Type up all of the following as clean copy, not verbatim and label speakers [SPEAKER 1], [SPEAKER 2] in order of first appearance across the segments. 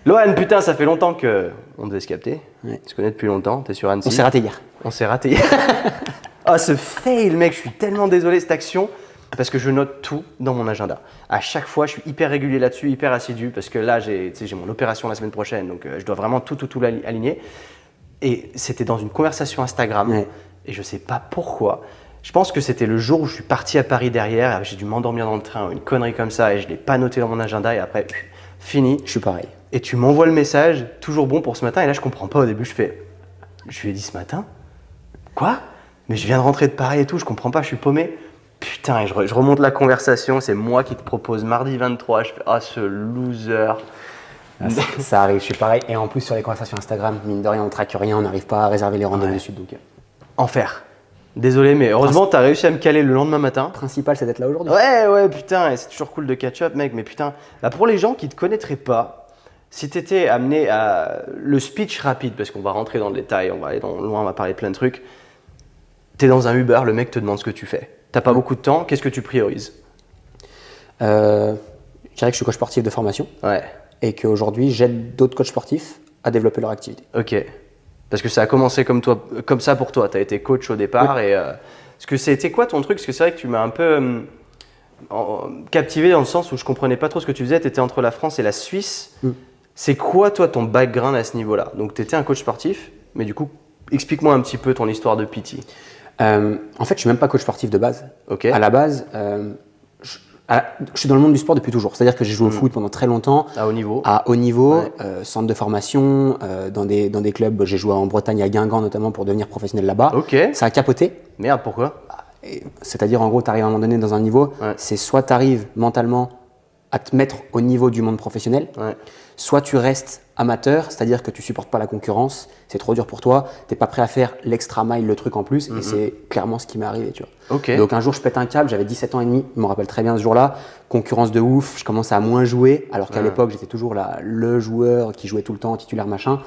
[SPEAKER 1] Lohan, putain, ça fait longtemps qu'on devait se capter.
[SPEAKER 2] Ouais.
[SPEAKER 1] Tu se connais depuis longtemps, t'es sur Annecy.
[SPEAKER 2] On s'est raté hier.
[SPEAKER 1] On s'est raté hier. Ah, ce fail, mec, je suis tellement désolé, cette action, parce que je note tout dans mon agenda. À chaque fois, je suis hyper régulier là-dessus, hyper assidu, parce que là, j'ai mon opération la semaine prochaine, donc je dois vraiment tout aligner. Et c'était dans une conversation Instagram,
[SPEAKER 2] Ouais.
[SPEAKER 1] et je sais pas pourquoi. Je pense que c'était le jour où je suis parti à Paris derrière, j'ai dû m'endormir dans le train, une connerie comme ça, et je l'ai pas noté dans mon agenda, et après, fini.
[SPEAKER 2] Je suis pareil.
[SPEAKER 1] Et tu m'envoies le message, toujours bon pour ce matin, et là, je comprends pas au début, je lui ai dit ce matin, quoi? Mais je viens de rentrer de Paris et tout, je comprends pas, je suis paumé. Putain, et je remonte la conversation, c'est moi qui te propose mardi 23, je fais « Ah, ce loser !»
[SPEAKER 2] Ça arrive, je suis pareil. Et en plus, sur les conversations Instagram, mine de rien, on traque rien, on n'arrive pas à réserver les rendez-vous dessus. Donc,
[SPEAKER 1] Enfer. Désolé, mais heureusement, t'as réussi à me caler le lendemain matin.
[SPEAKER 2] le principal, c'est d'être là aujourd'hui.
[SPEAKER 1] Ouais, putain, et c'est toujours cool de catch-up, mec, mais putain, là, pour les gens qui te connaîtraient pas, si t'étais amené à le speech rapide, parce qu'on va rentrer dans le détail, on va aller loin, on va parler de plein de trucs. T'es dans un Uber, le mec te demande ce que tu fais. T'as pas beaucoup de temps, qu'est-ce que tu priorises?
[SPEAKER 2] Je dirais que je suis coach sportif de formation
[SPEAKER 1] Ouais,
[SPEAKER 2] et qu'aujourd'hui, j'aide d'autres coachs sportifs à développer leur activité.
[SPEAKER 1] ok. Parce que ça a commencé comme ça pour toi. T'as été coach au départ et est-ce que c'était quoi ton truc? Parce que c'est vrai que tu m'as un peu captivé dans le sens où je comprenais pas trop ce que tu faisais. T'étais entre la France et la Suisse. C'est quoi toi ton background à ce niveau-là? Donc t'étais un coach sportif, mais du coup, explique-moi un petit peu ton histoire de PT.
[SPEAKER 2] En fait, je suis même pas coach sportif de base.
[SPEAKER 1] Ok.
[SPEAKER 2] À la base, je suis dans le monde du sport depuis toujours. C'est-à-dire que j'ai joué au foot pendant très longtemps.
[SPEAKER 1] À haut niveau.
[SPEAKER 2] À haut niveau,
[SPEAKER 1] Ouais.
[SPEAKER 2] centre de formation, dans des clubs. J'ai joué en Bretagne, à Guingamp notamment, pour devenir professionnel là-bas.
[SPEAKER 1] Ok.
[SPEAKER 2] Ça a capoté.
[SPEAKER 1] Merde, pourquoi?
[SPEAKER 2] C'est-à-dire, en gros, tu arrives à un moment donné dans un niveau,
[SPEAKER 1] Ouais.
[SPEAKER 2] c'est soit tu arrives mentalement à te mettre au niveau du monde professionnel,
[SPEAKER 1] Ouais.
[SPEAKER 2] soit tu restes amateur, c'est-à-dire que tu supportes pas la concurrence, c'est trop dur pour toi, tu n'es pas prêt à faire l'extra mile, le truc en plus, et c'est clairement ce qui m'est arrivé. Tu vois.
[SPEAKER 1] Ok.
[SPEAKER 2] Donc un jour, je pète un câble, j'avais 17 ans et demi, je me rappelle très bien ce jour-là, concurrence de ouf, je commence à moins jouer, alors qu'à l'époque, j'étais toujours le joueur qui jouait tout le temps, titulaire machin.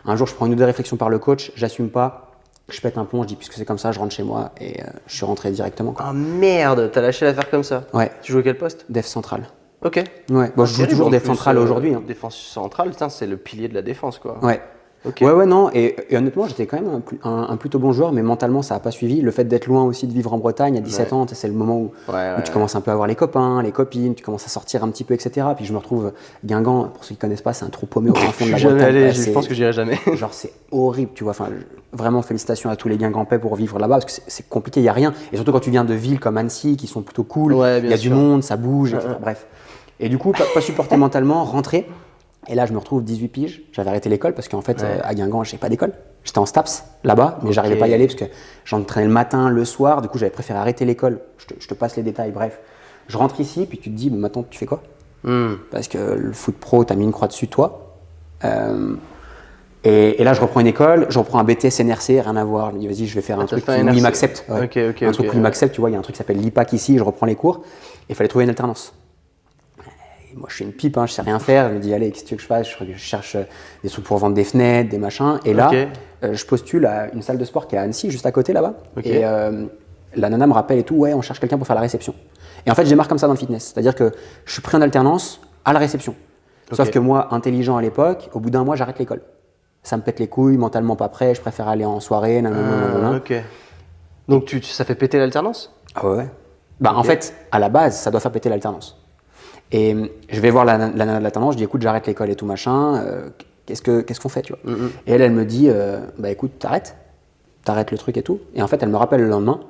[SPEAKER 2] Un jour, je prends une ou deux réflexions par le coach, j'assume pas. Je pète un plomb, je dis puisque c'est comme ça, je rentre chez moi et je suis rentré directement. Quoi.
[SPEAKER 1] Ah merde, t'as lâché l'affaire comme ça.
[SPEAKER 2] Ouais,
[SPEAKER 1] Tu jouais quel poste?
[SPEAKER 2] def central.
[SPEAKER 1] Ok.
[SPEAKER 2] Ouais, bon, je joue
[SPEAKER 1] Terrible,
[SPEAKER 2] toujours
[SPEAKER 1] en
[SPEAKER 2] def
[SPEAKER 1] plus,
[SPEAKER 2] central aujourd'hui. Hein.
[SPEAKER 1] Défense centrale, putain, c'est le pilier de la défense, quoi.
[SPEAKER 2] Ouais.
[SPEAKER 1] Ok.
[SPEAKER 2] Ouais, non, et honnêtement, j'étais quand même un plutôt bon joueur, mais mentalement, ça n'a pas suivi. Le fait d'être loin aussi, de vivre en Bretagne à 17 ans, c'est le moment où tu commences un peu à avoir les copains, les copines, tu commences à sortir un petit peu, etc. Puis je me retrouve Guingamp, pour ceux qui ne connaissent pas, c'est un trou paumé au fin fond de la
[SPEAKER 1] Jamais
[SPEAKER 2] Bretagne.
[SPEAKER 1] allé,
[SPEAKER 2] Ouais,
[SPEAKER 1] je pense que j'irai jamais.
[SPEAKER 2] Genre, c'est horrible, tu vois. Enfin, vraiment, félicitations à tous les Guingampais pour vivre là-bas, parce que c'est compliqué, il n'y a rien. Et surtout quand tu viens de villes comme Annecy, qui sont plutôt cool,
[SPEAKER 1] Ouais,
[SPEAKER 2] il
[SPEAKER 1] bien
[SPEAKER 2] y a du
[SPEAKER 1] sûr.
[SPEAKER 2] monde, ça bouge, etc. Bref. Et du coup, pas supporté mentalement, rentré. Et là, je me retrouve 18 piges. J'avais arrêté l'école parce qu'en fait, à Guingamp, j'ai pas d'école. J'étais en STAPS là-bas, mais j'arrivais pas à y aller parce que j'entraînais le matin, le soir. Du coup, j'avais préféré arrêter l'école. Je te passe les détails, bref. Je rentre ici, puis tu te dis, mais maintenant, tu fais quoi? Parce que le foot pro, t'as mis une croix dessus, toi. Et là, je reprends une école, je reprends un BTS NRC, rien à voir. Je me dis, vas-y, je vais faire un truc
[SPEAKER 1] fait
[SPEAKER 2] où
[SPEAKER 1] un
[SPEAKER 2] il
[SPEAKER 1] NRC.
[SPEAKER 2] m'accepte. Ouais.
[SPEAKER 1] Ok,
[SPEAKER 2] Un truc où il m'accepte, tu vois, il y a un truc qui s'appelle l'IPAC ici, je reprends les cours. Et il fallait trouver une alternance. Et moi, je suis une pipe, hein, je sais rien faire. Je me dis, allez, qu'est-ce que tu veux que je fasse? Je cherche des trucs pour vendre des fenêtres, des machins. Et là, je postule à une salle de sport qui est à Annecy, juste à côté là-bas.
[SPEAKER 1] Ok.
[SPEAKER 2] Et la nana me rappelle et tout, ouais, on cherche quelqu'un pour faire la réception. Et en fait, je démarre comme ça dans le fitness. C'est-à-dire que je suis pris en alternance à la réception. Sauf que moi, intelligent à l'époque, au bout d'un mois, j'arrête l'école. Ça me pète les couilles, mentalement pas prêt, je préfère aller en soirée, nanana.
[SPEAKER 1] Ok. Donc ça fait péter l'alternance?
[SPEAKER 2] Ah ouais. Bah en fait, à la base, ça doit faire péter l'alternance. Et je vais voir la nana de l'alternance, je dis écoute, j'arrête l'école et tout machin, qu'est-ce qu'on fait, tu vois. Et elle me dit, bah écoute, t'arrêtes le truc et tout. Et en fait, elle me rappelle le lendemain,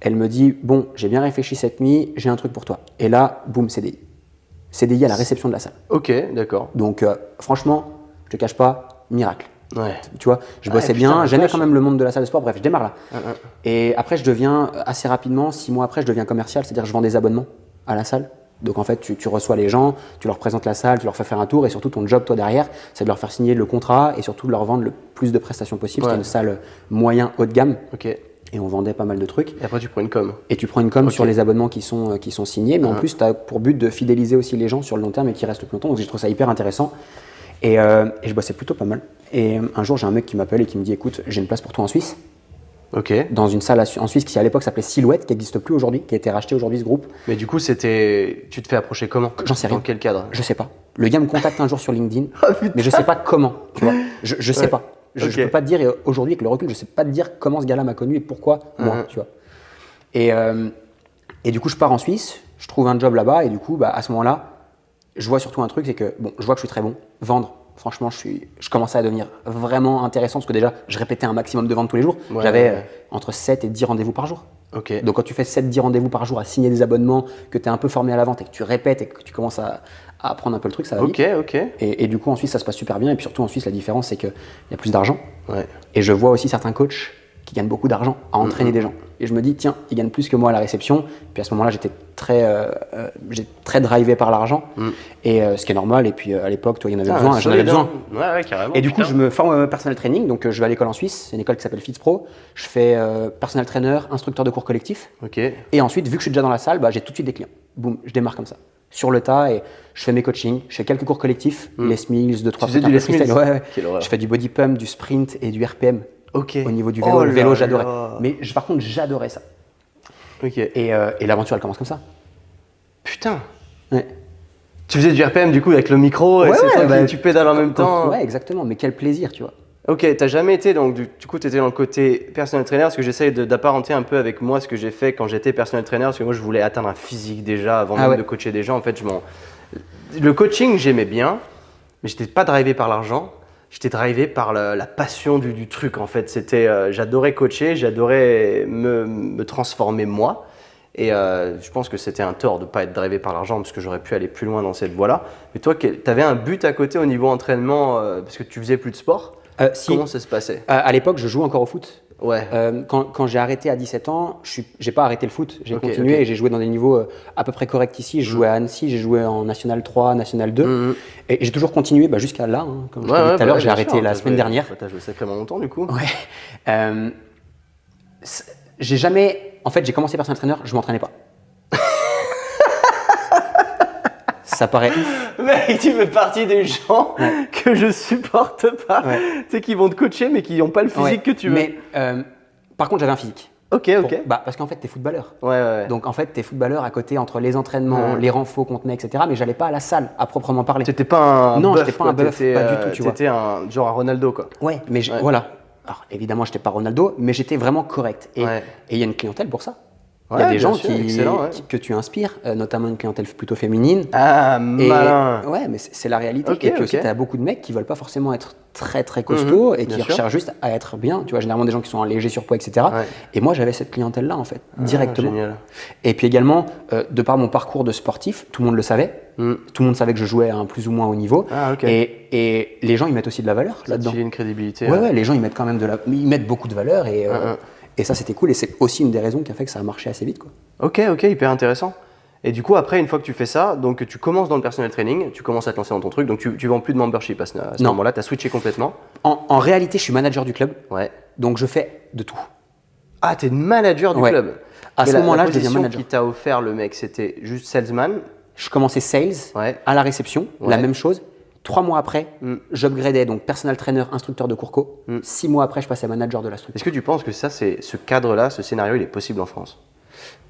[SPEAKER 2] elle me dit, bon, j'ai bien réfléchi cette nuit, j'ai un truc pour toi. Et là, boum, CDI. CDI à la réception de la salle.
[SPEAKER 1] Ok, d'accord.
[SPEAKER 2] Donc franchement, je te cache pas, miracle.
[SPEAKER 1] Ouais.
[SPEAKER 2] Tu vois, je bossais bien, j'aimais quand même le monde de la salle de sport, bref, je démarre là. Et après, je deviens assez rapidement, 6 mois après, je deviens commercial, c'est-à-dire je vends des abonnements à la salle. Donc en fait, tu reçois les gens, tu leur présentes la salle, tu leur fais faire un tour et surtout ton job, toi derrière, c'est de leur faire signer le contrat et surtout de leur vendre le plus de prestations possible. C'était une salle moyen haut de gamme.
[SPEAKER 1] Ok.
[SPEAKER 2] Et on vendait pas mal de trucs.
[SPEAKER 1] Et après, tu prends une com.
[SPEAKER 2] Et tu prends une com sur les abonnements qui sont signés, mais en plus, tu as pour but de fidéliser aussi les gens sur le long terme et qui restent le plus longtemps. Donc je trouve ça hyper intéressant. Et je bossais plutôt pas mal. Et un jour, j'ai un mec qui m'appelle et qui me dit écoute, j'ai une place pour toi en Suisse. Ok. Dans une salle en Suisse qui à l'époque s'appelait Silhouette, qui n'existe plus aujourd'hui, qui a été racheté aujourd'hui ce groupe.
[SPEAKER 1] Mais du coup, tu te fais approcher comment?
[SPEAKER 2] J'en sais rien.
[SPEAKER 1] Dans quel cadre?
[SPEAKER 2] Je sais pas. Le gars me contacte un jour sur LinkedIn, mais je sais pas comment, tu vois. Je sais pas. Je peux pas te dire, et aujourd'hui avec le recul, je sais pas te dire comment ce gars-là m'a connu et pourquoi moi, tu vois. Et du coup, je pars en Suisse, je trouve un job là-bas et du coup, à ce moment-là, je vois surtout un truc, c'est que je vois que je suis très bon. Vendre, franchement, je commençais à devenir vraiment intéressant parce que déjà, je répétais un maximum de ventes tous les jours. J'avais entre 7 et 10 rendez-vous par jour.
[SPEAKER 1] Okay.
[SPEAKER 2] Donc quand tu fais 7-10 rendez-vous par jour à signer des abonnements, que tu es un peu formé à la vente et que tu répètes et que tu commences à apprendre un peu le truc, ça va vite. Et du coup, en Suisse, ça se passe super bien. Et puis surtout, en Suisse, la différence, c'est qu'il y a plus d'argent. Ouais. Et je vois aussi certains coachs qui gagnent beaucoup d'argent à entraîner des gens. Et je me dis, tiens, ils gagnent plus que moi à la réception. Puis à ce moment-là, j'étais très drivé par l'argent. Et ce qui est normal. Et puis à l'époque, toi, il y en avait besoin. J'en avais besoin.
[SPEAKER 1] Ouais, carrément.
[SPEAKER 2] Et du coup, je me forme personnel training. Donc je vais à l'école en Suisse. C'est une école qui s'appelle FitzPro. Je fais personnel trainer, instructeur de cours collectifs.
[SPEAKER 1] Okay.
[SPEAKER 2] Et ensuite, vu que je suis déjà dans la salle, j'ai tout de suite des clients. Boum, je démarre comme ça. Sur le tas et je fais mes coachings. Je fais quelques cours collectifs. Les Mills, 2-3
[SPEAKER 1] Tu faisais du Les Mills?
[SPEAKER 2] Ouais. Je fais du body pump, du sprint et du RPM. Au niveau du vélo, le vélo, j'adorais. Mais par contre, j'adorais ça. Et l'aventure, elle commence comme ça.
[SPEAKER 1] Putain. Ouais. Tu faisais du RPM du coup avec le micro et tu pédales en même temps.
[SPEAKER 2] Ouais, exactement. Mais quel plaisir, tu vois.
[SPEAKER 1] Ok, t'as jamais été, donc du coup, tu étais dans le côté personnel trainer, parce que j'essaye d'apparenter un peu avec moi ce que j'ai fait quand j'étais personnel trainer, parce que moi, je voulais atteindre un physique déjà avant même de coacher des gens. En fait, le coaching, j'aimais bien, mais j'étais pas drivé par l'argent. J'étais drivé par la passion du truc, en fait. J'adorais coacher, j'adorais me transformer moi. Et je pense que c'était un tort de ne pas être drivé par l'argent parce que j'aurais pu aller plus loin dans cette voie-là. Mais toi, tu avais un but à côté au niveau entraînement parce que tu faisais plus de sport. Comment ça se passait?
[SPEAKER 2] À l'époque, je jouais encore au foot.
[SPEAKER 1] Ouais.
[SPEAKER 2] Quand j'ai arrêté à 17 ans, j'ai pas arrêté le foot. J'ai continué et j'ai joué dans des niveaux à peu près corrects ici. Je jouais à Annecy, j'ai joué en National 3, National 2. Et j'ai toujours continué jusqu'à là. Comme je t'ai dit tout à l'heure, j'ai arrêté la semaine dernière.
[SPEAKER 1] Tu as joué sacrément longtemps du coup.
[SPEAKER 2] Ouais. J'ai jamais. En fait, j'ai commencé personnel trainer, je m'entraînais pas. Ça paraît ouf.
[SPEAKER 1] Mec, tu fais partie des gens que je supporte pas. Tu sais, qui vont te coacher mais qui n'ont pas le physique que tu veux.
[SPEAKER 2] Mais par contre, j'avais un physique.
[SPEAKER 1] Ok.
[SPEAKER 2] Parce qu'en fait, t'es footballeur.
[SPEAKER 1] Ouais.
[SPEAKER 2] Donc en fait, t'es footballeur à côté entre les entraînements, les renforts qu'on te met, etc. Mais j'allais pas à la salle à proprement parler.
[SPEAKER 1] T'étais pas un
[SPEAKER 2] Non,
[SPEAKER 1] buff,
[SPEAKER 2] j'étais pas un buff, pas du tout, tu vois.
[SPEAKER 1] T'étais genre un Ronaldo, quoi.
[SPEAKER 2] Ouais, mais voilà. Alors évidemment, j'étais pas Ronaldo, mais j'étais vraiment correct. Et il y a une clientèle pour ça. Il y a des gens que tu inspires, notamment une clientèle plutôt féminine.
[SPEAKER 1] Ah, malin.
[SPEAKER 2] Ouais, mais c'est la réalité. Et puis aussi, tu as beaucoup de mecs qui veulent pas forcément être très très costauds et qui recherchent juste à être bien. Tu vois, généralement des gens qui sont en léger surpoids, etc. Et moi, j'avais cette clientèle-là, en fait, directement.
[SPEAKER 1] Génial.
[SPEAKER 2] Et puis également, de par mon parcours de sportif, tout le monde le savait. Tout le monde savait que je jouais à un plus ou moins haut niveau. Et les gens, ils mettent aussi de la valeur là-dedans.
[SPEAKER 1] Ça te une crédibilité.
[SPEAKER 2] Ouais, les gens, ils mettent quand même ils mettent beaucoup de valeur et ça, c'était cool et c'est aussi une des raisons qui a fait que ça a marché assez vite, quoi.
[SPEAKER 1] Ok, hyper intéressant. Et du coup, après, une fois que tu fais ça, donc tu commences dans le personnel training, tu commences à te lancer dans ton truc, donc tu vends plus de membership à ce moment-là, tu as switché complètement.
[SPEAKER 2] En réalité, je suis manager du club, donc je fais de tout.
[SPEAKER 1] Ah, tu es manager du club.
[SPEAKER 2] À ce moment-là, je deviens manager.
[SPEAKER 1] Qui t'a offert le mec, c'était juste salesman.
[SPEAKER 2] Je commençais sales à la réception, la même chose. 3 mois après, j'upgradais donc personal trainer, instructeur de cours co. 6 mois après, je passais manager de la structure.
[SPEAKER 1] Est-ce que tu penses que ce cadre-là, ce scénario, il est possible en France?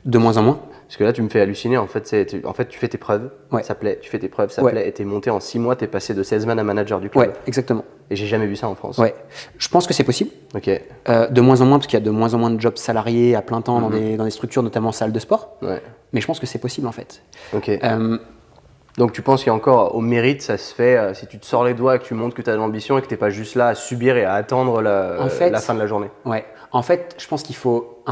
[SPEAKER 2] De moins en moins.
[SPEAKER 1] Parce que là, tu me fais halluciner. En fait, tu fais tes preuves, ça plaît. Tu fais tes preuves, ça plaît. Et t'es monté en 6 mois, t'es passé de salesman à manager du club.
[SPEAKER 2] Ouais, exactement.
[SPEAKER 1] Et j'ai jamais vu ça en France.
[SPEAKER 2] Ouais. Je pense que c'est possible.
[SPEAKER 1] Ok.
[SPEAKER 2] De moins en moins, parce qu'il y a de moins en moins de jobs salariés à plein temps dans des structures, notamment salles de sport.
[SPEAKER 1] Ouais.
[SPEAKER 2] Mais je pense que c'est possible en fait.
[SPEAKER 1] Ok. Donc tu penses qu'il y a encore au mérite, ça se fait si tu te sors les doigts et que tu montres que tu as de l'ambition et que tu n'es pas juste là à subir et à attendre la fin de la journée.
[SPEAKER 2] Ouais. En fait, je pense qu'il faut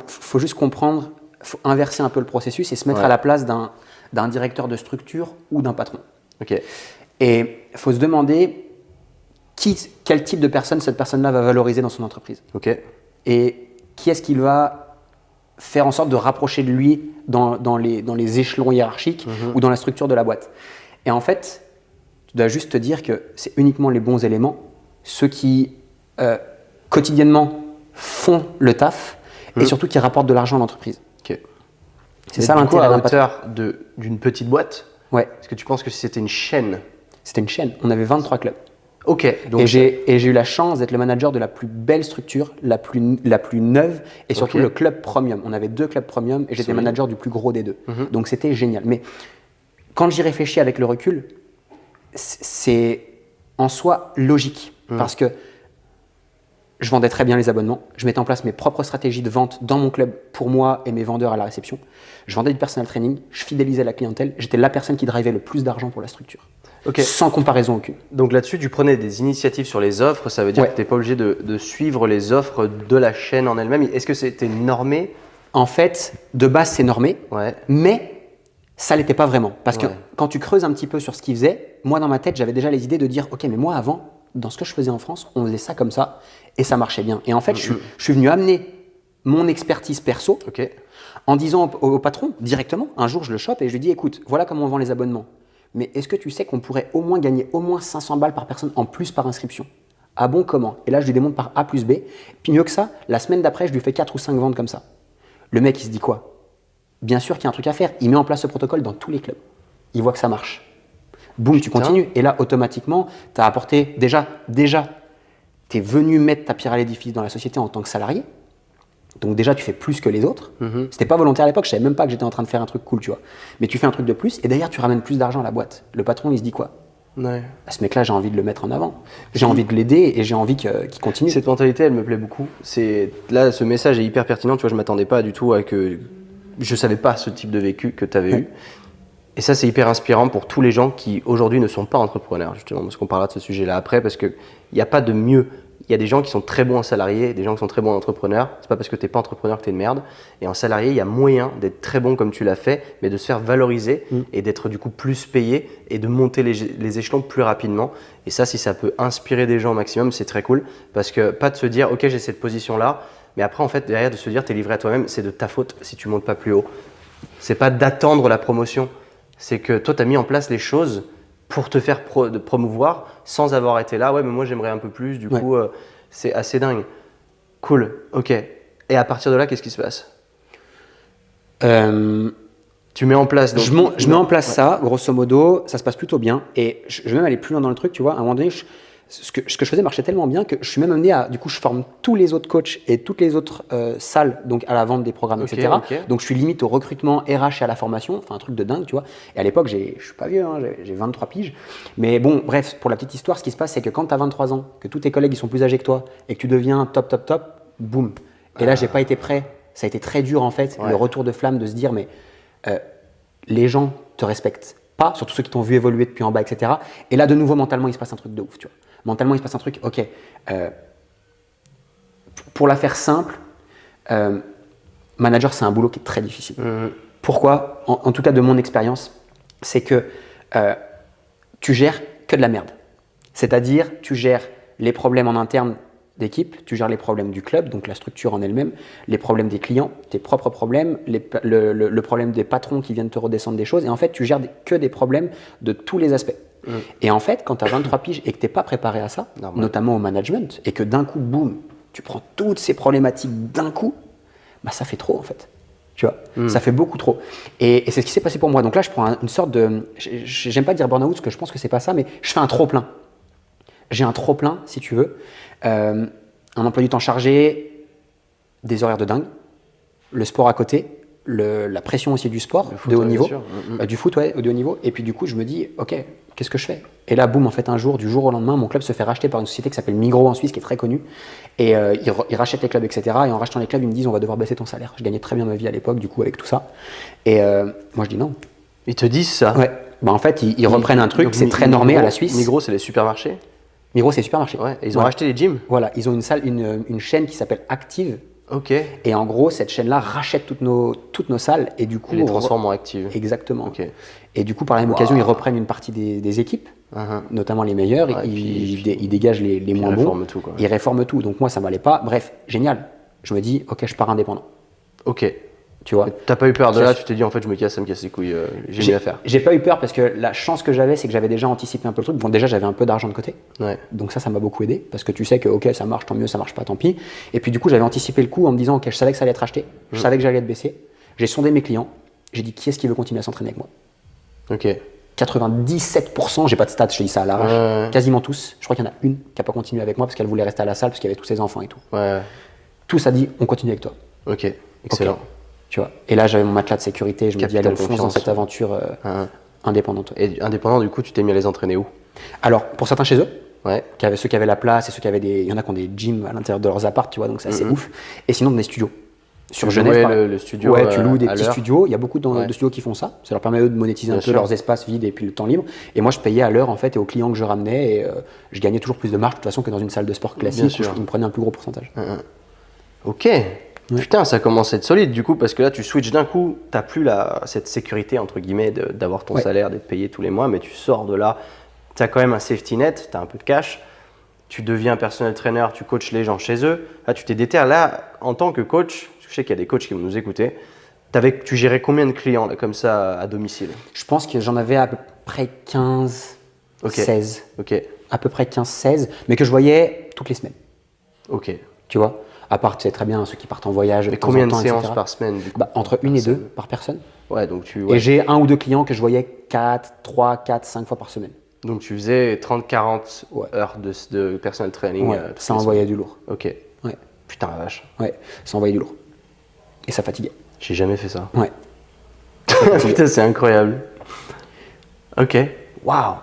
[SPEAKER 2] faut juste comprendre, faut inverser un peu le processus et se mettre à la place d'un directeur de structure ou d'un patron.
[SPEAKER 1] Ok.
[SPEAKER 2] Et il faut se demander quel type de personne cette personne-là va valoriser dans son entreprise.
[SPEAKER 1] Ok.
[SPEAKER 2] Et qui est-ce qu'il va faire en sorte de rapprocher de lui dans les échelons hiérarchiques ou dans la structure de la boîte. Et en fait, tu dois juste te dire que c'est uniquement les bons éléments, ceux qui quotidiennement font le taf et surtout qui rapportent de l'argent à l'entreprise.
[SPEAKER 1] Okay.
[SPEAKER 2] C'est ça l'intérêt
[SPEAKER 1] à hauteur d'une petite boîte.
[SPEAKER 2] Ouais.
[SPEAKER 1] Est-ce que tu penses que si c'était une chaîne?
[SPEAKER 2] C'était une chaîne. On avait 23 clubs.
[SPEAKER 1] Ok. Donc
[SPEAKER 2] Et j'ai eu la chance d'être le manager de la plus belle structure, la plus neuve, et surtout
[SPEAKER 1] Ok.
[SPEAKER 2] le club premium. On avait 2 clubs premium et j'étais
[SPEAKER 1] Solide.
[SPEAKER 2] manager du plus gros des 2. Donc c'était génial. Mais quand j'y réfléchis avec le recul, c'est en soi logique. Parce que je vendais très bien les abonnements. Je mettais en place mes propres stratégies de vente dans mon club pour moi et mes vendeurs à la réception. Je vendais du personal training, je fidélisais la clientèle. J'étais la personne qui drivait le plus d'argent pour la structure.
[SPEAKER 1] Ok.
[SPEAKER 2] Sans comparaison aucune.
[SPEAKER 1] Donc là-dessus, tu prenais des initiatives sur les offres. Ça veut dire
[SPEAKER 2] Ouais.
[SPEAKER 1] que tu n'es pas obligé de suivre les offres de la chaîne en elle-même. Est-ce que c'était normé?
[SPEAKER 2] En fait, de base, c'est normé,
[SPEAKER 1] Ouais.
[SPEAKER 2] mais ça l'était pas vraiment. Parce que
[SPEAKER 1] Ouais.
[SPEAKER 2] quand tu creuses un petit peu sur ce qu'ils faisaient, moi dans ma tête, j'avais déjà les idées de dire, ok, mais moi avant, dans ce que je faisais en France, on faisait ça comme ça et ça marchait bien. Et en fait, je suis venu amener mon expertise perso
[SPEAKER 1] Ok.
[SPEAKER 2] en disant au patron directement, un jour je le chope et je lui dis, écoute, voilà comment on vend les abonnements. Mais est-ce que tu sais qu'on pourrait au moins gagner au moins 500 balles par personne en plus par inscription? Ah bon, comment? Et là, je lui démontre par A plus B. Puis mieux que ça, la semaine d'après, je lui fais 4 ou 5 ventes comme ça. Le mec, il se dit quoi? Bien sûr qu'il y a un truc à faire. Il met en place ce protocole dans tous les clubs. Il voit que ça marche. Boum, tu continues. Et là, automatiquement, tu as apporté déjà, tu es venu mettre ta pierre à l'édifice dans la société en tant que salarié. Donc déjà, tu fais plus que les autres. C'était pas volontaire à l'époque, je savais même pas que j'étais en train de faire un truc cool, tu vois. Mais tu fais un truc de plus et d'ailleurs, tu ramènes plus d'argent à la boîte. Le patron, il se dit quoi?
[SPEAKER 1] Ouais.
[SPEAKER 2] Ah, ce mec-là, j'ai envie de le mettre en avant. J'ai envie de l'aider et j'ai envie qu'il continue.
[SPEAKER 1] Cette mentalité, elle me plaît beaucoup. Là, ce message est hyper pertinent. Tu vois, je m'attendais pas du tout à que. Je savais pas ce type de vécu que tu avais eu. Et ça, c'est hyper inspirant pour tous les gens qui aujourd'hui ne sont pas entrepreneurs, justement, parce qu'on parlera de ce sujet-là après, parce qu'il n'y a pas de mieux. Il y a des gens qui sont très bons en salarié, des gens qui sont très bons en entrepreneur. C'est pas parce que tu n'es pas entrepreneur que tu es une merde. Et en salarié, il y a moyen d'être très bon comme tu l'as fait, mais de se faire valoriser et d'être du coup plus payé et de monter les échelons plus rapidement. Et ça, si ça peut inspirer des gens au maximum, c'est très cool. Parce que pas de se dire, ok, j'ai cette position-là, mais après, en fait, derrière, de se dire, tu es livré à toi-même, c'est de ta faute si tu montes pas plus haut. C'est pas d'attendre la promotion. C'est que toi, tu as mis en place les choses pour te faire promouvoir sans avoir été là. Ouais, mais moi, j'aimerais un peu plus. Du coup, c'est assez dingue. Cool. Ok. Et à partir de là, qu'est-ce qui se passe? Tu mets en place. Donc,
[SPEAKER 2] Je mets en place ça, grosso modo, ça se passe plutôt bien. Et je vais même aller plus loin dans le truc, tu vois. À un moment donné, ce que je faisais marchait tellement bien que je suis même amené à. Du coup, je forme tous les autres coachs et toutes les autres salles donc à la vente des programmes, etc. Donc, je suis limite au recrutement RH et à la formation. Enfin, un truc de dingue, tu vois. Et à l'époque, je suis pas vieux, hein, j'ai 23 piges. Mais bon, bref, pour la petite histoire, ce qui se passe, c'est que quand tu as 23 ans, que tous tes collègues ils sont plus âgés que toi et que tu deviens top, boum. Et là, j'ai pas été prêt. Ça a été très dur, en fait, le retour de flamme de se dire, mais les gens te respectent pas, surtout ceux qui t'ont vu évoluer depuis en bas, etc. Et là, de nouveau, mentalement, il se passe un truc de ouf, tu vois. Mentalement, il se passe un truc, ok. Pour la faire simple, manager, c'est un boulot qui est très difficile. Pourquoi? En tout cas, de mon expérience, c'est que tu gères que de la merde. C'est-à-dire, tu gères les problèmes en interne d'équipe, tu gères les problèmes du club, donc la structure en elle-même, les problèmes des clients, tes propres problèmes, le problème des patrons qui viennent te redescendre des choses. Et en fait, tu gères que des problèmes de tous les aspects. Et en fait, quand tu as 23 piges et que tu n'es pas préparé à ça, notamment au management, et que d'un coup, boum, tu prends toutes ces problématiques d'un coup, bah ça fait trop en fait. Tu vois, ça fait beaucoup trop. Et c'est ce qui s'est passé pour moi. Donc là, je prends une sorte de. J'aime pas dire burn-out parce que je pense que c'est pas ça, mais je fais un trop-plein. J'ai un trop-plein, si tu veux. Un emploi du temps chargé, des horaires de dingue, le sport à côté, la pression aussi du sport de haut niveau, du foot de haut niveau. Et puis du coup, je me dis, ok, qu'est-ce que je fais? Et là, boum, en fait, un jour, du jour au lendemain, mon club se fait racheter par une société qui s'appelle Migros en Suisse, qui est très connue. Et ils rachètent les clubs, etc. Et en rachetant les clubs, ils me disent, on va devoir baisser ton salaire. Je gagnais très bien ma vie à l'époque, du coup, avec tout ça. Et moi, je dis non.
[SPEAKER 1] Ils te disent ça?
[SPEAKER 2] Ouais. Bah, en fait, ils reprennent un truc, c'est très normé à la Suisse.
[SPEAKER 1] Migros, c'est les supermarchés?
[SPEAKER 2] Migros, c'est supermarché.
[SPEAKER 1] Ouais. Et ils ont racheté les gyms?
[SPEAKER 2] Voilà, ils ont une chaîne qui s'appelle Active.
[SPEAKER 1] Ok.
[SPEAKER 2] Et en gros, cette chaîne-là rachète toutes nos salles et du coup…
[SPEAKER 1] Ils les transforment en Active.
[SPEAKER 2] Exactement.
[SPEAKER 1] Ok.
[SPEAKER 2] Et du coup, par la même occasion, ils reprennent une partie des équipes, notamment les meilleurs, ils dégagent les moins bons. Ils
[SPEAKER 1] réforment tout, quoi.
[SPEAKER 2] Ils réforment tout. Donc moi, ça ne m'allait pas. Bref, génial. Je me dis, ok, je pars indépendant.
[SPEAKER 1] Ok.
[SPEAKER 2] Tu vois.
[SPEAKER 1] T'as pas eu peur de là, tu t'es dit en fait je me casse, ça me casse les couilles, j'ai mieux à faire.
[SPEAKER 2] J'ai pas eu peur parce que la chance que j'avais, c'est que j'avais déjà anticipé un peu le truc. Bon, déjà j'avais un peu d'argent de côté, donc ça m'a beaucoup aidé parce que tu sais que ok, ça marche, tant mieux, ça marche pas, tant pis. Et puis du coup j'avais anticipé le coup en me disant ok, je savais que ça allait être acheté, je savais que j'allais être baissé. J'ai sondé mes clients, j'ai dit qui est-ce qui veut continuer à s'entraîner avec moi.
[SPEAKER 1] Ok.
[SPEAKER 2] 97%, j'ai pas de stats, je te dis ça à l'arrache,
[SPEAKER 1] Ouais.
[SPEAKER 2] quasiment tous. Je crois qu'il y en a une qui n'a pas continué avec moi parce qu'elle voulait rester à la salle parce qu'il y avait tous ses enfants et tout.
[SPEAKER 1] Ouais.
[SPEAKER 2] Tous a dit on continue avec toi.
[SPEAKER 1] Ok, excellent.
[SPEAKER 2] Ok. Tu vois. Et là j'avais mon matelas de sécurité, je me dis
[SPEAKER 1] Capital
[SPEAKER 2] allez on fonce dans
[SPEAKER 1] confiance.
[SPEAKER 2] cette aventure indépendante.
[SPEAKER 1] Et indépendant, du coup, tu t'es mis à les entraîner où?
[SPEAKER 2] Alors pour certains chez eux,
[SPEAKER 1] Ouais.
[SPEAKER 2] ceux qui avaient la place et ceux qui avaient il y en a qui ont des gyms à l'intérieur de leurs apparts, tu vois, donc c'est assez ouf. Et sinon dans des studios. Sur
[SPEAKER 1] Tu
[SPEAKER 2] Genève,
[SPEAKER 1] louais le studio,
[SPEAKER 2] ouais, tu loues des
[SPEAKER 1] à
[SPEAKER 2] petits
[SPEAKER 1] l'heure.
[SPEAKER 2] studios. Il y a beaucoup
[SPEAKER 1] Ouais.
[SPEAKER 2] de studios qui font ça. Ça leur permet eux de monétiser un
[SPEAKER 1] Bien
[SPEAKER 2] peu
[SPEAKER 1] sûr.
[SPEAKER 2] leurs espaces vides et puis le temps libre. Et moi, je payais à l'heure en fait et aux clients que je ramenais et je gagnais toujours plus de marge de toute façon que dans une salle de sport classique où
[SPEAKER 1] sûr.
[SPEAKER 2] ils me prenaient un plus gros pourcentage.
[SPEAKER 1] Ok. Putain, ça commence à être solide du coup, parce que là, tu switches d'un coup, t'as plus cette sécurité, entre guillemets, d'avoir ton
[SPEAKER 2] Ouais.
[SPEAKER 1] salaire, d'être payé tous les mois, mais tu sors de là, t'as quand même un safety net, t'as un peu de cash, tu deviens personnel trainer, tu coaches les gens chez eux. Là, tu t'es déterre. Là, en tant que coach, parce que je sais qu'il y a des coachs qui vont nous écouter, tu gérais combien de clients là, comme ça à domicile?
[SPEAKER 2] Je pense que j'en avais à peu près 15,
[SPEAKER 1] Ok.
[SPEAKER 2] 16.
[SPEAKER 1] Ok,
[SPEAKER 2] À peu près 15, 16, mais que je voyais toutes les semaines.
[SPEAKER 1] ok.
[SPEAKER 2] Tu vois. À part, tu sais très bien, ceux qui partent en voyage.
[SPEAKER 1] Mais
[SPEAKER 2] temps
[SPEAKER 1] combien
[SPEAKER 2] en
[SPEAKER 1] de
[SPEAKER 2] temps,
[SPEAKER 1] séances
[SPEAKER 2] etc.
[SPEAKER 1] par semaine du coup?
[SPEAKER 2] Bah, entre une et
[SPEAKER 1] Personne.
[SPEAKER 2] deux par personne.
[SPEAKER 1] Ouais, donc tu.
[SPEAKER 2] Et
[SPEAKER 1] Ouais.
[SPEAKER 2] j'ai un ou deux clients que je voyais 4, 5 fois par semaine.
[SPEAKER 1] Donc tu faisais 30-40
[SPEAKER 2] Ouais.
[SPEAKER 1] heures de personal training.
[SPEAKER 2] Ouais,
[SPEAKER 1] toutes
[SPEAKER 2] ça
[SPEAKER 1] les
[SPEAKER 2] envoyait du lourd.
[SPEAKER 1] semaines. Ok.
[SPEAKER 2] Ouais,
[SPEAKER 1] Putain la vache.
[SPEAKER 2] ouais, ça envoyait du lourd. Et ça fatiguait.
[SPEAKER 1] J'ai jamais fait ça.
[SPEAKER 2] Ouais.
[SPEAKER 1] Putain, c'est incroyable. Ok. Waouh.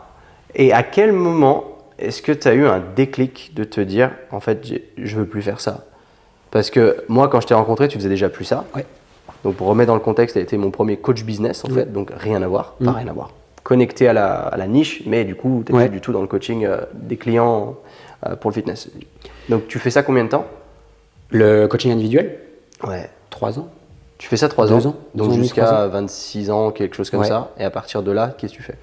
[SPEAKER 1] Et à quel moment est-ce que tu as eu un déclic de te dire, en fait, je veux plus faire ça? Parce que moi, quand je t'ai rencontré, tu faisais déjà plus ça.
[SPEAKER 2] Ouais.
[SPEAKER 1] Donc pour remettre dans le contexte, tu as été mon premier coach business en fait, donc rien à voir, pas rien à voir. Connecté à la niche, mais du coup, tu n'es
[SPEAKER 2] Ouais.
[SPEAKER 1] plus du tout dans le coaching des clients pour le fitness. Donc tu fais ça combien de temps?
[SPEAKER 2] Le coaching individuel,
[SPEAKER 1] Ouais.
[SPEAKER 2] 3 ans.
[SPEAKER 1] Tu fais ça 3
[SPEAKER 2] 2
[SPEAKER 1] ans,
[SPEAKER 2] ans,
[SPEAKER 1] donc
[SPEAKER 2] 2 ans et demi,
[SPEAKER 1] jusqu'à
[SPEAKER 2] 3 ans.
[SPEAKER 1] 26 ans, quelque chose comme
[SPEAKER 2] Ouais.
[SPEAKER 1] ça. Et à partir de là, qu'est-ce que tu fais?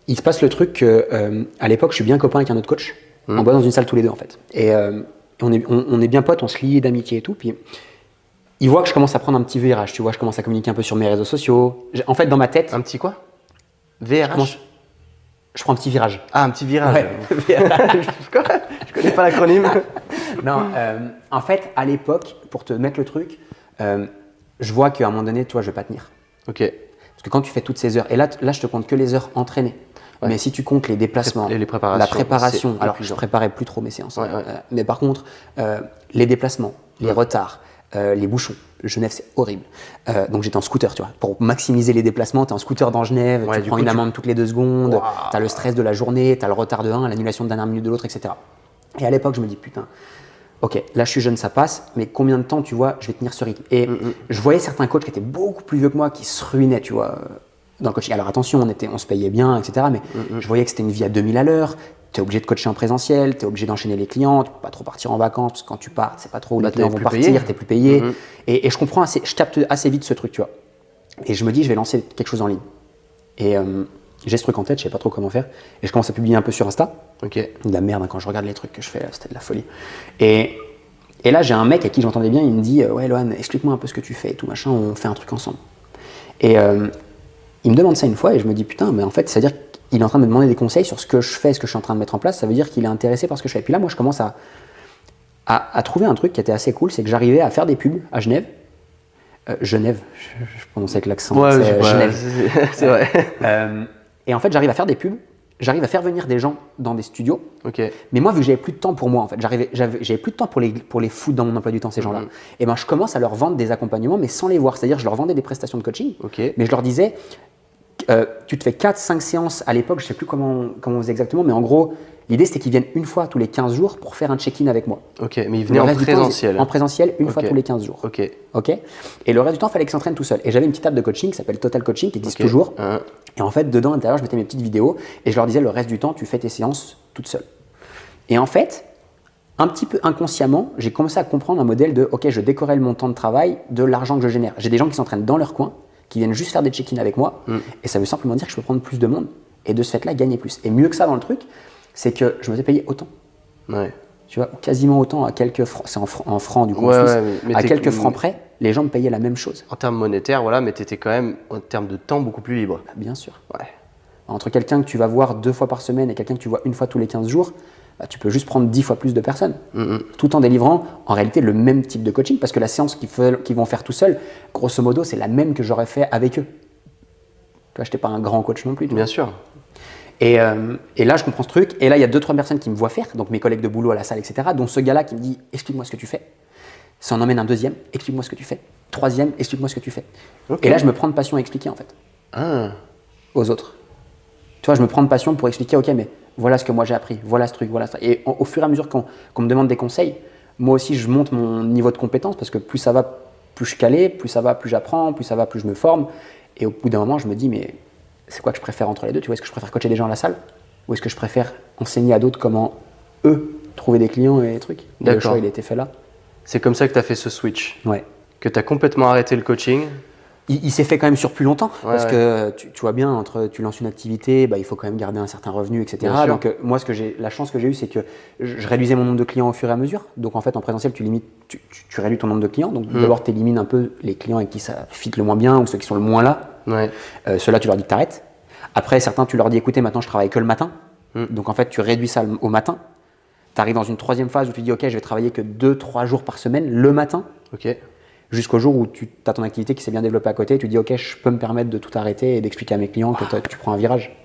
[SPEAKER 2] Il se passe le truc que, à l'époque, je suis bien copain avec un autre coach. On bosse dans une salle tous les deux, en fait. Et on est bien potes, on se lie d'amitié et tout. Puis il voit que je commence à prendre un petit virage, tu vois. Je commence à communiquer un peu sur mes réseaux sociaux. En fait, dans ma tête,
[SPEAKER 1] Un petit quoi? VRH?
[SPEAKER 2] je prends un petit virage.
[SPEAKER 1] Ah, un petit virage.
[SPEAKER 2] Ouais.
[SPEAKER 1] Quoi? Je connais pas l'acronyme.
[SPEAKER 2] Non, en fait, à l'époque, pour te mettre le truc, je vois qu'à un moment donné, toi, je vais pas tenir.
[SPEAKER 1] Ok.
[SPEAKER 2] Parce que quand tu fais toutes ces heures, et là je te compte que les heures entraînées.
[SPEAKER 1] Ouais.
[SPEAKER 2] Mais si tu comptes les déplacements,
[SPEAKER 1] Les préparations,
[SPEAKER 2] la préparation,
[SPEAKER 1] c'est
[SPEAKER 2] alors je
[SPEAKER 1] épuisant.
[SPEAKER 2] préparais plus trop mes séances,
[SPEAKER 1] Ouais, ouais.
[SPEAKER 2] mais par contre, les déplacements, les retards, les bouchons, Genève c'est horrible. Donc j'étais en scooter, tu vois. Pour maximiser les déplacements, tu es en scooter dans Genève,
[SPEAKER 1] Ouais,
[SPEAKER 2] tu
[SPEAKER 1] du
[SPEAKER 2] prends
[SPEAKER 1] coup,
[SPEAKER 2] une amende toutes les 2 secondes,
[SPEAKER 1] Waouh.
[SPEAKER 2] tu as le stress de la journée, tu as le retard de un, l'annulation de dernière minute de l'autre, etc. Et à l'époque, je me dis, putain, ok, là je suis jeune, ça passe, mais combien de temps, tu vois, je vais tenir ce rythme? Et je voyais certains coachs qui étaient beaucoup plus vieux que moi, qui se ruinaient, tu vois, dans le coaching. Alors attention, on se payait bien, etc. Mais je voyais que c'était une vie à 2000 à l'heure. Tu es obligé de coacher en présentiel, tu es obligé d'enchaîner les clients, tu peux pas trop partir en vacances, parce que quand tu pars, tu sais pas trop où
[SPEAKER 1] Bah,
[SPEAKER 2] les clients
[SPEAKER 1] t'es
[SPEAKER 2] vont
[SPEAKER 1] plus
[SPEAKER 2] partir,
[SPEAKER 1] payé.
[SPEAKER 2] tu n'es plus payé. Et je comprends je capte assez vite ce truc, tu vois. Et je me dis, je vais lancer quelque chose en ligne. Et j'ai ce truc en tête, je sais pas trop comment faire. Et je commence à publier un peu sur Insta.
[SPEAKER 1] Ok.
[SPEAKER 2] De la merde, hein, quand je regarde les trucs que je fais, c'était de la folie. Et là, j'ai un mec à qui j'entendais bien, il me dit, ouais, Lohan, explique-moi un peu ce que tu fais et tout, machin, on fait un truc ensemble. Et il me demande ça une fois et je me dis, putain, mais en fait, c'est-à-dire qu'il est en train de me demander des conseils sur ce que je fais, ce que je suis en train de mettre en place, ça veut dire qu'il est intéressé par ce que je fais. Et puis là, moi, je commence à trouver un truc qui était assez cool, c'est que j'arrivais à faire des pubs à Genève. Genève, je prononce avec l'accent,
[SPEAKER 1] Ouais,
[SPEAKER 2] c'est
[SPEAKER 1] je sais pas,
[SPEAKER 2] Genève.
[SPEAKER 1] c'est vrai.
[SPEAKER 2] Et en fait, j'arrive à faire des pubs, j'arrive à faire venir des gens dans des studios.
[SPEAKER 1] Ok.
[SPEAKER 2] Mais moi, vu que j'avais plus de temps pour moi, en fait, j'avais plus de temps pour les foutre dans mon emploi du temps, ces gens-là. Et ben, je commence à leur vendre des accompagnements, mais sans les voir. C'est-à-dire, je leur vendais des prestations de coaching,
[SPEAKER 1] Ok.
[SPEAKER 2] mais je leur disais, tu te fais 4-5 séances à l'époque, je sais plus comment on faisait exactement, mais en gros, l'idée c'était qu'ils viennent une fois tous les 15 jours pour faire un check-in avec moi.
[SPEAKER 1] Ok, mais il venait
[SPEAKER 2] Le
[SPEAKER 1] en
[SPEAKER 2] reste du temps,
[SPEAKER 1] présentiel.
[SPEAKER 2] en présentiel, une fois
[SPEAKER 1] Ok.
[SPEAKER 2] tous les 15 jours.
[SPEAKER 1] Ok.
[SPEAKER 2] Ok. Et le reste du temps, il fallait qu'ils s'entraînent tout seul. Et j'avais une petite app de coaching qui s'appelle Total Coaching, qui existe
[SPEAKER 1] Ok.
[SPEAKER 2] toujours.
[SPEAKER 1] Hein.
[SPEAKER 2] Et en fait, dedans, à l'intérieur, je mettais mes petites vidéos et je leur disais le reste du temps, tu fais tes séances toute seule. Et en fait, un petit peu inconsciemment, j'ai commencé à comprendre un modèle de ok, je décorrèle mon temps de travail de l'argent que je génère. J'ai des gens qui s'entraînent dans leur coin, qui viennent juste faire des check-in avec moi, et ça veut simplement dire que je peux prendre plus de monde et de ce fait-là gagner plus. Et mieux que ça dans le truc, c'est que je me fais payer autant.
[SPEAKER 1] Ouais.
[SPEAKER 2] Tu vois, quasiment autant à quelques francs, c'est en francs du coup,
[SPEAKER 1] Ouais,
[SPEAKER 2] en Suisse,
[SPEAKER 1] ouais, mais
[SPEAKER 2] à
[SPEAKER 1] t'es-
[SPEAKER 2] quelques francs près, les gens me payaient la même chose.
[SPEAKER 1] En termes monétaires, voilà, mais tu étais quand même, en termes de temps, beaucoup plus libre.
[SPEAKER 2] Bien sûr.
[SPEAKER 1] Ouais.
[SPEAKER 2] Entre quelqu'un que tu vas voir 2 fois par semaine et quelqu'un que tu vois une fois tous les 15 jours, bah, tu peux juste prendre 10 fois plus de personnes, tout en délivrant en réalité le même type de coaching, parce que la séance qu'ils vont faire tout seuls, grosso modo, c'est la même que j'aurais fait avec eux. Tu vois, j'étais pas un grand coach non plus.
[SPEAKER 1] Bien sûr.
[SPEAKER 2] Et là, je comprends ce truc. Et là, il y a 2-3 personnes qui me voient faire, donc mes collègues de boulot à la salle, etc. Dont ce gars-là qui me dit explique-moi ce que tu fais. Ça en emmène un deuxième, explique-moi ce que tu fais. Troisième, explique-moi ce que tu fais. Okay. Et là, je me prends de passion à expliquer en fait aux autres. Tu vois, je me prends de passion pour expliquer, ok, mais voilà ce que moi j'ai appris, voilà ce truc, voilà ça. Et au fur et à mesure qu'on me demande des conseils, moi aussi, je monte mon niveau de compétence parce que plus ça va, plus je suis calé, plus ça va, plus j'apprends, plus ça va, plus je me forme. Et au bout d'un moment, je me dis, mais c'est quoi que je préfère entre les deux? Tu vois, est-ce que je préfère coacher des gens à la salle ou est-ce que je préfère enseigner à d'autres comment eux trouver des clients et des trucs? Le choix, il a été fait là.
[SPEAKER 1] C'est comme ça que tu as fait ce switch.
[SPEAKER 2] Ouais.
[SPEAKER 1] Que tu as complètement arrêté le coaching.
[SPEAKER 2] Il s'est fait quand même sur plus longtemps parce que tu vois bien, tu lances une activité, il faut quand même garder un certain revenu, etc. Donc moi, la chance que j'ai eue, c'est que je réduisais mon nombre de clients au fur et à mesure. Donc en fait, en présentiel, tu réduis ton nombre de clients. Donc d'abord, tu élimines un peu les clients avec qui ça fit le moins bien ou ceux qui sont le moins là. Ceux-là, tu leur dis que tu arrêtes. Après, certains, tu leur dis, écoutez, maintenant, je travaille que le matin. Donc en fait, tu réduis ça au matin. Tu arrives dans une troisième phase où tu dis, ok, je vais travailler que 2-3 jours par semaine le matin. Jusqu'au jour où tu as ton activité qui s'est bien développée à côté, tu dis ok, je peux me permettre de tout arrêter et d'expliquer à mes clients que tu prends un virage.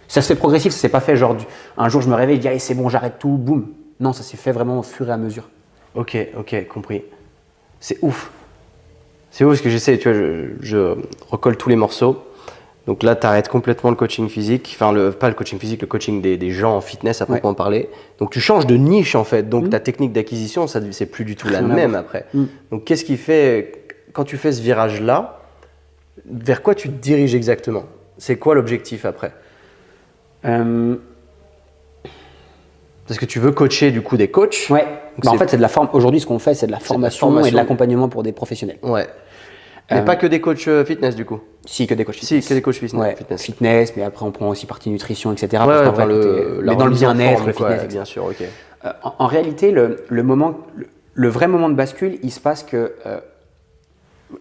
[SPEAKER 2] Ça se fait progressif, ça s'est pas fait genre un jour je me réveille et je dis allez c'est bon, j'arrête tout, boum. Non, ça s'est fait vraiment au fur et à mesure.
[SPEAKER 1] Ok, compris. C'est ouf. C'est ouf parce que j'essaie, tu vois, je recolle tous les morceaux. Donc là, tu arrêtes complètement le coaching physique, enfin pas le coaching physique, le coaching des gens en fitness à proprement parler. Donc tu changes de niche en fait, donc ta technique d'acquisition, c'est plus du tout la même après. Donc qu'est-ce qui fait, quand tu fais ce virage-là, vers quoi tu te diriges exactement? C'est quoi l'objectif après? Parce que tu veux coacher du coup des coachs.
[SPEAKER 2] Ouais. En fait, c'est de la forme. Aujourd'hui, ce qu'on fait, c'est de la formation et de l'accompagnement pour des professionnels.
[SPEAKER 1] Ouais. Mais pas que des coachs fitness du coup.
[SPEAKER 2] Si, que des coachs fitness.
[SPEAKER 1] Si, que des coachs fitness.
[SPEAKER 2] Ouais, fitness, mais après on prend aussi partie nutrition, etc.
[SPEAKER 1] Ouais,
[SPEAKER 2] parce mais dans le bien-être, le fitness,
[SPEAKER 1] bien sûr, ok.
[SPEAKER 2] En réalité, le vrai moment de bascule, il se passe que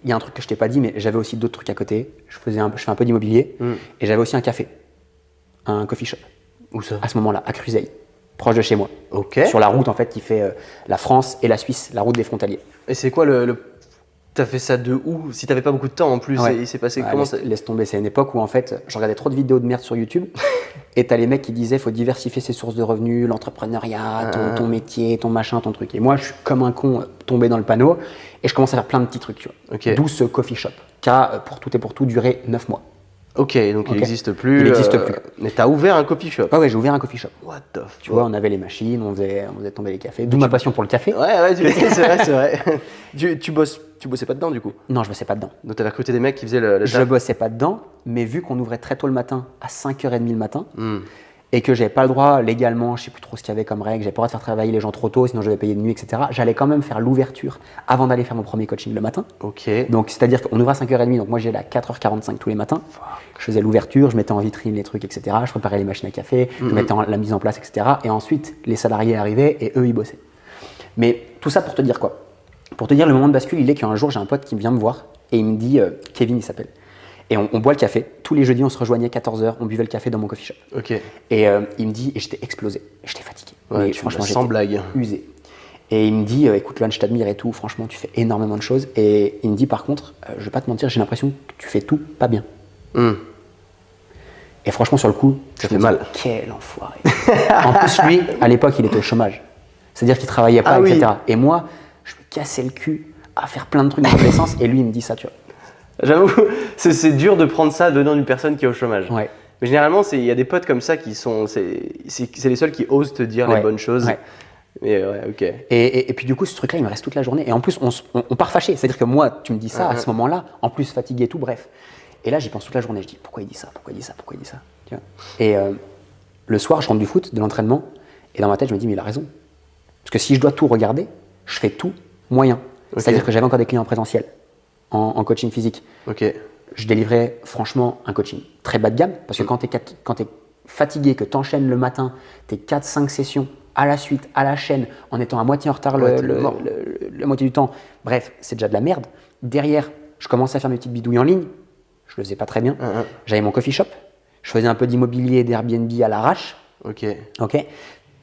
[SPEAKER 2] il y a un truc que je t'ai pas dit, mais j'avais aussi d'autres trucs à côté. Je fais un peu d'immobilier et j'avais aussi un café, un coffee shop.
[SPEAKER 1] Où ça?
[SPEAKER 2] À ce moment-là, à Cruzeil, proche de chez moi.
[SPEAKER 1] Ok.
[SPEAKER 2] Sur la route en fait qui fait la France et la Suisse, la route des frontaliers.
[SPEAKER 1] Et c'est quoi T'as fait ça de où? Si t'avais pas beaucoup de temps en plus, il s'est passé comment ça?
[SPEAKER 2] Laisse tomber, c'est une époque où en fait, je regardais trop de vidéos de merde sur YouTube et t'as les mecs qui disaient faut diversifier ses sources de revenus, l'entrepreneuriat, ton métier, ton machin, ton truc. Et moi, je suis comme un con tombé dans le panneau et je commence à faire plein de petits trucs, tu vois.
[SPEAKER 1] Okay.
[SPEAKER 2] D'où ce coffee shop qui a pour tout et pour tout duré 9 mois.
[SPEAKER 1] Ok, donc il n'existe plus.
[SPEAKER 2] Il n'existe plus.
[SPEAKER 1] Mais t'as ouvert un coffee shop?
[SPEAKER 2] Ah ouais, j'ai ouvert un coffee shop.
[SPEAKER 1] What the fuck?
[SPEAKER 2] Tu vois, on avait les machines, on faisait tomber les cafés. D'où ma passion pour le café.
[SPEAKER 1] Ouais, c'est vrai. Tu bossais pas dedans du coup?
[SPEAKER 2] Non, je bossais pas dedans.
[SPEAKER 1] Donc t'avais recruté des mecs qui faisaient le
[SPEAKER 2] Je bossais pas dedans, mais vu qu'on ouvrait très tôt le matin, à 5h30 le matin, et que j'avais pas le droit légalement, je sais plus trop ce qu'il y avait comme règle, j'avais pas le droit de faire travailler les gens trop tôt, sinon je devais payer de nuit, etc. J'allais quand même faire l'ouverture avant d'aller faire mon premier coaching le matin.
[SPEAKER 1] Ok.
[SPEAKER 2] Donc c'est-à-dire qu'on ouvrait à 5h30, donc moi j'y allais à 4h45 tous les matins. Je faisais l'ouverture, je mettais en vitrine les trucs, etc. Je préparais les machines à café, je mettais la mise en place, etc. Et ensuite les salariés arrivaient et eux ils bossaient. Mais tout ça pour te dire quoi? Pour te dire le moment de bascule, il est qu'un jour j'ai un pote qui vient me voir et il me dit, Kevin il s'appelle. Et on boit le café. Tous les jeudis, on se rejoignait à 14h, on buvait le café dans mon coffee shop.
[SPEAKER 1] Ok.
[SPEAKER 2] Et il me dit, et j'étais explosé, j'étais fatigué.
[SPEAKER 1] Ouais,
[SPEAKER 2] franchement,
[SPEAKER 1] sans blague.
[SPEAKER 2] Usé. Et il me dit, écoute, Loan, je t'admire et tout, franchement, tu fais énormément de choses. Et il me dit, par contre, je vais pas te mentir, j'ai l'impression que tu fais tout pas bien. Et franchement, sur le coup,
[SPEAKER 1] ça fait mal.
[SPEAKER 2] Quel enfoiré. En plus, lui, à l'époque, il était au chômage. C'est-à-dire qu'il travaillait pas, etc. Et moi, je me cassais le cul à faire plein de trucs dans tous les sens. Et lui, il me dit ça, tu vois.
[SPEAKER 1] J'avoue, c'est dur de prendre ça venant d'une personne qui est au chômage.
[SPEAKER 2] Ouais.
[SPEAKER 1] Mais généralement, il y a des potes comme ça qui sont. C'est les seuls qui osent te dire les bonnes choses.
[SPEAKER 2] Ouais.
[SPEAKER 1] Mais ouais, ok.
[SPEAKER 2] Et puis du coup, ce truc-là, il me reste toute la journée. Et en plus, on part fâché. C'est-à-dire que moi, tu me dis ça à ce moment-là, en plus fatigué et tout, bref. Et là, j'y pense toute la journée. Je dis, pourquoi il dit ça? Pourquoi il dit ça? Pourquoi il dit ça? Tu vois. Et le soir, je rentre du foot, de l'entraînement. Et dans ma tête, je me dis, mais il a raison. Parce que si je dois tout regarder, je fais tout moyen. Okay. C'est-à-dire que j'avais encore des clients en présentiel, en coaching physique.
[SPEAKER 1] Okay.
[SPEAKER 2] Je délivrais franchement un coaching très bas de gamme. Parce que quand tu es fatigué, que tu enchaînes le matin, tes 4-5 sessions à la suite, à la chaîne, en étant à moitié en retard la moitié du temps, bref, c'est déjà de la merde. Derrière, je commençais à faire mes petites bidouilles en ligne. Je le faisais pas très bien. J'avais mon coffee shop. Je faisais un peu d'immobilier, d'Airbnb à l'arrache.
[SPEAKER 1] Ok.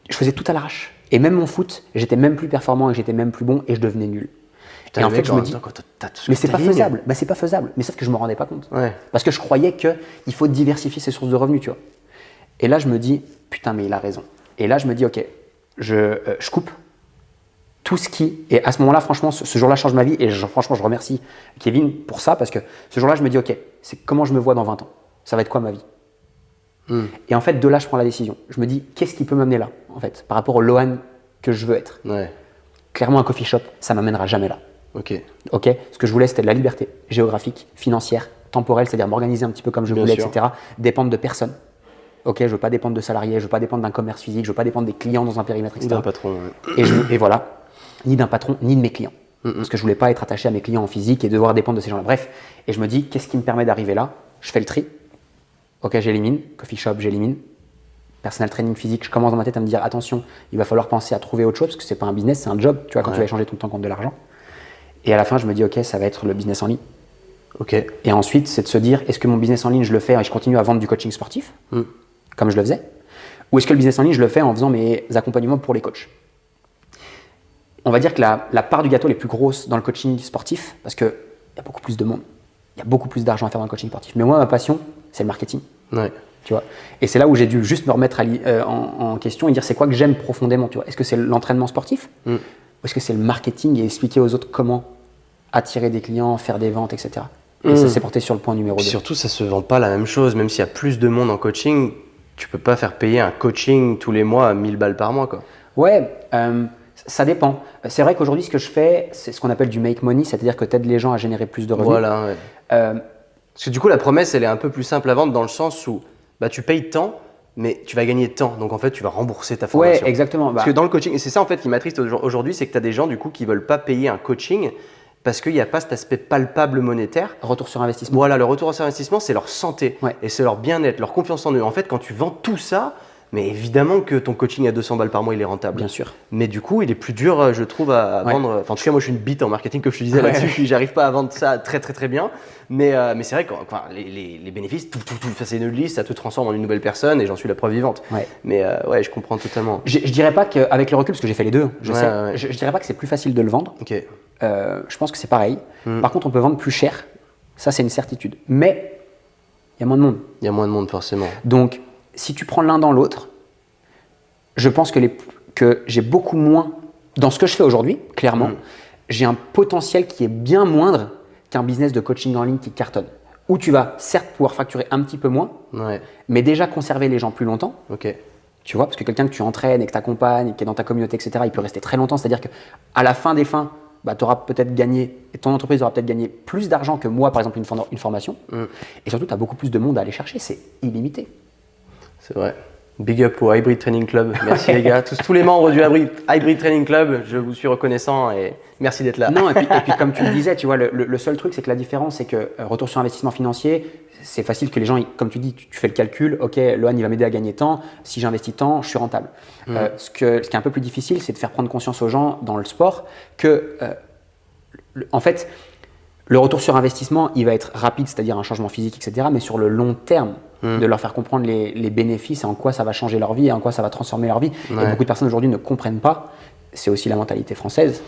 [SPEAKER 2] Je faisais tout à l'arrache. Et même mon foot, j'étais même plus performant et j'étais même plus bon et je devenais nul.
[SPEAKER 1] Putain,
[SPEAKER 2] Et en
[SPEAKER 1] le
[SPEAKER 2] fait,
[SPEAKER 1] mec,
[SPEAKER 2] je me
[SPEAKER 1] en
[SPEAKER 2] dis,
[SPEAKER 1] même temps, quand t'as tout ce
[SPEAKER 2] mais
[SPEAKER 1] que
[SPEAKER 2] c'est pas
[SPEAKER 1] t'alignes.
[SPEAKER 2] faisable. Bah, c'est pas faisable. Mais sauf que je me rendais pas compte.
[SPEAKER 1] Ouais.
[SPEAKER 2] Parce que je croyais qu'il faut diversifier ses sources de revenus, tu vois. Et là, je me dis, putain, mais il a raison. Et là, je me dis, ok, je coupe tout ce qui. Et à ce moment-là, franchement, ce jour-là change ma vie. Et franchement, je remercie Kevin pour ça. Parce que ce jour-là, je me dis, ok, c'est comment je me vois dans 20 ans. Ça va être quoi ma vie? Et en fait, de là, je prends la décision. Je me dis, qu'est-ce qui peut m'amener là, en fait, par rapport au Lohan que je veux être?
[SPEAKER 1] Ouais.
[SPEAKER 2] Clairement, un coffee shop, ça m'amènera jamais là.
[SPEAKER 1] Ok.
[SPEAKER 2] Ok. Ce que je voulais, c'était de la liberté géographique, financière, temporelle, c'est-à-dire m'organiser un petit peu comme je
[SPEAKER 1] Bien
[SPEAKER 2] voulais,
[SPEAKER 1] sûr.
[SPEAKER 2] etc. Dépendre de personne. Ok. Je veux pas dépendre de salariés, je veux pas dépendre d'un commerce physique, je veux pas dépendre des clients dans un périmètre, etc.
[SPEAKER 1] D'un patron. Ouais.
[SPEAKER 2] Et voilà, ni d'un patron, ni de mes clients. Parce que je voulais pas être attaché à mes clients en physique et devoir dépendre de ces gens-là. Bref. Et je me dis, qu'est-ce qui me permet d'arriver là? Je fais le tri. Ok, j'élimine. Coffee shop, j'élimine. Personal training physique, je commence dans ma tête à me dire attention, il va falloir penser à trouver autre chose parce que c'est pas un business, c'est un job, tu vois, quand tu vas échanger ton temps contre de l'argent. Et à la fin, je me dis ok, ça va être le business en ligne.
[SPEAKER 1] Ok.
[SPEAKER 2] Et ensuite, c'est de se dire est-ce que mon business en ligne, je le fais et je continue à vendre du coaching sportif, comme je le faisais, ou est-ce que le business en ligne, je le fais en faisant mes accompagnements pour les coachs? On va dire que la part du gâteau est plus grosse dans le coaching sportif parce qu'il y a beaucoup plus de monde, il y a beaucoup plus d'argent à faire dans le coaching sportif. Mais moi, ma passion, c'est le marketing.
[SPEAKER 1] Ouais.
[SPEAKER 2] Tu vois. Et c'est là où j'ai dû juste me remettre en question et dire c'est quoi que j'aime profondément. Tu vois. Est-ce que c'est l'entraînement sportif ou est-ce que c'est le marketing et expliquer aux autres comment attirer des clients, faire des ventes, etc. Et ça s'est porté sur le point numéro 2.
[SPEAKER 1] Puis surtout, ça se vend pas la même chose. Même s'il y a plus de monde en coaching, tu peux pas faire payer un coaching tous les mois à 1000 balles par mois, quoi.
[SPEAKER 2] Ouais, ça dépend. C'est vrai qu'aujourd'hui, ce que je fais, c'est ce qu'on appelle du make money, c'est-à-dire que tu aides les gens à générer plus de revenus.
[SPEAKER 1] Voilà, ouais. Parce que du coup, la promesse, elle est un peu plus simple à vendre dans le sens où bah, tu payes tant, mais tu vas gagner tant. Donc en fait, tu vas rembourser ta formation.
[SPEAKER 2] Ouais, exactement.
[SPEAKER 1] Parce que dans le coaching, et c'est ça en fait qui m'attriste aujourd'hui, c'est que tu as des gens du coup qui veulent pas payer un coaching parce qu'il n'y a pas cet aspect palpable monétaire.
[SPEAKER 2] Retour sur investissement.
[SPEAKER 1] Voilà, le retour sur investissement, c'est leur santé
[SPEAKER 2] Ouais.
[SPEAKER 1] et c'est leur bien-être, leur confiance en eux. En fait, quand tu vends tout ça, mais évidemment que ton coaching à 200 balles par mois, il est rentable.
[SPEAKER 2] Bien sûr.
[SPEAKER 1] Mais du coup, il est plus dur, je trouve, à vendre. Enfin, en tout cas, moi, je suis une bite en marketing, comme je te disais là-dessus. Puis, j'arrive pas à vendre ça très, très, très bien. Mais c'est vrai que les bénéfices, ça, c'est une liste, ça te transforme en une nouvelle personne et j'en suis la preuve vivante.
[SPEAKER 2] Ouais.
[SPEAKER 1] Mais ouais, je comprends totalement.
[SPEAKER 2] Je dirais pas qu'avec le recul, parce que j'ai fait les deux, je
[SPEAKER 1] Ouais,
[SPEAKER 2] sais,
[SPEAKER 1] ouais.
[SPEAKER 2] je dirais pas que c'est plus facile de le vendre.
[SPEAKER 1] Ok.
[SPEAKER 2] Je pense que c'est pareil. Par contre, on peut vendre plus cher. Ça, c'est une certitude. Mais il y a moins de monde.
[SPEAKER 1] Il y a moins de monde, forcément.
[SPEAKER 2] Donc, si tu prends l'un dans l'autre, je pense que j'ai beaucoup moins, dans ce que je fais aujourd'hui, clairement, j'ai un potentiel qui est bien moindre qu'un business de coaching en ligne qui cartonne. Où tu vas certes pouvoir facturer un petit peu moins,
[SPEAKER 1] Ouais.
[SPEAKER 2] mais déjà conserver les gens plus longtemps.
[SPEAKER 1] Ok.
[SPEAKER 2] Tu vois, parce que quelqu'un que tu entraînes et que tu accompagnes, qui est dans ta communauté, etc., il peut rester très longtemps. C'est-à-dire qu'à la fin des fins, bah, tu auras peut-être gagné, et ton entreprise aura peut-être gagné plus d'argent que moi, par exemple, une formation. Et surtout, tu as beaucoup plus de monde à aller chercher. C'est illimité.
[SPEAKER 1] C'est vrai. Big up au Hybrid Training Club. Merci les gars. Tous les membres du Hybrid Training Club, je vous suis reconnaissant et merci d'être là.
[SPEAKER 2] Non, et puis comme tu le disais, tu vois, le seul truc, c'est que la différence, c'est que retour sur investissement financier, c'est facile que les gens, comme tu dis, tu fais le calcul, ok, Lohan, il va m'aider à gagner tant, si j'investis tant, je suis rentable. Ce qui est un peu plus difficile, c'est de faire prendre conscience aux gens dans le sport que, en fait, le retour sur investissement, il va être rapide, c'est-à-dire un changement physique, etc., mais sur le long terme, de leur faire comprendre les bénéfices et en quoi ça va changer leur vie et en quoi ça va transformer leur vie. Et beaucoup de personnes aujourd'hui ne comprennent pas, c'est aussi la mentalité française,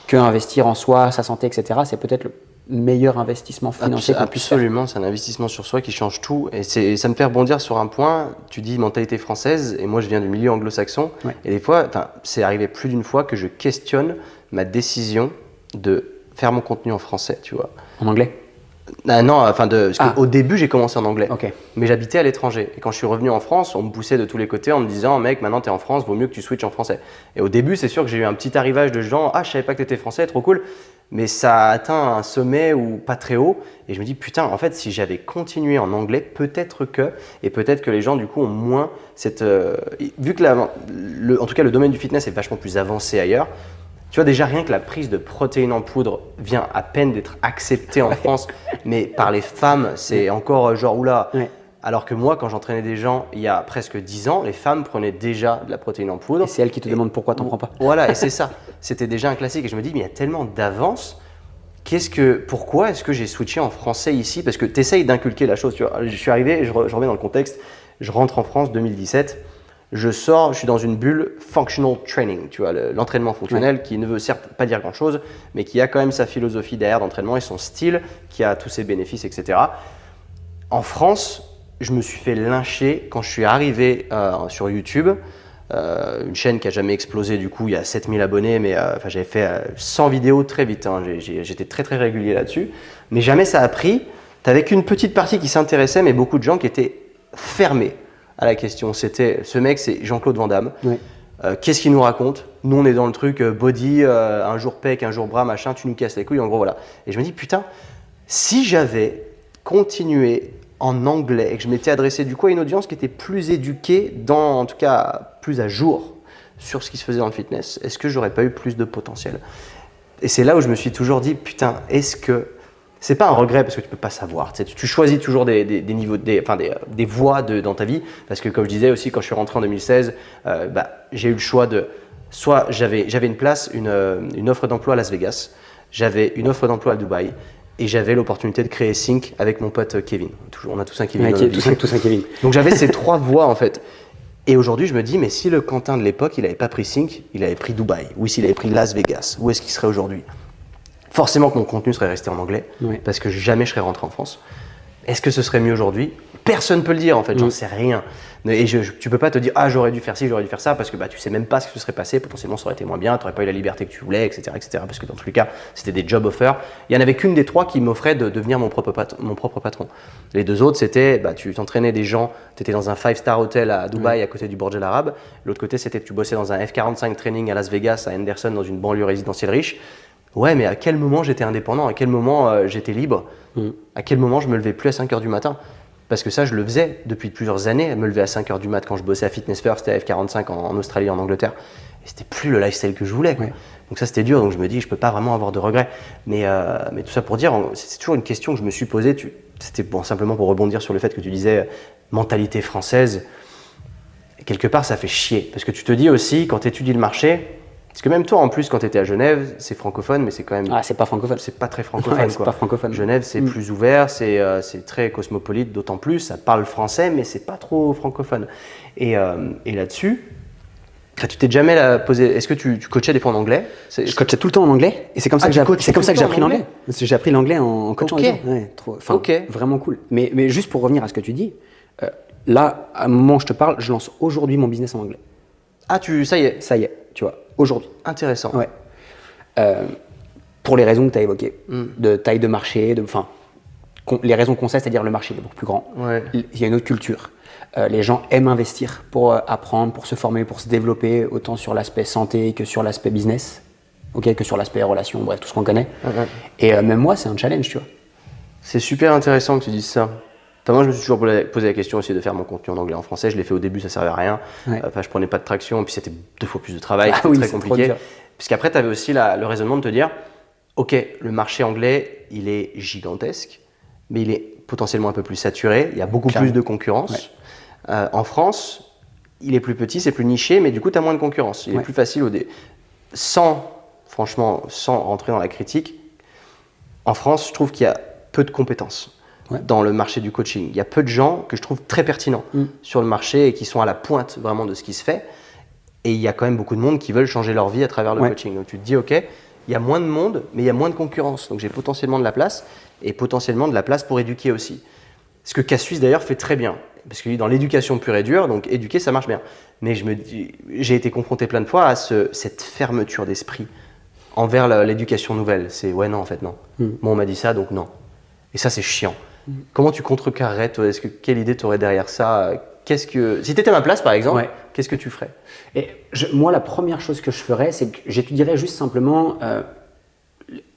[SPEAKER 2] que investir en soi, sa santé, etc., c'est peut-être le meilleur investissement financier qu'on puisse faire.
[SPEAKER 1] Absolument, c'est un investissement sur soi qui change tout. Et ça me fait rebondir sur un point. Tu dis mentalité française, et moi je viens du milieu anglo-saxon.
[SPEAKER 2] Ouais.
[SPEAKER 1] Et des fois, c'est arrivé plus d'une fois que je questionne ma décision de faire mon contenu en français, tu vois.
[SPEAKER 2] En anglais?
[SPEAKER 1] Non, parce qu'au début j'ai commencé en anglais,
[SPEAKER 2] Ok.
[SPEAKER 1] mais j'habitais à l'étranger. Et quand je suis revenu en France, on me poussait de tous les côtés en me disant mec, maintenant t'es en France, vaut mieux que tu switches en français. Et au début, c'est sûr que j'ai eu un petit arrivage de gens, je savais pas que t'étais français, trop cool. Mais ça a atteint un sommet ou pas très haut. Et je me dis putain, en fait, si j'avais continué en anglais, peut-être que les gens du coup ont moins cette. Vu que en tout cas le domaine du fitness est vachement plus avancé ailleurs. Tu vois, déjà rien que la prise de protéines en poudre vient à peine d'être acceptée en France, mais par les femmes, c'est encore genre oula.
[SPEAKER 2] Ouais.
[SPEAKER 1] Alors que moi, quand j'entraînais des gens il y a presque 10 ans, les femmes prenaient déjà de la protéine en poudre.
[SPEAKER 2] Et c'est elle qui te demande pourquoi t'en prends pas.
[SPEAKER 1] Voilà, et c'est ça. C'était déjà un classique. Et je me dis, mais il y a tellement d'avance. Pourquoi est-ce que j'ai switché en français ici? Parce que tu essayes d'inculquer la chose. Tu vois. Je suis arrivé, je remets dans le contexte, je rentre en France 2017. je sors, je suis dans une bulle functional training, tu vois, l'entraînement fonctionnel qui ne veut certes pas dire grand-chose, mais qui a quand même sa philosophie derrière d'entraînement et son style, qui a tous ses bénéfices, etc. En France, je me suis fait lyncher quand je suis arrivé sur YouTube, une chaîne qui a jamais explosé, du coup il y a 7000 abonnés, mais j'avais fait 100 vidéos très vite, hein. J'étais très très régulier là-dessus, mais jamais ça a pris. T'avais qu'une petite partie qui s'intéressait, mais beaucoup de gens qui étaient fermés à la question. C'était, ce mec, c'est Jean-Claude Van Damme.
[SPEAKER 2] Oui.
[SPEAKER 1] Qu'est-ce qu'il nous raconte? Nous, on est dans le truc body, un jour pec, un jour bras, machin, tu nous casses les couilles, en gros, voilà. Et je me dis, putain, si j'avais continué en anglais et que je m'étais adressé du coup à une audience qui était plus éduquée, en tout cas plus à jour sur ce qui se faisait dans le fitness, est-ce que j'aurais pas eu plus de potentiel? Et c'est là où je me suis toujours dit, putain, est-ce que c'est pas un regret parce que tu peux pas savoir. Tu choisis toujours des niveaux, des voies dans ta vie. Parce que comme je disais aussi, quand je suis rentré en 2016, j'ai eu le choix de soit j'avais une place, une offre d'emploi à Las Vegas, j'avais une offre d'emploi à Dubaï et j'avais l'opportunité de créer Sync avec mon pote Kevin. On a tous un Kevin.
[SPEAKER 2] Tous un Kevin.
[SPEAKER 1] Donc j'avais ces 3 voies en fait. Et aujourd'hui, je me dis, mais si le Quentin de l'époque, il n'avait pas pris Sync, il avait pris Dubaï. Ou s'il avait pris Las Vegas, où est-ce qu'il serait aujourd'hui? Forcément que mon contenu serait resté en anglais, parce que jamais je serais rentré en France. Est-ce que ce serait mieux aujourd'hui? Personne ne peut le dire en fait, j'en sais rien. Et tu peux pas te dire, ah j'aurais dû faire ci, j'aurais dû faire ça, parce que tu sais même pas ce qui se serait passé, potentiellement ça aurait été moins bien, tu n'aurais pas eu la liberté que tu voulais, etc., etc. Parce que dans tous les cas, c'était des job offers. Il n'y en avait qu'une des 3 qui m'offrait de devenir mon propre patron. Les 2 autres, c'était, tu t'entraînais des gens, tu étais dans un 5-star hotel à Dubaï à côté du Burj Al Arab. L'autre côté, c'était que tu bossais dans un F45 training à Las Vegas, à Henderson, dans une banlieue résidentielle riche. Ouais, mais à quel moment j'étais indépendant? À quel moment j'étais libre? À quel moment je me levais plus à 5h du matin? Parce que ça, je le faisais depuis plusieurs années, me lever à 5h du mat quand je bossais à Fitness First et à F45 en Australie, en Angleterre. Et c'était plus le lifestyle que je voulais. Quoi. Donc ça, c'était dur. Donc je me dis, je peux pas vraiment avoir de regrets. Mais tout ça pour dire, c'est toujours une question que je me suis posée. C'était simplement pour rebondir sur le fait que tu disais mentalité française. Et quelque part, ça fait chier. Parce que tu te dis aussi, quand tu étudies le marché, parce que même toi, en plus, quand tu étais à Genève, c'est francophone, mais c'est quand même…
[SPEAKER 2] Ah, c'est pas francophone.
[SPEAKER 1] C'est pas très francophone,
[SPEAKER 2] c'est pas francophone.
[SPEAKER 1] Genève, c'est plus ouvert, c'est très cosmopolite, d'autant plus. Ça parle français, mais c'est pas trop francophone. Et là-dessus, tu t'es jamais posé… Est-ce que tu coachais des fois en anglais?
[SPEAKER 2] Je coachais tout le temps en anglais. Et c'est comme ça que j'ai appris l'anglais. Parce que j'ai appris l'anglais en coachant les gens. Vraiment cool. Mais juste pour revenir à ce que tu dis, là, à un moment où je te parle, je lance aujourd'hui mon business en anglais.
[SPEAKER 1] Ah, ça y est.
[SPEAKER 2] Ça y est, tu vois, aujourd'hui.
[SPEAKER 1] Intéressant.
[SPEAKER 2] Ouais. Pour les raisons que tu as évoquées, de taille de marché, les raisons qu'on sait, c'est-à-dire le marché est beaucoup plus grand.
[SPEAKER 1] Ouais.
[SPEAKER 2] Il y a une autre culture. Les gens aiment investir pour apprendre, pour se former, pour se développer, autant sur l'aspect santé que sur l'aspect business, que sur l'aspect relations, bref, tout ce qu'on connaît. Et même moi, c'est un challenge, tu vois.
[SPEAKER 1] C'est super intéressant que tu dises ça. Moi, je me suis toujours posé la question aussi de faire mon contenu en anglais en français. Je l'ai fait au début, ça servait à rien. Je prenais pas de traction, et puis c'était 2 fois plus de travail, c'était très compliqué. Puisqu'après, tu avais aussi le raisonnement de te dire, ok, le marché anglais, il est gigantesque, mais il est potentiellement un peu plus saturé. Il y a beaucoup plus de concurrence. En France, il est plus petit, c'est plus niché, mais du coup, tu as moins de concurrence. Il est plus facile sans rentrer dans la critique. En France, je trouve qu'il y a peu de compétences. Dans le marché du coaching. Il y a peu de gens que je trouve très pertinents sur le marché et qui sont à la pointe vraiment de ce qui se fait. Et il y a quand même beaucoup de monde qui veulent changer leur vie à travers le coaching. Donc tu te dis, ok, il y a moins de monde, mais il y a moins de concurrence. Donc j'ai potentiellement de la place et potentiellement de la place pour éduquer aussi. Ce que Cassius d'ailleurs fait très bien. Parce que dans l'éducation pure et dure, donc éduquer, ça marche bien. Mais j'ai été confronté plein de fois à cette fermeture d'esprit envers l'éducation nouvelle. C'est ouais, non, en fait, non. Bon, on m'a dit ça, donc non. Et ça, c'est chiant. Comment tu contrecarrerais, toi? Quelle idée tu aurais derrière ça? Si tu étais à ma place, par exemple, qu'est-ce que tu ferais?
[SPEAKER 2] Moi, la première chose que je ferais, c'est que j'étudierais juste simplement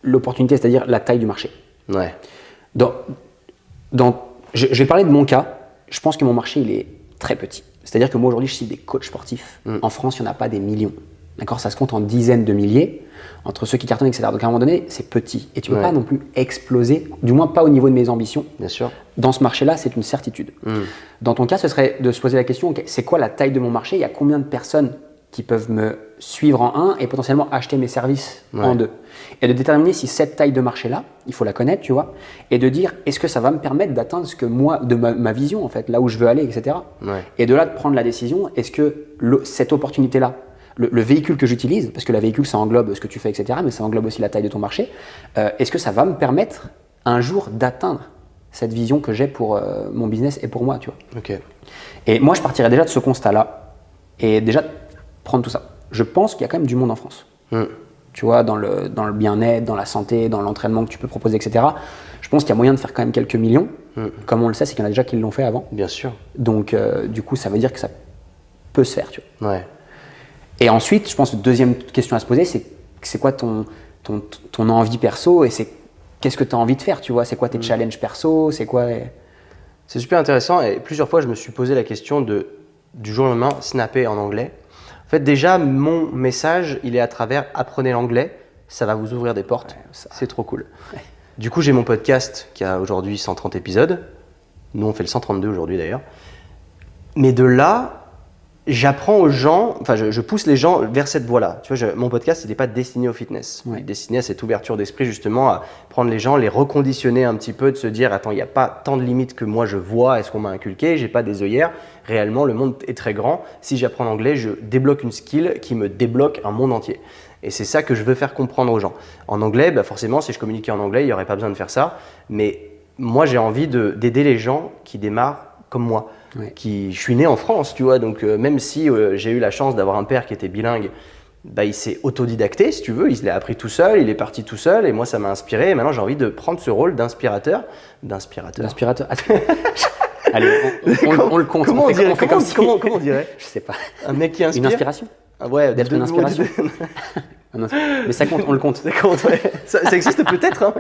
[SPEAKER 2] l'opportunité, c'est-à-dire la taille du marché.
[SPEAKER 1] Ouais.
[SPEAKER 2] Je vais parler de mon cas. Je pense que mon marché, il est très petit. C'est-à-dire que moi, aujourd'hui, je suis des coachs sportifs. En France, il n'y en a pas des millions. D'accord, ça se compte en dizaines de milliers entre ceux qui cartonnent, etc. Donc à un moment donné, c'est petit. Et tu ne peux pas non plus exploser, du moins pas au niveau de mes ambitions.
[SPEAKER 1] Bien sûr.
[SPEAKER 2] Dans ce marché-là, c'est une certitude. Dans ton cas, ce serait de se poser la question, c'est quoi la taille de mon marché? Il y a combien de personnes qui peuvent me suivre en 1 et potentiellement acheter mes services en 2. Et de déterminer si cette taille de marché-là, il faut la connaître, tu vois, et de dire est-ce que ça va me permettre d'atteindre ce que moi, de ma vision en fait, là où je veux aller, etc. Et de là de prendre la décision, est-ce que cette opportunité-là, le véhicule que j'utilise, parce que le véhicule ça englobe ce que tu fais, etc., mais ça englobe aussi la taille de ton marché, est-ce que ça va me permettre un jour d'atteindre cette vision que j'ai pour mon business et pour moi, tu vois. Et moi, je partirais déjà de ce constat-là et déjà prendre tout ça. Je pense qu'il y a quand même du monde en France. Tu vois, dans le bien-être, dans la santé, dans l'entraînement que tu peux proposer, etc. Je pense qu'il y a moyen de faire quand même quelques millions. Comme on le sait, c'est qu'il y en a déjà qui l'ont fait avant.
[SPEAKER 1] Bien sûr.
[SPEAKER 2] Donc, du coup, ça veut dire que ça peut se faire, tu
[SPEAKER 1] vois.
[SPEAKER 2] Et ensuite, je pense que la deuxième question à se poser, c'est quoi ton envie perso et qu'est-ce que tu as envie de faire, tu vois. C'est quoi tes challenges perso, c'est quoi…
[SPEAKER 1] C'est super intéressant et plusieurs fois, je me suis posé la question du jour au lendemain, snapper en anglais. En fait, déjà, mon message, il est à travers apprenez l'anglais, ça va vous ouvrir des portes, c'est trop cool. Du coup, j'ai mon podcast qui a aujourd'hui 130 épisodes. Nous, on fait le 132 aujourd'hui d'ailleurs. Mais de là, j'apprends aux gens, enfin, je pousse les gens vers cette voie-là. Tu vois, mon podcast, il n'est pas destiné au fitness. Il est destiné à cette ouverture d'esprit, justement, à prendre les gens, les reconditionner un petit peu, de se dire, attends, il n'y a pas tant de limites que moi je vois et ce qu'on m'a inculqué, j'ai pas des œillères. Réellement, le monde est très grand. Si j'apprends l'anglais, je débloque une skill qui me débloque un monde entier. Et c'est ça que je veux faire comprendre aux gens. En anglais, forcément, si je communiquais en anglais, il n'y aurait pas besoin de faire ça. Mais moi, j'ai envie d'aider les gens qui démarrent comme moi. Je suis né en France, tu vois, donc même si j'ai eu la chance d'avoir un père qui était bilingue, il s'est autodidacté, si tu veux, il se l'a appris tout seul, il est parti tout seul, et moi ça m'a inspiré, et maintenant j'ai envie de prendre ce rôle d'inspirateur.
[SPEAKER 2] Allez, on le compte.
[SPEAKER 1] Comment on dirait?
[SPEAKER 2] Je sais pas.
[SPEAKER 1] Un mec qui inspire.
[SPEAKER 2] Une inspiration.
[SPEAKER 1] Ouais,
[SPEAKER 2] d'être une inspiration. Mais ça compte, on le compte.
[SPEAKER 1] Ça existe peut-être, hein.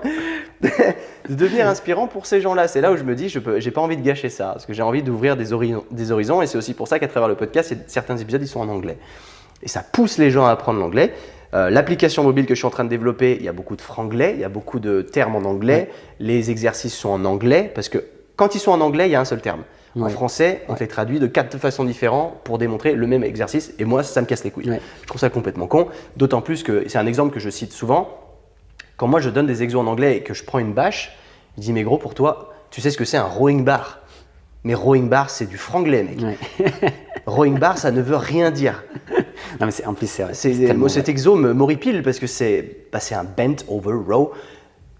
[SPEAKER 1] De devenir inspirant pour ces gens-là. C'est là où je me dis, j'ai pas envie de gâcher ça, parce que j'ai envie d'ouvrir des horizons, et c'est aussi pour ça qu'à travers le podcast, certains épisodes ils sont en anglais. Et ça pousse les gens à apprendre l'anglais. L'application mobile que je suis en train de développer, il y a beaucoup de franglais, il y a beaucoup de termes en anglais. Les exercices sont en anglais, parce que quand ils sont en anglais, il y a un seul terme. En français, on te les traduit de 4 façons différentes pour démontrer le même exercice. Et moi, ça me casse les couilles. Je trouve ça complètement con. D'autant plus que c'est un exemple que je cite souvent. Quand moi, je donne des exos en anglais et que je prends une bâche, je dis, mais gros, pour toi, tu sais ce que c'est un rowing bar? Mais rowing bar, c'est du franglais, mec. Rowing bar, ça ne veut rien dire.
[SPEAKER 2] Non, mais en plus, c'est vrai.
[SPEAKER 1] Cet exo m'horripile parce que c'est un bent over row.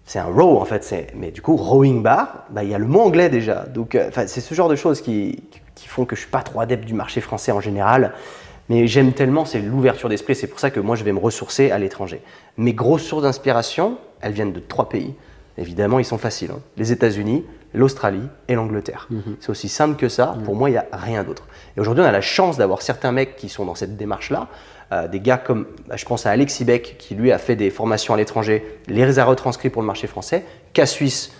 [SPEAKER 1] C'est un row en fait, mais du coup rowing bar, il y a le mot anglais déjà. Donc c'est ce genre de choses qui font que je suis pas trop adepte du marché français en général. Mais j'aime tellement, c'est l'ouverture d'esprit, c'est pour ça que moi je vais me ressourcer à l'étranger. Mes grosses sources d'inspiration, elles viennent de 3 pays. Évidemment, ils sont faciles, hein. Les États-Unis, l'Australie et l'Angleterre. C'est aussi simple que ça, pour moi il n'y a rien d'autre. Et aujourd'hui on a la chance d'avoir certains mecs qui sont dans cette démarche-là. Des gars comme, je pense à Alexis Beck, qui lui a fait des formations à l'étranger, les a retranscrits pour le marché français, Cas Suisse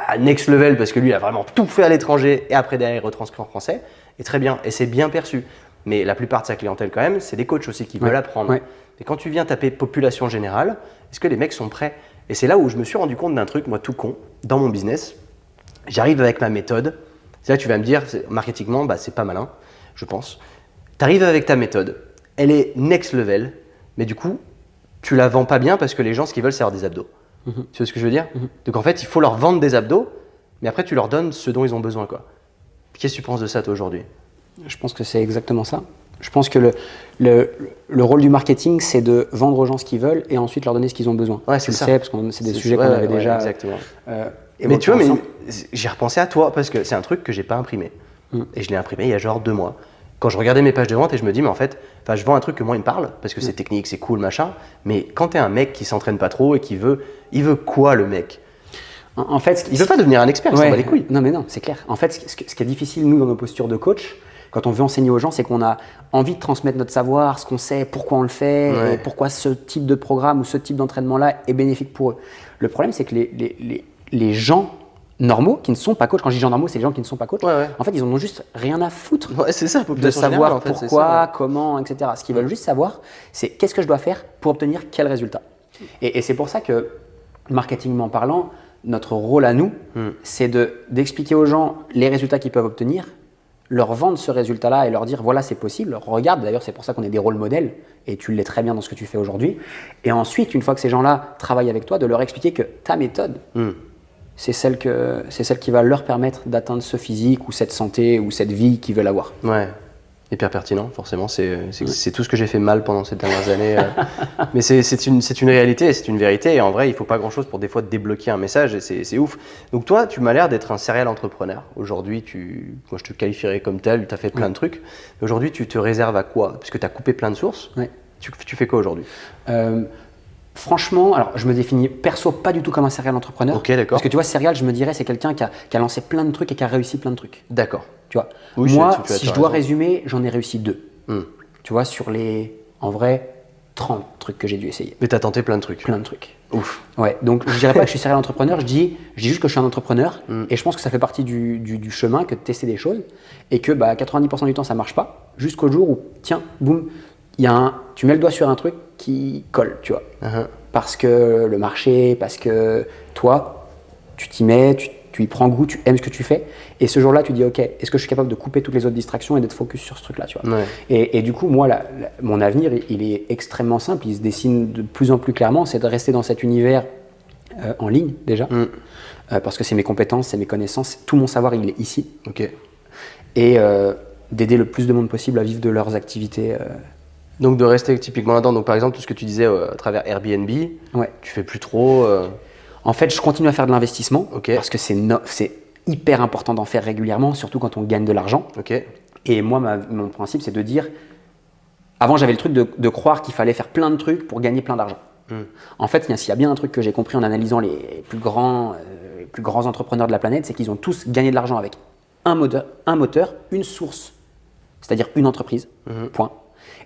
[SPEAKER 1] à next level parce que lui a vraiment tout fait à l'étranger et après derrière retranscrit en français, et très bien, et c'est bien perçu. Mais la plupart de sa clientèle quand même, c'est des coachs aussi qui veulent apprendre. Et quand tu viens taper population générale, est-ce que les mecs sont prêts? Et c'est là où je me suis rendu compte d'un truc, moi tout con, dans mon business, j'arrive avec ma méthode, c'est là tu vas me dire, marketingement, c'est pas malin, je pense. Tu arrives avec ta méthode, elle est next level, mais du coup, tu la vends pas bien parce que les gens, ce qu'ils veulent, c'est avoir des abdos. Tu vois ce que je veux dire? Donc en fait, il faut leur vendre des abdos, mais après, tu leur donnes ce dont ils ont besoin, quoi. Qu'est-ce que tu penses de ça, toi, aujourd'hui?
[SPEAKER 2] Je pense que c'est exactement ça. Je pense que le rôle du marketing, c'est de vendre aux gens ce qu'ils veulent et ensuite leur donner ce qu'ils ont besoin.
[SPEAKER 1] Ouais, c'est
[SPEAKER 2] ça. Parce que c'est des sujets qu'on avait déjà.
[SPEAKER 1] Exactement. Mais tu vois, j'ai repensé à toi parce que c'est un truc que j'ai pas imprimé. Et je l'ai imprimé il y a genre 2 mois. Quand je regardais mes pages de vente et je me dis, mais en fait, je vends un truc que moi, il me parle parce que c'est technique, c'est cool, machin. Mais quand t'es un mec qui s'entraîne pas trop et il veut quoi, le mec?
[SPEAKER 2] En fait,
[SPEAKER 1] il veut pas devenir un expert, il s'en bat les couilles.
[SPEAKER 2] Non, mais non, c'est clair. En fait, ce qui est difficile, nous, dans nos postures de coach, quand on veut enseigner aux gens, c'est qu'on a envie de transmettre notre savoir, ce qu'on sait, pourquoi on le fait, et pourquoi ce type de programme ou ce type d'entraînement-là est bénéfique pour eux. Le problème, c'est que les gens normaux qui ne sont pas coachs, quand je dis gens normaux, c'est les gens qui ne sont pas coachs, en fait, ils en ont juste rien à foutre
[SPEAKER 1] c'est ça,
[SPEAKER 2] de savoir en fait, pourquoi, comment, etc. Ce qu'ils veulent juste savoir, c'est qu'est-ce que je dois faire pour obtenir quel résultat. Et c'est pour ça que, marketingment parlant, notre rôle à nous, c'est d'expliquer aux gens les résultats qu'ils peuvent obtenir leur vendre ce résultat-là et leur dire voilà, c'est possible, regarde, d'ailleurs c'est pour ça qu'on est des rôles modèles et tu l'es très bien dans ce que tu fais aujourd'hui. Et ensuite, une fois que ces gens-là travaillent avec toi, de leur expliquer que ta méthode, c'est celle qui va leur permettre d'atteindre ce physique ou cette santé ou cette vie qu'ils veulent avoir.
[SPEAKER 1] Ouais. Hyper pertinent, forcément. C'est tout ce que j'ai fait mal pendant ces dernières années. Mais c'est une réalité, c'est une vérité. Et en vrai, il ne faut pas grand-chose pour des fois débloquer un message et c'est ouf. Donc toi, tu m'as l'air d'être un serial entrepreneur. Aujourd'hui, moi je te qualifierais comme tel, tu as fait plein de trucs. Mais aujourd'hui, tu te réserves à quoi? Puisque tu as coupé plein de sources. Tu fais quoi aujourd'hui?
[SPEAKER 2] Franchement, alors je me définis perso pas du tout comme un serial entrepreneur.
[SPEAKER 1] Ok, d'accord.
[SPEAKER 2] Parce que tu vois, serial, je me dirais, c'est quelqu'un qui a lancé plein de trucs et qui a réussi plein de trucs.
[SPEAKER 1] D'accord.
[SPEAKER 2] Tu vois,
[SPEAKER 1] oui,
[SPEAKER 2] moi, si je dois résumer, j'en ai réussi 2. Tu vois, sur les, en vrai, 30 trucs que j'ai dû essayer.
[SPEAKER 1] Mais tu as tenté plein de trucs.
[SPEAKER 2] Plein de trucs.
[SPEAKER 1] Ouf.
[SPEAKER 2] Ouais, donc je dirais pas que je suis serial entrepreneur, je dis juste que je suis un entrepreneur et je pense que ça fait partie du chemin que de tester des choses et que 90% du temps ça marche pas jusqu'au jour où, tiens, boum, tu mets le doigt sur un truc qui colle, tu vois. Parce que le marché, parce que toi, tu t'y mets, tu y prends goût, tu aimes ce que tu fais. Et ce jour-là, tu dis, OK, est-ce que je suis capable de couper toutes les autres distractions et d'être focus sur ce truc-là, tu vois. Et du coup, moi, mon avenir, il est extrêmement simple. Il se dessine de plus en plus clairement. C'est de rester dans cet univers en ligne, déjà. Parce que c'est mes compétences, c'est mes connaissances. Tout mon savoir, il est ici. Et d'aider le plus de monde possible à vivre de leurs activités.
[SPEAKER 1] Donc de rester typiquement là-dedans. Donc par exemple, tout ce que tu disais à travers Airbnb, tu fais plus trop.
[SPEAKER 2] En fait, je continue à faire de l'investissement parce que c'est hyper important d'en faire régulièrement, surtout quand on gagne de l'argent. Et moi, mon principe, c'est de dire. Avant, j'avais le truc de croire qu'il fallait faire plein de trucs pour gagner plein d'argent. En fait, s'il y a bien un truc que j'ai compris en analysant les plus grands entrepreneurs de la planète, c'est qu'ils ont tous gagné de l'argent avec un moteur, une source, c'est-à-dire une entreprise, point.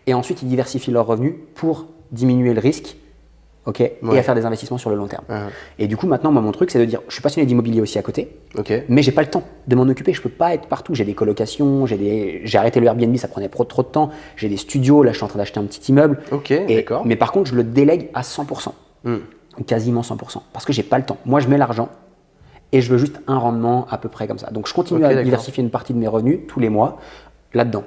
[SPEAKER 2] Et ensuite, ils diversifient leurs revenus pour diminuer le risque et à faire des investissements sur le long terme. Et du coup, maintenant, moi, mon truc, c'est de dire, je suis passionné d'immobilier aussi à côté, mais j'ai pas le temps de m'en occuper. Je peux pas être partout. J'ai des colocations, j'ai arrêté le Airbnb, ça prenait trop de temps. J'ai des studios, là, je suis en train d'acheter un petit immeuble. Mais par contre, je le délègue à 100%, ou quasiment 100%, parce que j'ai pas le temps. Moi, je mets l'argent et je veux juste un rendement à peu près comme ça. Donc, je continue à diversifier une partie de mes revenus tous les mois là-dedans.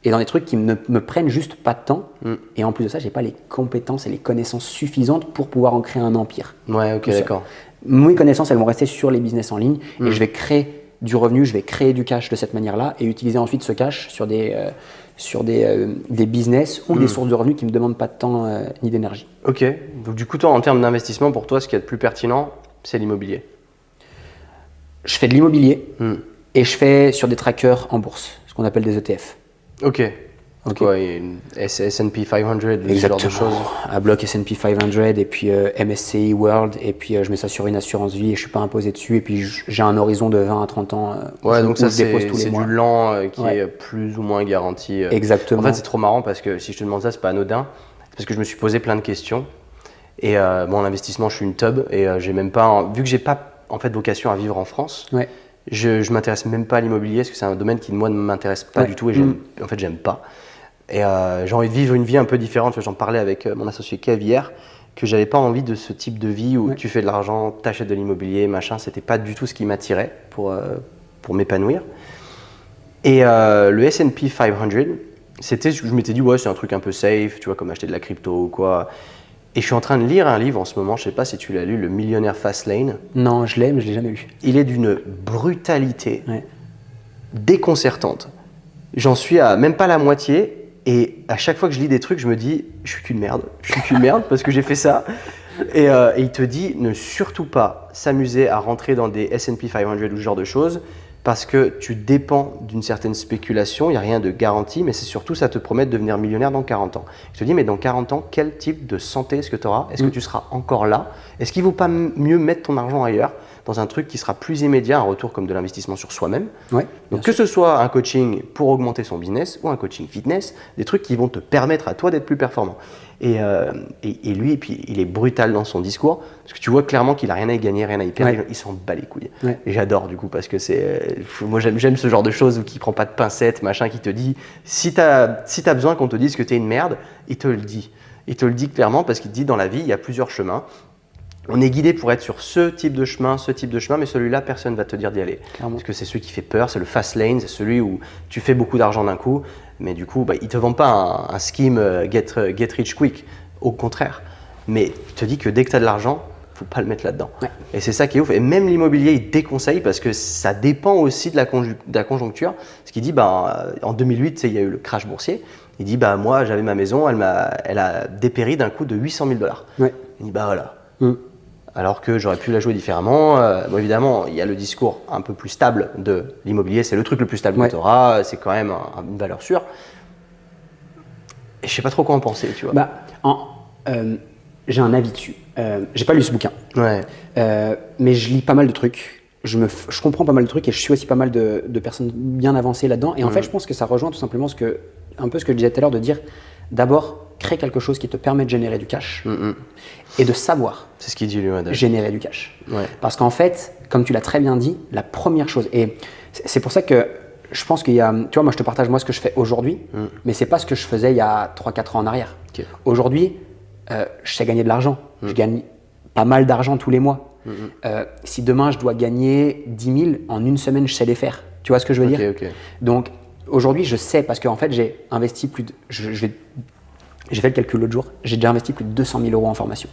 [SPEAKER 2] Et dans des trucs qui ne me prennent juste pas de temps. Et en plus de ça, j'ai pas les compétences et les connaissances suffisantes pour pouvoir en créer un empire.
[SPEAKER 1] D'accord.
[SPEAKER 2] Mes connaissances, elles vont rester sur les business en ligne et je vais créer du revenu, je vais créer du cash de cette manière-là et utiliser ensuite ce cash sur des business ou des sources de revenus qui ne me demandent pas de temps ni d'énergie.
[SPEAKER 1] Ok. Donc du coup, toi, en termes d'investissement, pour toi, ce qui est le plus pertinent, c'est l'immobilier.
[SPEAKER 2] Je fais de l'immobilier et je fais sur des trackers en bourse, ce qu'on appelle des ETF.
[SPEAKER 1] Quoi, une S&P 500, ce genre de choses.
[SPEAKER 2] Un bloc S&P 500 et puis MSCI World et puis je mets ça sur une assurance vie et je suis pas imposé dessus et puis j'ai un horizon de 20 à 30 ans.
[SPEAKER 1] Donc ça c'est du lent qui est plus ou moins garanti.
[SPEAKER 2] Exactement.
[SPEAKER 1] En fait c'est trop marrant parce que si je te demande ça, c'est pas anodin. C'est parce que je me suis posé plein de questions et en investissement je suis une tub et j'ai même pas, vu que j'ai pas en fait vocation à vivre en France. Je m'intéresse même pas à l'immobilier parce que c'est un domaine qui moi ne m'intéresse pas du tout et j'aime pas. Et j'ai envie de vivre une vie un peu différente. J'en parlais avec mon associé Kev hier que j'avais pas envie de ce type de vie où tu fais de l'argent, t'achètes de l'immobilier, machin. C'était pas du tout ce qui m'attirait pour m'épanouir. Et le S&P 500, c'était ce que je m'étais dit c'est un truc un peu safe, tu vois, comme acheter de la crypto ou quoi. Et je suis en train de lire un livre en ce moment, je sais pas si tu l'as lu, Le Millionnaire Fastlane.
[SPEAKER 2] Non, je l'ai, mais je l'ai jamais lu.
[SPEAKER 1] Il est d'une brutalité déconcertante. J'en suis à même pas la moitié et à chaque fois que je lis des trucs, je me dis je suis qu'une merde parce que j'ai fait ça. Et il te dit ne surtout pas s'amuser à rentrer dans des S&P 500 ou ce genre de choses parce que tu dépends d'une certaine spéculation, il n'y a rien de garanti, mais c'est surtout ça te promet de devenir millionnaire dans 40 ans. Je te dis, mais dans 40 ans, quel type de santé est-ce que tu auras? Est-ce que tu seras encore là? Est-ce qu'il ne vaut pas mieux mettre ton argent ailleurs, dans un truc qui sera plus immédiat, un retour comme de l'investissement sur soi-même? Donc que ce soit un coaching pour augmenter son business ou un coaching fitness, des trucs qui vont te permettre à toi d'être plus performant. Et lui, et puis, il est brutal dans son discours, parce que tu vois clairement qu'il n'a rien à y gagner, rien à y perdre, il s'en bat les couilles. Et j'adore du coup, parce que moi j'aime ce genre de choses qui ne prend pas de pincettes, machin, qui te dit, si tu as besoin qu'on te dise que tu es une merde, il te le dit. Il te le dit clairement parce qu'il te dit dans la vie, il y a plusieurs chemins. On est guidé pour être sur ce type de chemin, mais celui-là, personne ne va te dire d'y aller.
[SPEAKER 2] Clairement.
[SPEAKER 1] Parce que c'est celui qui fait peur, c'est le fast lane, c'est celui où tu fais beaucoup d'argent d'un coup, mais du coup, ils ne te vendent pas un scheme get rich quick, au contraire. Mais il te dit que dès que tu as de l'argent, il ne faut pas le mettre là-dedans.
[SPEAKER 2] Ouais.
[SPEAKER 1] Et c'est ça qui est ouf. Et même l'immobilier, il déconseille parce que ça dépend aussi de la conjoncture. Ce qu'il dit, en 2008, il y a eu le crash boursier. Il dit, moi, j'avais ma maison, elle a dépéri d'un coût de 800 000 $.
[SPEAKER 2] Ouais.
[SPEAKER 1] Il dit, voilà. Alors que j'aurais pu la jouer différemment. Évidemment, il y a le discours un peu plus stable de l'immobilier. C'est le truc le plus stable que tu auras. C'est quand même une valeur sûre. Et je sais pas trop quoi en penser, tu vois.
[SPEAKER 2] J'ai un avis dessus. J'ai pas lu ce bouquin.
[SPEAKER 1] Ouais.
[SPEAKER 2] Mais je lis pas mal de trucs. Je comprends pas mal de trucs et je suis aussi pas mal de personnes bien avancées là-dedans. Et en fait, je pense que ça rejoint tout simplement un peu ce que je disais tout à l'heure, de dire d'abord, crée quelque chose qui te permet de générer du cash et de savoir
[SPEAKER 1] c'est ce qu'il dit lui,
[SPEAKER 2] générer du cash.
[SPEAKER 1] Ouais.
[SPEAKER 2] Parce qu'en fait, comme tu l'as très bien dit, la première chose, et c'est pour ça que je pense qu'il y a, tu vois, moi je te partage ce que je fais aujourd'hui, mais c'est pas ce que je faisais il y a 3-4 ans en arrière.
[SPEAKER 1] Okay.
[SPEAKER 2] Aujourd'hui, je sais gagner de l'argent. Je gagne pas mal d'argent tous les mois. Si demain je dois gagner 10 000, en une semaine je sais les faire. Tu vois ce que je veux dire? Donc aujourd'hui je sais, parce qu'en fait j'ai investi j'ai fait le calcul l'autre jour, j'ai déjà investi plus de 200 000 € en formation,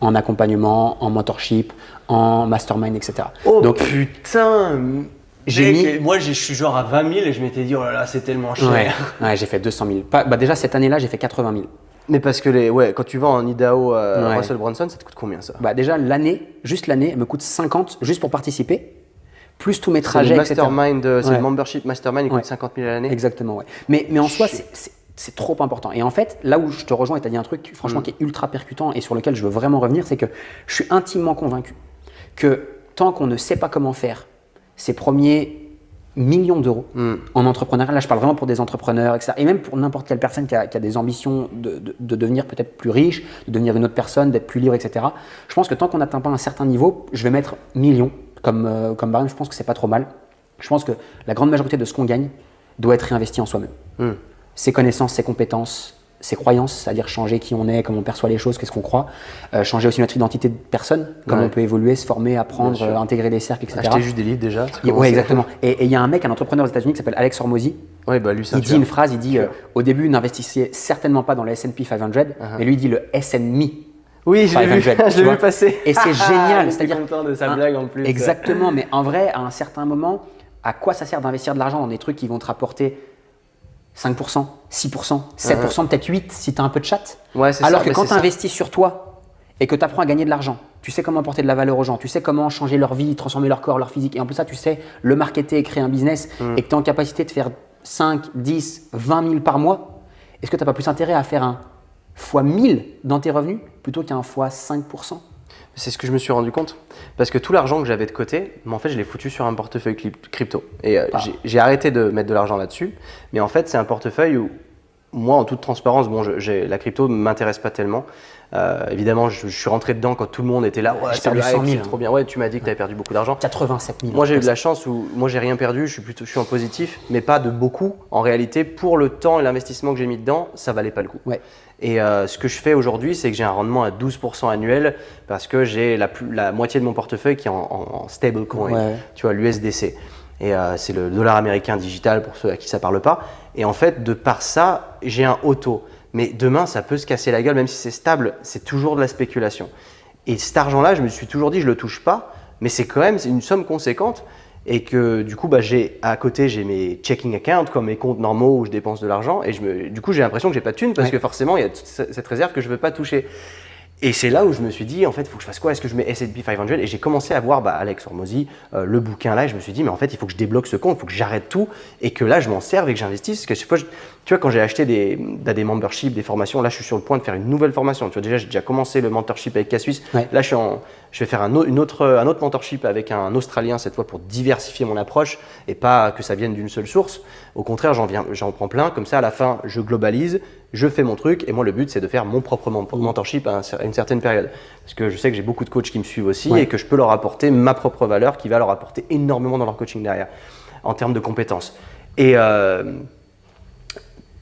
[SPEAKER 2] en accompagnement, en mentorship, en mastermind, etc.
[SPEAKER 1] Oh donc, putain, moi je suis genre à 20 000 et je m'étais dit oh là là c'est tellement cher.
[SPEAKER 2] Ouais, j'ai fait 200 000. Déjà cette année-là j'ai fait 80 000.
[SPEAKER 1] Mais parce que quand tu vas en Idaho, Russell Brunson, ça te coûte combien ça?
[SPEAKER 2] Déjà juste l'année, elle me coûte 50 juste pour participer, plus tous mes trajets,
[SPEAKER 1] etc. C'est le membership mastermind, il coûte 50 000 à l'année.
[SPEAKER 2] Exactement, ouais. Mais en soi, c'est trop important. Et en fait, là où je te rejoins et tu as dit un truc franchement qui est ultra percutant et sur lequel je veux vraiment revenir, c'est que je suis intimement convaincu que tant qu'on ne sait pas comment faire ses premiers millions d'euros en entrepreneuriat, là je parle vraiment pour des entrepreneurs, etc. Et même pour n'importe quelle personne qui a des ambitions de devenir peut-être plus riche, de devenir une autre personne, d'être plus libre, etc. Je pense que tant qu'on n'atteint pas un certain niveau, je vais mettre millions comme barème, je pense que c'est pas trop mal. Je pense que la grande majorité de ce qu'on gagne doit être réinvesti en soi-même. Ses connaissances, ses compétences, ses croyances, c'est-à-dire changer qui on est, comment on perçoit les choses, qu'est-ce qu'on croit, changer aussi notre identité de personne, comment on peut évoluer, se former, apprendre, intégrer des cercles, etc.
[SPEAKER 1] Acheter juste des livres déjà.
[SPEAKER 2] Oui, exactement. Et il y a un mec, un entrepreneur aux États-Unis qui s'appelle Alex Hormozy.
[SPEAKER 1] Ouais, lui,
[SPEAKER 2] il dit une phrase, il dit au début, n'investissez certainement pas dans le S&P 500, mais lui il dit le SME.
[SPEAKER 1] Oui, je l'ai vu passer.
[SPEAKER 2] Et c'est génial.
[SPEAKER 1] C'est-à-dire content de sa blague en plus.
[SPEAKER 2] Exactement, mais en vrai, à un certain moment, à quoi ça sert d'investir de l'argent dans des trucs qui vont te rapporter 5%, 6%, 7%, peut-être 8% si tu as un peu de chat. Alors que quand tu investis sur toi et que tu apprends à gagner de l'argent, tu sais comment apporter de la valeur aux gens, tu sais comment changer leur vie, transformer leur corps, leur physique, et en plus ça, tu sais le marketer et créer un business, et que tu es en capacité de faire 5, 10, 20 000 par mois, est-ce que tu n'as pas plus intérêt à faire un fois 1000 dans tes revenus plutôt qu'un fois 5%?
[SPEAKER 1] C'est ce que je me suis rendu compte. Parce que tout l'argent que j'avais de côté, en fait, je l'ai foutu sur un portefeuille crypto. Et j'ai arrêté de mettre de l'argent là-dessus. Mais en fait, c'est un portefeuille où, moi, en toute transparence, la crypto ne m'intéresse pas tellement. Évidemment, je suis rentré dedans quand tout le monde était là. Ouais,
[SPEAKER 2] c'est 100 000.
[SPEAKER 1] C'est trop bien. Ouais, tu m'as dit que tu avais perdu beaucoup d'argent.
[SPEAKER 2] 87 000.
[SPEAKER 1] Moi, j'ai eu de la chance où moi, j'ai rien perdu. Je suis en positif, mais pas de beaucoup. En réalité, pour le temps et l'investissement que j'ai mis dedans, ça valait pas le coup.
[SPEAKER 2] Ouais.
[SPEAKER 1] Et ce que je fais aujourd'hui, c'est que j'ai un rendement à 12% annuel parce que j'ai la moitié de mon portefeuille qui est en stablecoin, tu vois, l'USDC. Et c'est le dollar américain digital pour ceux à qui ça parle pas. Et en fait, de par ça, j'ai un auto. Mais demain, ça peut se casser la gueule, même si c'est stable, c'est toujours de la spéculation. Et cet argent-là, je me suis toujours dit, je le touche pas, mais c'est une somme conséquente. Et que du coup, à côté, j'ai mes checking accounts, comme mes comptes normaux où je dépense de l'argent. Et du coup, j'ai l'impression que j'ai pas de thunes parce que forcément, il y a toute cette réserve que je veux pas toucher. Et c'est là où je me suis dit, en fait, il faut que je fasse quoi? Est-ce que je mets S&P 500? Et j'ai commencé à voir Alex Hormozy, le bouquin là, et je me suis dit, mais en fait, il faut que je débloque ce compte, il faut que j'arrête tout et que là, je m'en serve et que j'investisse. Parce que chaque fois, tu vois, quand j'ai acheté des memberships, des formations, là, je suis sur le point de faire une nouvelle formation. Tu vois, déjà, j'ai déjà commencé le mentorship avec K-Suisse. Là, je vais faire un autre mentorship avec un Australien cette fois pour diversifier mon approche et pas que ça vienne d'une seule source. Au contraire, j'en prends plein. Comme ça, à la fin, je globalise, je fais mon truc. Et moi, le but, c'est de faire mon propre mentorship à une certaine période. Parce que je sais que j'ai beaucoup de coachs qui me suivent aussi et que je peux leur apporter ma propre valeur qui va leur apporter énormément dans leur coaching derrière, en termes de compétences. Et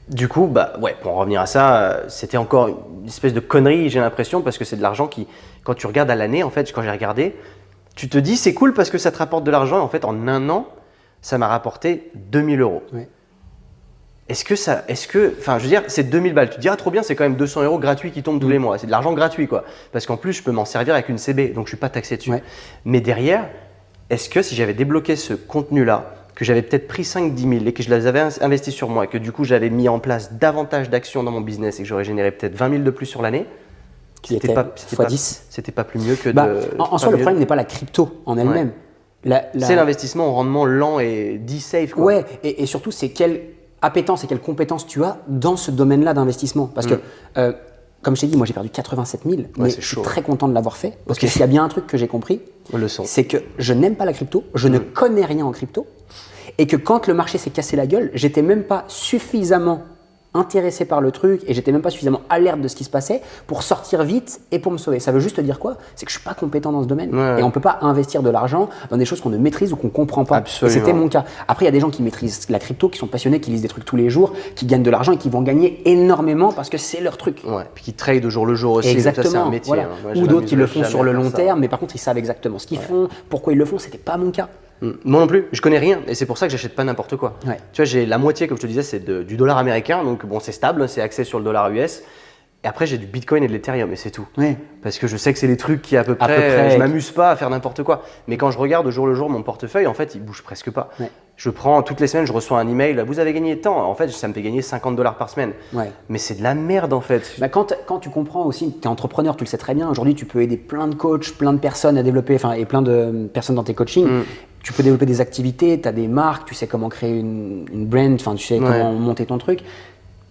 [SPEAKER 1] Du coup, bah ouais, pour en revenir à ça, c'était encore une espèce de connerie, j'ai l'impression, parce que c'est de l'argent qui, quand tu regardes à l'année, en fait, quand j'ai regardé, tu te dis c'est cool parce que ça te rapporte de l'argent. En fait, en un an, ça m'a rapporté 2000 euros.
[SPEAKER 2] Ouais.
[SPEAKER 1] Enfin, je veux dire, c'est 2000 balles. Tu te dis, ah, trop bien, c'est quand même 200 euros gratuits qui tombent tous les mois. C'est de l'argent gratuit, quoi. Parce qu'en plus, je peux m'en servir avec une CB, donc je suis pas taxé dessus.
[SPEAKER 2] Ouais.
[SPEAKER 1] Mais derrière, est-ce que si j'avais débloqué ce contenu-là, que j'avais peut-être pris 5-10 000 et que je les avais investis sur moi et que du coup, j'avais mis en place davantage d'actions dans mon business et que j'aurais généré peut-être 20 000 de plus sur l'année,
[SPEAKER 2] C'était
[SPEAKER 1] c'était
[SPEAKER 2] 10.
[SPEAKER 1] C'était pas plus mieux que
[SPEAKER 2] En soi, le problème n'est pas la crypto en elle-même.
[SPEAKER 1] Ouais. C'est l'investissement au rendement lent et dit safe, quoi.
[SPEAKER 2] Ouais, et surtout, c'est quelle appétence et quelle compétence tu as dans ce domaine-là d'investissement. Parce que, comme je t'ai dit, moi j'ai perdu 87 000, mais je suis très content de l'avoir fait. Parce que s'il y a bien un truc que j'ai compris, c'est que je n'aime pas la crypto, je ne connais rien en crypto, et que quand le marché s'est cassé la gueule, j'étais même pas suffisamment intéressé par le truc et j'étais même pas suffisamment alerte de ce qui se passait pour sortir vite et pour me sauver. Ça veut juste dire quoi? C'est que je suis pas compétent dans ce domaine et on peut pas investir de l'argent dans des choses qu'on ne maîtrise ou qu'on comprend pas.
[SPEAKER 1] Absolument.
[SPEAKER 2] Et c'était mon cas. Après, il y a des gens qui maîtrisent la crypto, qui sont passionnés, qui lisent des trucs tous les jours, qui gagnent de l'argent et qui vont gagner énormément parce que c'est leur truc.
[SPEAKER 1] Ouais. Puis qui trade au jour le jour aussi.
[SPEAKER 2] Exactement.
[SPEAKER 1] Ça, c'est un métier.
[SPEAKER 2] Voilà.
[SPEAKER 1] Moi,
[SPEAKER 2] ou d'autres qui le font sur le long
[SPEAKER 1] ça.
[SPEAKER 2] terme, mais par contre, ils savent exactement ce qu'ils font, pourquoi ils le font. C'était pas mon cas.
[SPEAKER 1] Moi non plus, je connais rien et c'est pour ça que j'achète pas n'importe quoi.
[SPEAKER 2] Ouais.
[SPEAKER 1] Tu vois, j'ai la moitié, comme je te disais, c'est du dollar américain, donc bon, c'est stable, c'est axé sur le dollar US. Et après, j'ai du Bitcoin et de l'Ethereum et c'est tout.
[SPEAKER 2] Ouais.
[SPEAKER 1] Parce que je sais que c'est les trucs qui, à peu près, je m'amuse pas à faire n'importe quoi. Mais quand je regarde au jour le jour mon portefeuille, en fait, il bouge presque pas.
[SPEAKER 2] Ouais.
[SPEAKER 1] Je prends toutes les semaines, je reçois un email, vous avez gagné tant. En fait, ça me fait gagner 50 $ par semaine.
[SPEAKER 2] Ouais.
[SPEAKER 1] Mais c'est de la merde en fait.
[SPEAKER 2] Bah quand tu comprends aussi, tu es entrepreneur, tu le sais très bien. Aujourd'hui, tu peux aider plein de coachs, plein de personnes à développer, et plein de personnes dans tes coachings. Tu peux développer des activités, tu as des marques, tu sais comment créer une brand, tu sais comment monter ton truc.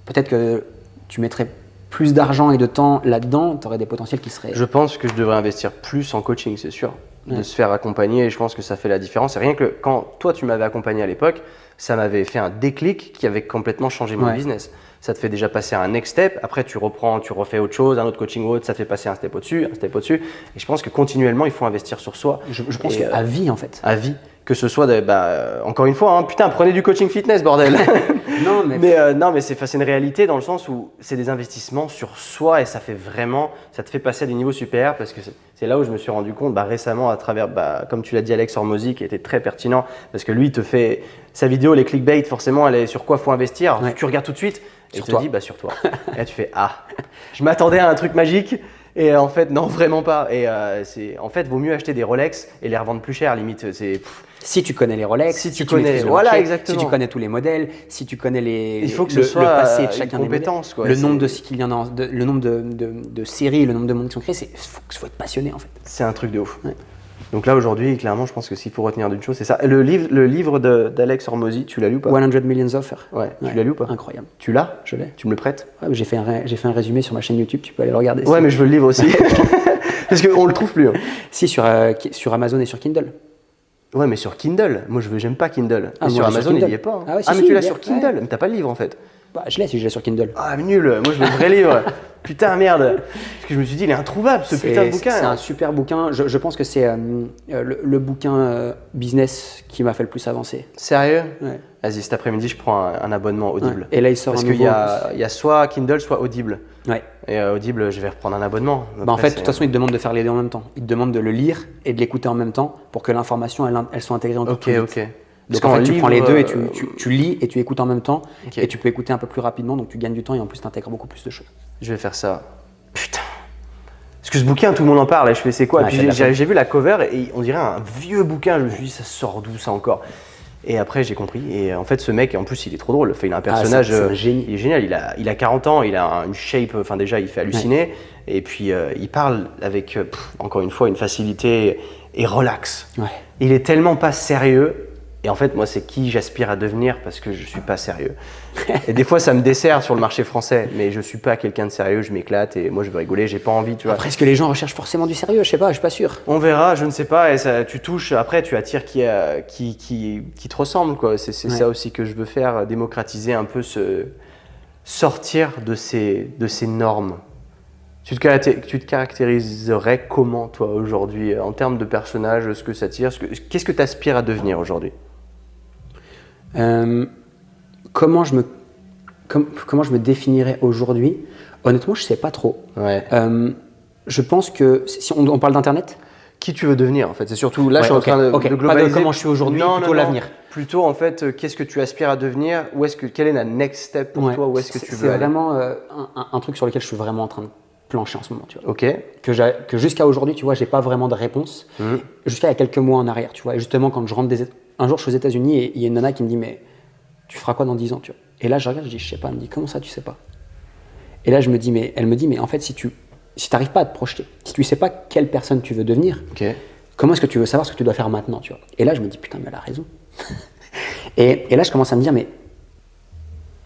[SPEAKER 2] Peut-être que tu mettrais plus d'argent et de temps là-dedans, tu aurais des potentiels qui seraient…
[SPEAKER 1] Je pense que je devrais investir plus en coaching, c'est sûr. De se faire accompagner et je pense que ça fait la différence. C'est rien que quand toi tu m'avais accompagné à l'époque, ça m'avait fait un déclic qui avait complètement changé mon business. Ça te fait déjà passer à un next step, après tu reprends, tu refais autre chose, un autre coaching ou autre, ça te fait passer un step au-dessus, un step au-dessus. Et je pense que continuellement il faut investir sur soi.
[SPEAKER 2] Je pense qu'à vie en fait.
[SPEAKER 1] À vie. Que ce soit, encore une fois, putain, prenez du coaching fitness, bordel. Non, mais c'est une réalité dans le sens où c'est des investissements sur soi et ça te fait passer à des niveaux supérieurs parce que c'est là où je me suis rendu compte récemment à travers, comme tu l'as dit, Alex Hormozy, qui était très pertinent parce que lui, il te fait sa vidéo, les clickbait, forcément, elle est sur quoi faut investir. Alors, tu regardes tout de suite et il te dit, sur toi. Et là, tu fais, je m'attendais à un truc magique. Et en fait, non, vraiment pas. Et en fait, vaut mieux acheter des Rolex et les revendre plus cher, limite.
[SPEAKER 2] Si tu connais les Rolex,
[SPEAKER 1] si tu connais, voilà, exactement.
[SPEAKER 2] Si tu connais tous les modèles, si tu connais
[SPEAKER 1] il faut que ce soit
[SPEAKER 2] le passé de chacun
[SPEAKER 1] des compétences,
[SPEAKER 2] modèles, le nombre de cycles qu'il y en a, le nombre de séries, le nombre de mondes qui sont créés, faut être passionné en fait.
[SPEAKER 1] C'est un truc de ouf. Ouais. Donc là aujourd'hui, clairement, je pense que s'il faut retenir d'une chose, c'est ça. Le livre d'Alex Hormozy, tu l'as lu ou pas?
[SPEAKER 2] 100 Million Offers.
[SPEAKER 1] Ouais. Tu l'as lu ou pas?
[SPEAKER 2] Incroyable.
[SPEAKER 1] Tu l'as?
[SPEAKER 2] Je l'ai.
[SPEAKER 1] Tu me le prêtes?
[SPEAKER 2] Ouais, j'ai fait un résumé sur ma chaîne YouTube. Tu peux aller le regarder.
[SPEAKER 1] Ouais, mais je veux le livre aussi. Parce qu'on le trouve plus. Hein.
[SPEAKER 2] Si, sur Amazon et sur Kindle.
[SPEAKER 1] Ouais, mais sur Kindle. Moi, j'aime pas Kindle.
[SPEAKER 2] Et
[SPEAKER 1] sur Amazon, il y est pas. Hein. Mais tu l'as sur Kindle. Mais t'as pas le livre en fait.
[SPEAKER 2] Je l'ai si je l'ai sur Kindle.
[SPEAKER 1] Ah, mais nul. Moi, je veux le vrai livre. Putain, merde. Parce que je me suis dit, il est introuvable ce putain de bouquin.
[SPEAKER 2] C'est un super bouquin. Je pense que c'est le bouquin business qui m'a fait le plus avancer.
[SPEAKER 1] Sérieux?
[SPEAKER 2] Ouais.
[SPEAKER 1] Vas-y, cet après-midi, je prends un abonnement Audible.
[SPEAKER 2] Ouais. Et là, il sort
[SPEAKER 1] parce qu'il y a soit Kindle, soit Audible.
[SPEAKER 2] Ouais.
[SPEAKER 1] Et Audible, je vais reprendre un abonnement.
[SPEAKER 2] En fait, de toute façon, il te demande de faire les deux en même temps. Il te demande de le lire et de l'écouter en même temps pour que l'information, elle soit intégrée encore plus vite.
[SPEAKER 1] Ok.
[SPEAKER 2] Donc en fait, tu prends les deux et tu lis et tu écoutes en même temps. Et tu peux écouter un peu plus rapidement, donc tu gagnes du temps et en plus, tu intègres beaucoup plus de choses.
[SPEAKER 1] Je vais faire ça. Putain. Parce que ce bouquin, tout le monde en parle et je fais c'est quoi?
[SPEAKER 2] Ouais,
[SPEAKER 1] et puis j'ai vu la cover et on dirait un vieux bouquin. Je me suis dit, ça sort d'où ça encore? Et après, j'ai compris. Et en fait, ce mec, en plus, il est trop drôle. Enfin, il a un personnage.
[SPEAKER 2] C'est un génie.
[SPEAKER 1] Il est génial. Il a 40 ans, il a une shape. Enfin, déjà, il fait halluciner. Ouais. Et puis, il parle avec, encore une fois, une facilité et relax.
[SPEAKER 2] Ouais.
[SPEAKER 1] Il est tellement pas sérieux. Et en fait, moi, c'est qui j'aspire à devenir parce que je suis pas sérieux. Et des fois, ça me dessert sur le marché français, mais je suis pas quelqu'un de sérieux, je m'éclate et moi, je veux rigoler, j'ai pas envie, tu vois.
[SPEAKER 2] Après, est-ce que les gens recherchent forcément du sérieux? Je sais pas, je suis pas sûr.
[SPEAKER 1] On verra, je ne sais pas. Et ça, tu touches, après, tu attires qui te ressemble, quoi. C'est ça aussi que je veux faire, démocratiser un peu sortir de ces normes. Tu te caractériserais comment, toi, aujourd'hui, en termes de personnage, ce que ça tire, qu'est-ce que tu aspires à devenir aujourd'hui?
[SPEAKER 2] Comment je comment je me définirais aujourd'hui? Honnêtement, je sais pas trop.
[SPEAKER 1] Ouais.
[SPEAKER 2] Je pense que si on parle d'internet.
[SPEAKER 1] Qui tu veux devenir en fait, c'est surtout là je suis en train de globaliser.
[SPEAKER 2] Pas de comment je suis aujourd'hui, plutôt l'avenir.
[SPEAKER 1] Plutôt en fait, qu'est-ce que tu aspires à devenir, quelle est la next step pour toi, où est-ce que tu veux aller?
[SPEAKER 2] C'est vraiment un truc sur lequel je suis vraiment en train de plancher en ce moment, tu vois.
[SPEAKER 1] Ok.
[SPEAKER 2] Que jusqu'à aujourd'hui, tu vois, j'ai pas vraiment de réponse. Jusqu'à il y a quelques mois en arrière, tu vois. Et justement, quand je rentre un jour, je suis aux États-Unis et il y a une nana qui me dit, mais tu feras quoi dans 10 ans, tu vois. Et là, je regarde, je dis, je sais pas. Elle me dit, comment ça, tu sais pas? Et là, elle me dit, mais en fait, si tu n'arrives pas à te projeter, si tu sais pas quelle personne tu veux devenir, comment est-ce que tu veux savoir ce que tu dois faire maintenant, tu vois? Et là, je me dis, putain, mais elle a raison. et là, je commence à me dire, mais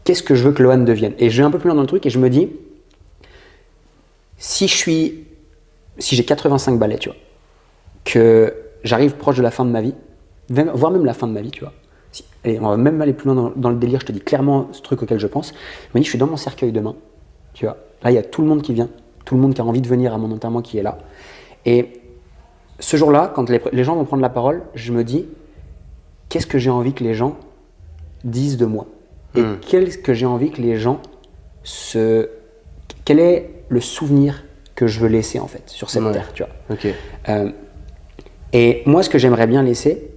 [SPEAKER 2] qu'est-ce que je veux que Lohan devienne? Et je vais un peu plus loin dans le truc et je me dis, si j'ai 85 balais, tu vois, que j'arrive proche de la fin de ma vie, voire même la fin de ma vie, tu vois. Allez, on va même aller plus loin dans le délire, je te dis clairement ce truc auquel je pense. Je me dis, je suis dans mon cercueil demain, tu vois. Là, il y a tout le monde qui vient, tout le monde qui a envie de venir à mon enterrement qui est là. Et ce jour-là, quand les gens vont prendre la parole, je me dis, qu'est-ce que j'ai envie que les gens disent de moi? Et qu'est-ce que j'ai envie que les gens quel est le souvenir que je veux laisser en fait sur cette terre, tu vois.
[SPEAKER 1] Okay.
[SPEAKER 2] Et moi, ce que j'aimerais bien laisser,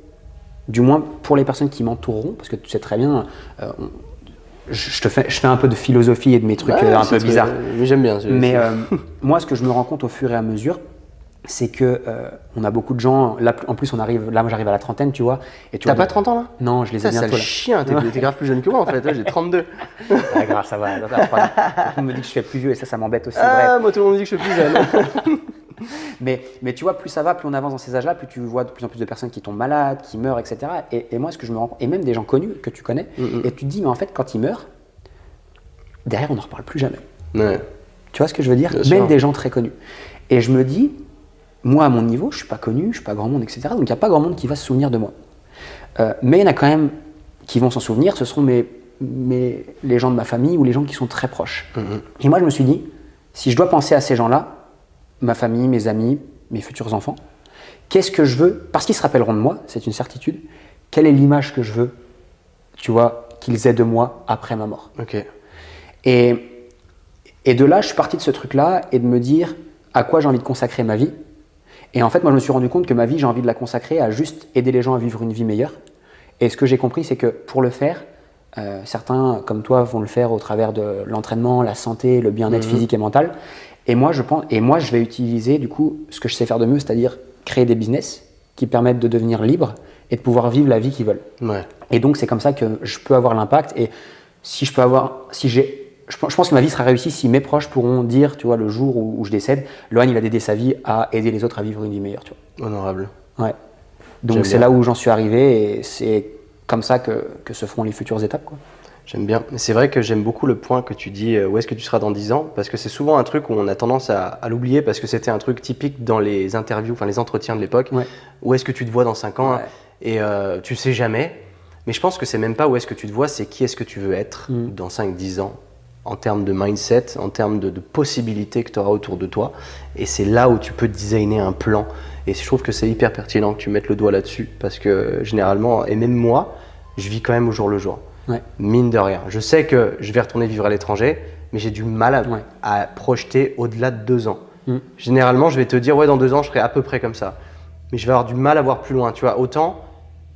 [SPEAKER 2] du moins pour les personnes qui m'entoureront, parce que tu sais très bien, je fais un peu de philosophie et de mes trucs un peu bizarres.
[SPEAKER 1] Mais j'aime bien.
[SPEAKER 2] Mais moi, ce que je me rends compte au fur et à mesure, c'est que on a beaucoup de gens. Là, en plus, moi j'arrive à la trentaine, tu vois.
[SPEAKER 1] T'as pas 30 ans là?
[SPEAKER 2] Non, je les ai bientôt.
[SPEAKER 1] C'est chien, t'es grave plus jeune que moi en fait. J'ai 32.
[SPEAKER 2] Ouais, grave, ça va. Tout le monde me dit que je fais plus vieux et ça m'embête aussi.
[SPEAKER 1] Moi tout le monde me dit que je suis plus jeune.
[SPEAKER 2] mais tu vois, plus ça va, plus on avance dans ces âges-là, plus tu vois de plus en plus de personnes qui tombent malades, qui meurent, etc. Et moi, ce que je me rends compte, et même des gens connus que tu connais, et tu te dis, mais en fait, quand ils meurent, derrière, on n'en reparle plus jamais.
[SPEAKER 1] Ouais.
[SPEAKER 2] Tu vois ce que je veux dire?
[SPEAKER 1] Bien
[SPEAKER 2] même
[SPEAKER 1] sûr.
[SPEAKER 2] des gens très connus. Et je me dis, moi, à mon niveau, je ne suis pas connu, je ne suis pas grand monde, etc. Donc, il n'y a pas grand monde qui va se souvenir de moi. Mais il y en a quand même qui vont s'en souvenir, ce seront les gens de ma famille ou les gens qui sont très proches. Et moi, je me suis dit, si je dois penser à ces gens-là, ma famille, mes amis, mes futurs enfants, qu'est-ce que je veux? Parce qu'ils se rappelleront de moi, c'est une certitude. Quelle est l'image que je veux, tu vois, qu'ils aient de moi après ma mort?
[SPEAKER 1] Ok.
[SPEAKER 2] Et de là, je suis parti de ce truc-là et de me dire à quoi j'ai envie de consacrer ma vie. Et en fait, moi, je me suis rendu compte que ma vie, j'ai envie de la consacrer à juste aider les gens à vivre une vie meilleure. Et ce que j'ai compris, c'est que pour le faire, certains, comme toi, vont le faire au travers de l'entraînement, la santé, le bien-être physique et mental. Et moi, je vais utiliser du coup ce que je sais faire de mieux, c'est-à-dire créer des business qui permettent de devenir libre et de pouvoir vivre la vie qu'ils veulent.
[SPEAKER 1] Ouais.
[SPEAKER 2] Et donc, c'est comme ça que je peux avoir l'impact. Et je pense que ma vie sera réussie si mes proches pourront dire, tu vois, le jour où je décède, Lohan, il a dédié sa vie à aider les autres à vivre une vie meilleure, tu vois.
[SPEAKER 1] Honorable.
[SPEAKER 2] Ouais. Donc, c'est là où j'en suis arrivé et c'est comme ça que se feront les futures étapes, quoi.
[SPEAKER 1] J'aime bien. C'est vrai que j'aime beaucoup le point que tu dis, où est-ce que tu seras dans 10 ans? Parce que c'est souvent un truc où on a tendance à l'oublier parce que c'était un truc typique dans les interviews, enfin les entretiens de l'époque. Ouais. Où est-ce que tu te vois dans 5 ans? Et tu sais jamais. Mais je pense que c'est même pas où est-ce que tu te vois, c'est qui est-ce que tu veux être dans 5-10 ans en termes de mindset, en termes de possibilités que tu auras autour de toi. Et c'est là où tu peux designer un plan. Et je trouve que c'est hyper pertinent que tu mettes le doigt là-dessus parce que généralement, et même moi, je vis quand même au jour le jour. Ouais. Mine de rien. Je sais que je vais retourner vivre à l'étranger, mais j'ai du mal à projeter au-delà de 2 ans. Généralement, je vais te dire, ouais, dans 2 ans, je serai à peu près comme ça. Mais je vais avoir du mal à voir plus loin. Tu vois, autant,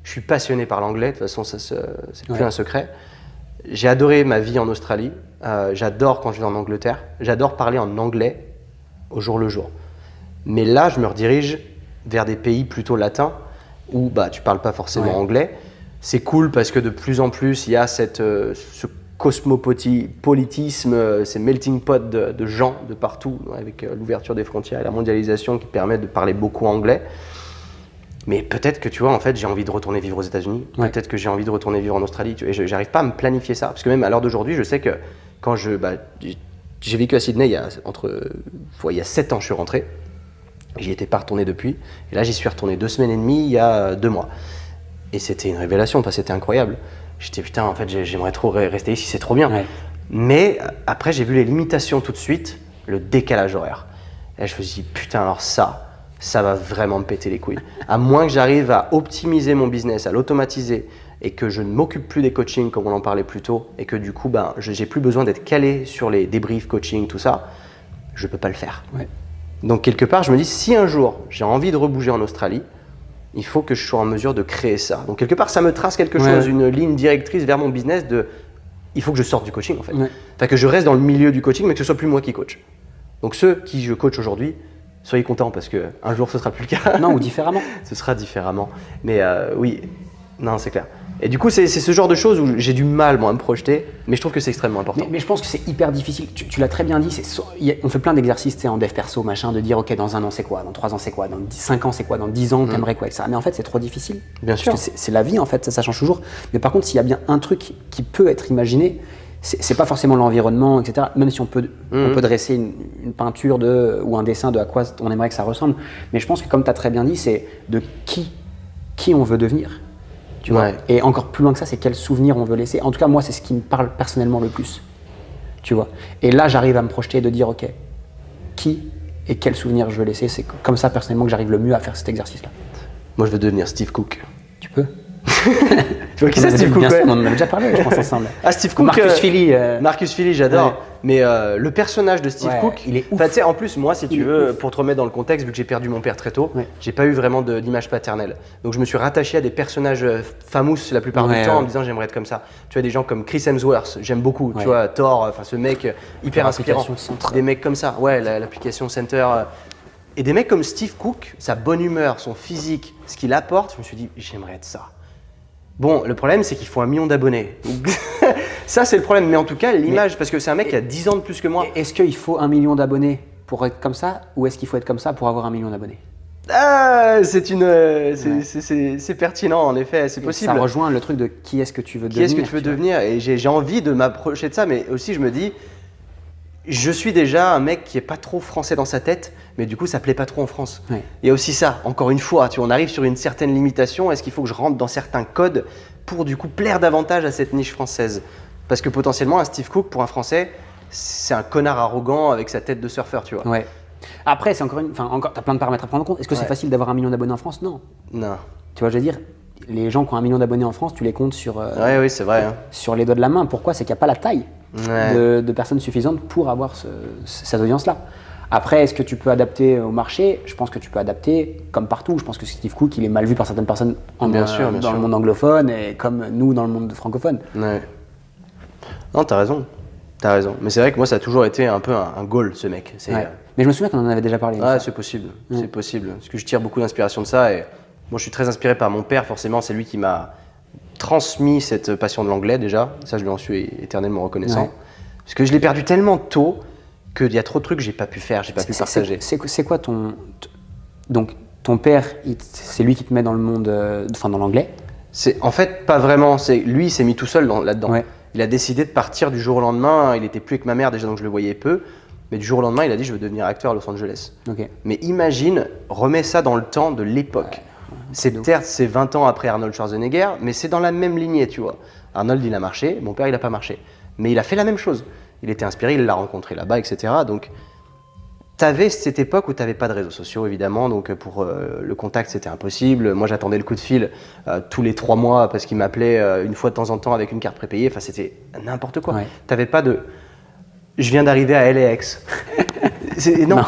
[SPEAKER 1] je suis passionné par l'anglais. De toute façon, c'est plus un secret. J'ai adoré ma vie en Australie. J'adore quand je vais en Angleterre. J'adore parler en anglais au jour le jour. Mais là, je me redirige vers des pays plutôt latins où tu ne parles pas forcément anglais. C'est cool parce que de plus en plus, il y a ce cosmopolitisme, ces melting pot de gens de partout, avec l'ouverture des frontières et la mondialisation qui permet de parler beaucoup anglais. Mais peut-être que tu vois, en fait, j'ai envie de retourner vivre aux États-Unis. Peut-être que j'ai envie de retourner vivre en Australie. Et j'arrive pas à me planifier ça. Parce que même à l'heure d'aujourd'hui, je sais que quand j'ai vécu à Sydney il y a 7 ans, je suis rentré. J'y étais pas retourné depuis. Et là, j'y suis retourné 2 semaines et demie, il y a 2 mois. Et c'était une révélation, c'était incroyable. J'étais putain, en fait, j'aimerais trop rester ici, c'est trop bien. Ouais. Mais après, j'ai vu les limitations tout de suite, le décalage horaire. Et je me suis dit, putain, alors ça va vraiment me péter les couilles. À moins que j'arrive à optimiser mon business, à l'automatiser et que je ne m'occupe plus des coachings comme on en parlait plus tôt, et que du coup, j'ai plus besoin d'être calé sur les débriefs, coaching, tout ça, je peux pas le faire.
[SPEAKER 2] Ouais.
[SPEAKER 1] Donc quelque part, je me dis, si un jour j'ai envie de rebouger en Australie, il faut que je sois en mesure de créer ça. Donc quelque part, ça me trace quelque chose, une ligne directrice vers mon business de, il faut que je sorte du coaching en fait. Enfin que je reste dans le milieu du coaching, mais que ce soit plus moi qui coach. Donc ceux qui je coach aujourd'hui, soyez contents parce qu'un jour ce sera plus le cas.
[SPEAKER 2] Non, ou différemment.
[SPEAKER 1] Ce sera différemment. Mais oui, non, c'est clair. Et du coup, c'est ce genre de choses où j'ai du mal moi, à me projeter, mais je trouve que c'est extrêmement important.
[SPEAKER 2] Mais je pense que c'est hyper difficile. Tu l'as très bien dit, on fait plein d'exercices en dev perso, machin, de dire ok, dans 1 an c'est quoi, dans 3 ans c'est quoi, dans 5 ans c'est quoi, dans 10 ans t'aimerais quoi avec ça. Mais en fait, c'est trop difficile.
[SPEAKER 1] Bien sûr.
[SPEAKER 2] Parce que c'est la vie en fait, ça change toujours. Mais par contre, s'il y a bien un truc qui peut être imaginé, c'est pas forcément l'environnement, etc. Même si on peut dresser une peinture ou un dessin de à quoi on aimerait que ça ressemble. Mais je pense que comme tu as très bien dit, c'est de qui on veut devenir. Tu vois. Et encore plus loin que ça, c'est quel souvenir on veut laisser. En tout cas, moi, c'est ce qui me parle personnellement le plus. Tu vois. Et là, j'arrive à me projeter et de dire, ok, qui et quel souvenir je veux laisser. C'est comme ça, personnellement, que j'arrive le mieux à faire cet exercice-là.
[SPEAKER 1] Moi, je veux devenir Steve Cook.
[SPEAKER 2] Tu peux.
[SPEAKER 1] Tu vois qui c'est Steve Cook?
[SPEAKER 2] On en avait déjà parlé, je pense, ensemble.
[SPEAKER 1] Ah, Steve Cook.
[SPEAKER 2] Marcus Philly.
[SPEAKER 1] Marcus Philly, j'adore. Ouais. Mais le personnage de Steve Cook,
[SPEAKER 2] il est ouf.
[SPEAKER 1] Tu sais, en plus, moi, si tu veux, pour te remettre dans le contexte, vu que j'ai perdu mon père très tôt, j'ai pas eu vraiment d'image paternelle. Donc, je me suis rattaché à des personnages famous la plupart du temps en me disant j'aimerais être comme ça. Tu vois, des gens comme Chris Hemsworth, j'aime beaucoup. Tu vois, Thor, enfin, ce mec hyper inspirant. Des mecs comme ça, l'application Center. Et des mecs comme Steve Cook, sa bonne humeur, son physique, ce qu'il apporte, je me suis dit j'aimerais être ça. Bon, le problème, c'est qu'il faut 1 million d'abonnés. Ça, c'est le problème. Mais en tout cas, l'image, parce que c'est un mec qui a 10 ans de plus que moi.
[SPEAKER 2] Est-ce qu'il faut 1 million d'abonnés pour être comme ça, ou est-ce qu'il faut être comme ça pour avoir 1 million d'abonnés?
[SPEAKER 1] Ah, c'est pertinent, en effet, c'est possible.
[SPEAKER 2] Ça rejoint le truc de qui est-ce que tu veux devenir.
[SPEAKER 1] Qui est-ce que tu veux devenir? Et j'ai envie de m'approcher de ça, mais aussi je me dis, je suis déjà un mec qui est pas trop français dans sa tête, mais du coup ça plaît pas trop en France. Il y a aussi ça, encore une fois, on arrive sur une certaine limitation. Est-ce qu'il faut que je rentre dans certains codes pour du coup plaire davantage à cette niche française? Parce que potentiellement un Steve Cook pour un Français, c'est un connard arrogant avec sa tête de surfeur, tu vois.
[SPEAKER 2] Ouais. Après, c'est encore t'as plein de paramètres à prendre en compte. Est-ce que c'est facile d'avoir 1 million d'abonnés en France? Non.
[SPEAKER 1] Non.
[SPEAKER 2] Tu vois, je veux dire, les gens qui ont 1 million d'abonnés en France, tu les comptes sur.
[SPEAKER 1] Oui, c'est vrai. Hein.
[SPEAKER 2] Sur les doigts de la main. Pourquoi? C'est qu'il n'y a pas la taille de personnes suffisantes pour avoir cette audience-là. Après, est-ce que tu peux adapter au marché? Je pense que tu peux adapter comme partout. Je pense que Steve Cook, il est mal vu par certaines personnes dans le monde anglophone et comme nous dans le monde francophone.
[SPEAKER 1] Ouais. Non, t'as raison. Mais c'est vrai que moi, ça a toujours été un peu un goal, ce mec.
[SPEAKER 2] Mais je me souviens qu'on en avait déjà parlé.
[SPEAKER 1] Ouais, c'est possible. C'est possible. Parce que je tire beaucoup d'inspiration de ça. Et moi, je suis très inspiré par mon père, forcément. C'est lui qui m'a transmis cette passion de l'anglais, déjà. Ça, je lui en suis éternellement reconnaissant. Parce que je l'ai perdu tellement tôt qu'il y a trop de trucs que j'ai pas pu faire, j'ai pas pu partager.
[SPEAKER 2] C'est quoi donc ton père, c'est lui qui te met dans le monde, dans l'anglais?
[SPEAKER 1] En fait pas vraiment. Lui, il s'est mis tout seul là-dedans. Ouais. Il a décidé de partir du jour au lendemain. Il était plus avec ma mère déjà, donc je le voyais peu. Mais du jour au lendemain, il a dit je veux devenir acteur à Los Angeles.
[SPEAKER 2] Okay.
[SPEAKER 1] Mais imagine, remets ça dans le temps de l'époque. C'est peut-être 20 ans après Arnold Schwarzenegger, mais c'est dans la même lignée, tu vois. Arnold, il a marché, mon père, il a pas marché. Mais il a fait la même chose. Il était inspiré, il l'a rencontré là-bas, etc. Donc, tu avais cette époque où tu n'avais pas de réseaux sociaux, évidemment. Donc, pour le contact, c'était impossible. Moi, j'attendais le coup de fil tous les 3 mois parce qu'il m'appelait une fois de temps en temps avec une carte prépayée. Enfin, c'était n'importe quoi. Ouais. Tu n'avais pas de « je viens d'arriver à LAX ». Non,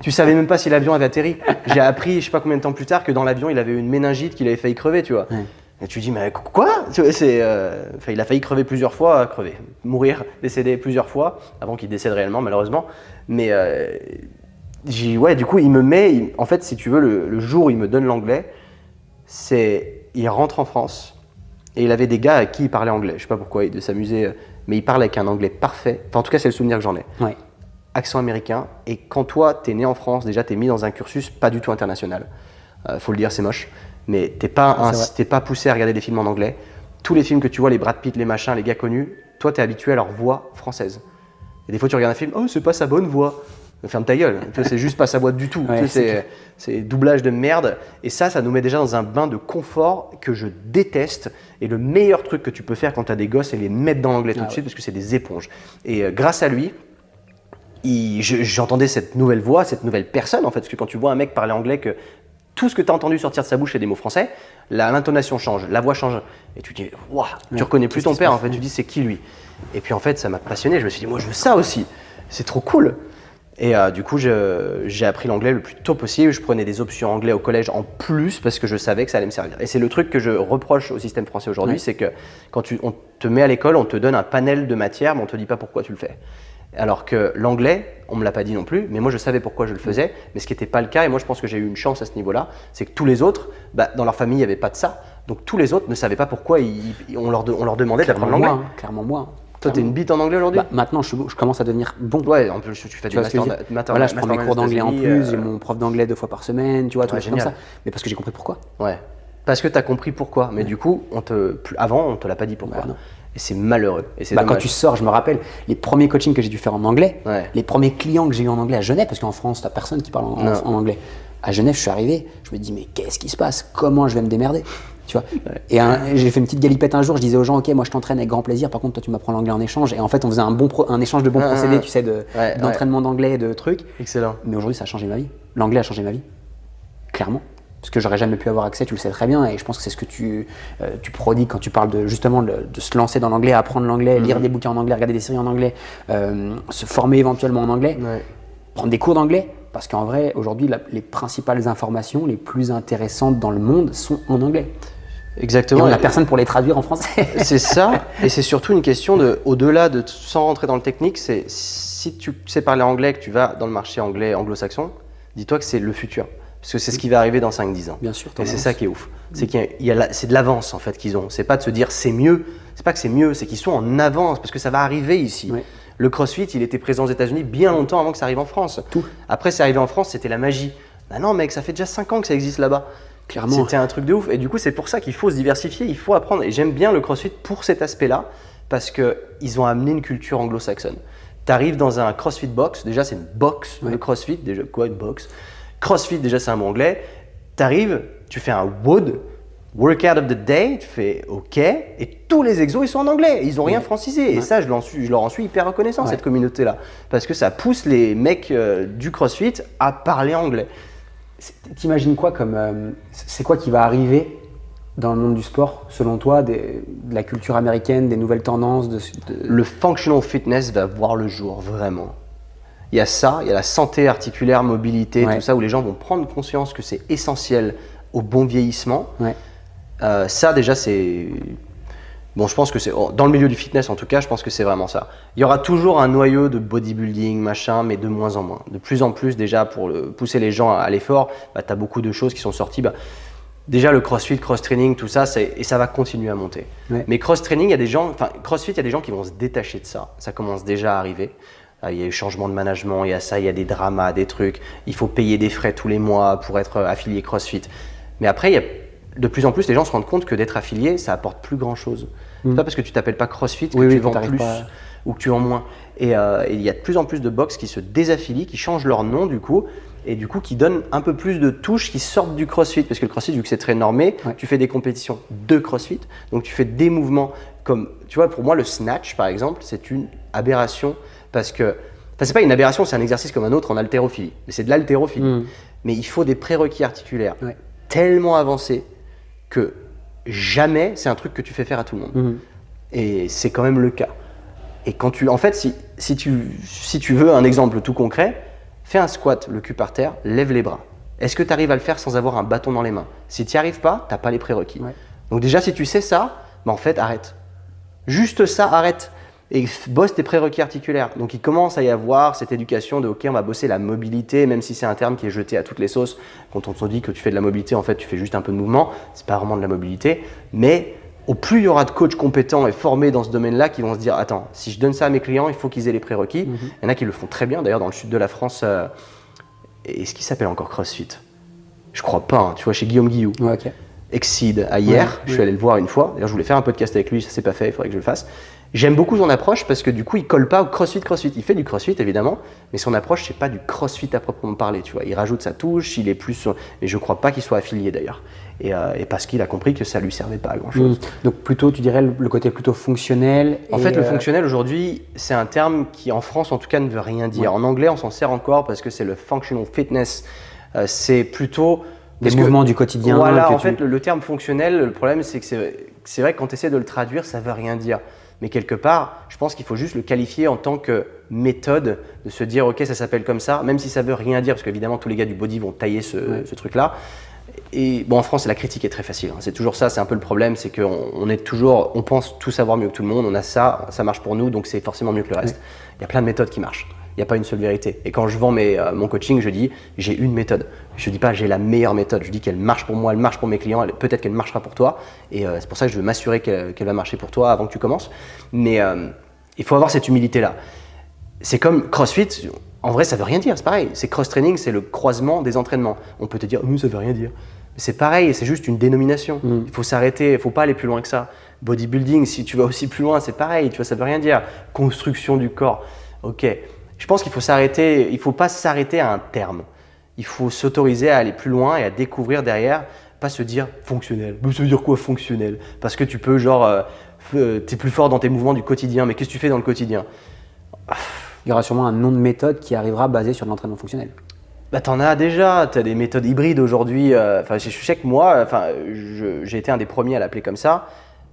[SPEAKER 1] tu savais même pas si l'avion avait atterri. J'ai appris, je sais pas combien de temps plus tard, que dans l'avion, il avait eu une méningite, qu'il avait failli crever, tu vois. Ouais. Et tu dis, mais quoi? Tu vois, il a failli crever plusieurs fois, mourir, décéder plusieurs fois, avant qu'il décède réellement, malheureusement. Mais du coup, il me met, en fait, si tu veux, le jour où il me donne l'anglais, il rentre en France, et il avait des gars à qui il parlait anglais. Je sais pas pourquoi, il s'amusait, mais il parle avec un anglais parfait. Enfin, en tout cas, c'est le souvenir que j'en ai. Ouais. Accent américain. Et quand toi, t'es né en France, déjà, t'es mis dans un cursus pas du tout international. Faut le dire, c'est moche. Mais t'es pas poussé à regarder des films en anglais. Tous les films que tu vois, les Brad Pitt, les machins, les gars connus, toi, t'es habitué à leur voix française. Et des fois, tu regardes un film, oh, c'est pas sa bonne voix. Ferme ta gueule. C'est juste pas sa voix du tout. Ouais, c'est doublage de merde. Et ça nous met déjà dans un bain de confort que je déteste. Et le meilleur truc que tu peux faire quand t'as des gosses, c'est les mettre dans l'anglais tout de suite parce que c'est des éponges. Et grâce à lui, j'entendais cette nouvelle voix, cette nouvelle personne en fait. Parce que quand tu vois un mec parler anglais, que tout ce que tu as entendu sortir de sa bouche, c'est des mots français. L'intonation change, la voix change. Et tu te dis, waouh, tu reconnais plus ton père. En fait, tu te dis, c'est qui lui? Et puis en fait, ça m'a passionné. Je me suis dit, moi, je veux ça aussi. C'est trop cool. Et du coup, j'ai appris l'anglais le plus tôt possible. Je prenais des options anglais au collège en plus parce que je savais que ça allait me servir. Et c'est le truc que je reproche au système français aujourd'hui, c'est que quand on te met à l'école, on te donne un panel de matières, mais on ne te dit pas pourquoi tu le fais. Alors que l'anglais, on ne me l'a pas dit non plus, mais moi je savais pourquoi je le faisais, mais ce qui n'était pas le cas, et moi je pense que j'ai eu une chance à ce niveau-là, c'est que tous les autres, dans leur famille, il n'y avait pas de ça. Donc tous les autres ne savaient pas pourquoi on leur demandait d'apprendre l'anglais.
[SPEAKER 2] Clairement moi.
[SPEAKER 1] Toi, t'es une bite en anglais aujourd'hui?
[SPEAKER 2] Maintenant, je commence à devenir bon.
[SPEAKER 1] Ouais, en plus, tu fais du master.
[SPEAKER 2] Voilà, je prends mes cours d'anglais en plus, j'ai mon prof d'anglais 2 fois par semaine, tu vois, tout comme ça. Mais parce que j'ai compris pourquoi.
[SPEAKER 1] Ouais, parce que tu as compris pourquoi. Mais du coup, avant, on ne te l'a pas dit pourquoi. Et c'est malheureux. Et c'est
[SPEAKER 2] quand tu sors, je me rappelle, les premiers coachings que j'ai dû faire en anglais, les premiers clients que j'ai eu en anglais à Genève, parce qu'en France, tu n'as personne qui parle en anglais. À Genève, je suis arrivé, je me dis, mais qu'est-ce qui se passe? Comment je vais me démerder? Tu vois. Et j'ai fait une petite galipette un jour, je disais aux gens, ok, moi je t'entraîne avec grand plaisir, par contre toi tu m'apprends l'anglais en échange. Et en fait on faisait un échange de bons procédés, tu sais, d'entraînement d'anglais, de trucs.
[SPEAKER 1] Excellent.
[SPEAKER 2] Mais aujourd'hui ça a changé ma vie. L'anglais a changé ma vie, clairement. Parce que j'aurais jamais pu avoir accès, tu le sais très bien, et je pense que c'est ce que tu prodigues quand tu parles justement de se lancer dans l'anglais, apprendre l'anglais, lire des bouquins en anglais, regarder des séries en anglais, se former éventuellement en anglais, prendre des cours d'anglais. Parce qu'en vrai, aujourd'hui, les principales informations les plus intéressantes dans le monde sont en anglais.
[SPEAKER 1] Exactement.
[SPEAKER 2] Et on n'a personne pour les traduire en français.
[SPEAKER 1] C'est ça, et c'est surtout une question au-delà de, sans rentrer dans le technique, c'est si tu sais parler anglais, que tu vas dans le marché anglais anglo-saxon, dis-toi que c'est le futur. Parce que c'est ce qui va arriver dans 5-10 ans.
[SPEAKER 2] Bien sûr.
[SPEAKER 1] Et c'est ça qui est ouf. C'est c'est de l'avance en fait qu'ils ont. C'est pas de se dire c'est mieux, c'est pas que c'est mieux, c'est qu'ils sont en avance parce que ça va arriver ici. Ouais. Le CrossFit, il était présent aux États-Unis bien longtemps avant que ça arrive en France.
[SPEAKER 2] Tout.
[SPEAKER 1] Après, c'est arrivé en France, c'était la magie. Bah non, mec, ça fait déjà 5 ans que ça existe là-bas. Clairement. C'était un truc de ouf. Et du coup, c'est pour ça qu'il faut se diversifier, il faut apprendre. Et j'aime bien le CrossFit pour cet aspect-là, parce qu'ils ont amené une culture anglo-saxonne. Tu arrives dans un CrossFit box, déjà c'est une box, le CrossFit, déjà quoi une box? CrossFit, déjà c'est un mot anglais. Tu arrives, tu fais un WOD, Workout of the Day, tu fais OK, et tous les exos ils sont en anglais, ils n'ont rien francisé. Et ça, je leur en suis hyper reconnaissant, cette communauté-là, parce que ça pousse les mecs du CrossFit à parler anglais.
[SPEAKER 2] T'imagines quoi c'est quoi qui va arriver dans le monde du sport, selon toi, de la culture américaine, des nouvelles tendances
[SPEAKER 1] Le functional fitness va voir le jour, vraiment. Il y a ça, il y a la santé articulaire, mobilité, tout ça, où les gens vont prendre conscience que c'est essentiel au bon vieillissement. Ça, déjà, c'est... Bon, je pense que c'est... Dans le milieu du fitness, en tout cas, je pense que c'est vraiment ça. Il y aura toujours un noyau de bodybuilding, machin, mais de moins en moins. De plus en plus, déjà, pour pousser les gens à l'effort, tu as beaucoup de choses qui sont sorties. Déjà, le crossfit, cross-training, tout ça, et ça va continuer à monter. Mais cross-training, crossfit, il y a des gens qui vont se détacher de ça. Ça commence déjà à arriver. Il y a eu changement de management, il y a ça, il y a des dramas, des trucs. Il faut payer des frais tous les mois pour être affilié CrossFit. Mais après, il y a de plus en plus, les gens se rendent compte que d'être affilié, ça apporte plus grand-chose. C'est pas parce que tu t'appelles pas CrossFit que tu vends plus ou que tu vends moins. Et il y a de plus en plus de box qui se désaffilient, qui changent leur nom du coup, et du coup qui donnent un peu plus de touches qui sortent du CrossFit. Parce que le CrossFit, vu que c'est très normé, tu fais des compétitions de CrossFit, donc tu fais des mouvements comme, tu vois, pour moi le snatch par exemple, c'est une aberration parce que, c'est pas une aberration, c'est un exercice comme un autre en haltérophilie, mais c'est de l'haltérophilie. Mais il faut des prérequis articulaires tellement avancés que jamais c'est un truc que tu fais faire à tout le monde. Et c'est quand même le cas. Et quand en fait, si tu veux un exemple tout concret, fais un squat, le cul par terre, lève les bras. Est-ce que tu arrives à le faire sans avoir un bâton dans les mains? Si tu n'y arrives pas, tu n'as pas les prérequis. Donc déjà, si tu sais ça, en fait, arrête. Juste ça, arrête. Et bosse tes prérequis articulaires. Donc il commence à y avoir cette éducation de OK, on va bosser la mobilité, même si c'est un terme qui est jeté à toutes les sauces. Quand on te dit que tu fais de la mobilité, en fait tu fais juste un peu de mouvement, c'est pas vraiment de la mobilité. Mais au plus il y aura de coachs compétents et formés dans ce domaine-là qui vont se dire attends, si je donne ça à mes clients, il faut qu'ils aient les prérequis. Il y en a qui le font très bien, d'ailleurs dans le sud de la France, est-ce qu'il s'appelle encore CrossFit? Je crois pas, hein. Tu vois, chez Guillaume Guillou. Exceed, hier, je suis allé le voir une fois. D'ailleurs je voulais faire un podcast avec lui, ça s'est pas fait, il faudrait que je le fasse. J'aime beaucoup son approche parce que du coup, il colle pas au crossfit. Il fait du crossfit évidemment, mais son approche, c'est pas du crossfit à proprement parler. Tu vois, il rajoute sa touche, il est plus sur... Et je crois pas qu'il soit affilié d'ailleurs. Et parce qu'il a compris que ça lui servait pas à grand chose.
[SPEAKER 2] Donc plutôt, tu dirais le côté plutôt fonctionnel.
[SPEAKER 1] En fait, le fonctionnel aujourd'hui, c'est un terme qui en France en tout cas ne veut rien dire. En anglais, on s'en sert encore parce que c'est le functional fitness. C'est plutôt
[SPEAKER 2] Des mouvements du quotidien.
[SPEAKER 1] Voilà, en fait, le terme fonctionnel, le problème, c'est que c'est vrai que quand tu essaies de le traduire, ça veut rien dire. Mais quelque part, je pense qu'il faut juste le qualifier en tant que méthode, de se dire, ok, ça s'appelle comme ça, même si ça veut rien dire, parce qu'évidemment, tous les gars du body vont tailler ce truc-là. Et bon, en France, la critique est très facile. C'est toujours ça, c'est un peu le problème, c'est on pense tout savoir mieux que tout le monde, on a ça marche pour nous, donc c'est forcément mieux que le reste. Il y a plein de méthodes qui marchent. Il n'y a pas une seule vérité. Et quand je vends mon coaching, je dis j'ai une méthode. Je ne dis pas j'ai la meilleure méthode. Je dis qu'elle marche pour moi, elle marche pour mes clients, peut-être qu'elle marchera pour toi. Et c'est pour ça que je veux m'assurer qu'elle va marcher pour toi avant que tu commences. Mais il faut avoir cette humilité-là. C'est comme CrossFit. En vrai, ça ne veut rien dire. C'est pareil. C'est cross-training, c'est le croisement des entraînements. On peut te dire ça ne veut rien dire. C'est pareil, c'est juste une dénomination. Il faut s'arrêter, il ne faut pas aller plus loin que ça. Bodybuilding, si tu vas aussi plus loin, c'est pareil. Tu vois, ça ne veut rien dire. Construction du corps. Ok. Je pense qu'il faut s'arrêter, il ne faut pas s'arrêter à un terme. Il faut s'autoriser à aller plus loin et à découvrir derrière, pas se dire fonctionnel. Mais ça veut dire quoi fonctionnel? Parce que tu peux t'es plus fort dans tes mouvements du quotidien, mais qu'est-ce que tu fais dans le quotidien?
[SPEAKER 2] Il y aura sûrement un nom de méthode qui arrivera basé sur l'entraînement fonctionnel.
[SPEAKER 1] Bah t'en as déjà, t'as des méthodes hybrides aujourd'hui. Je sais que moi, j'ai été un des premiers à l'appeler comme ça.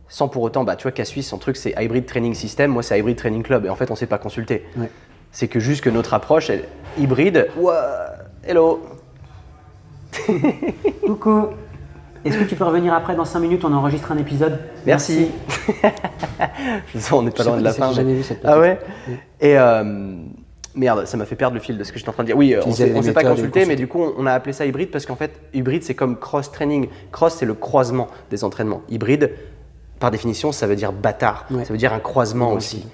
[SPEAKER 1] Sans pour autant, tu vois qu'à Suisse, son truc c'est Hybrid Training System, moi c'est Hybrid Training Club. Et en fait, on ne s'est pas consulté. Ouais. C'est que juste que notre approche est hybride. Hello.
[SPEAKER 2] Coucou. Est-ce que tu peux revenir après dans 5 minutes, on enregistre un épisode?
[SPEAKER 1] Merci. On n'est pas loin de la fin.
[SPEAKER 2] J'ai jamais vu cette petite.
[SPEAKER 1] Ah ouais. Et merde, ça m'a fait perdre le fil de ce que j'étais en train de dire. Oui, on ne s'est pas consulté, mais du coup, on a appelé ça hybride parce qu'en fait, hybride, c'est comme cross-training. Cross, c'est le croisement des entraînements. Hybride, par définition, ça veut dire bâtard. Ouais. Ça veut dire un croisement aussi.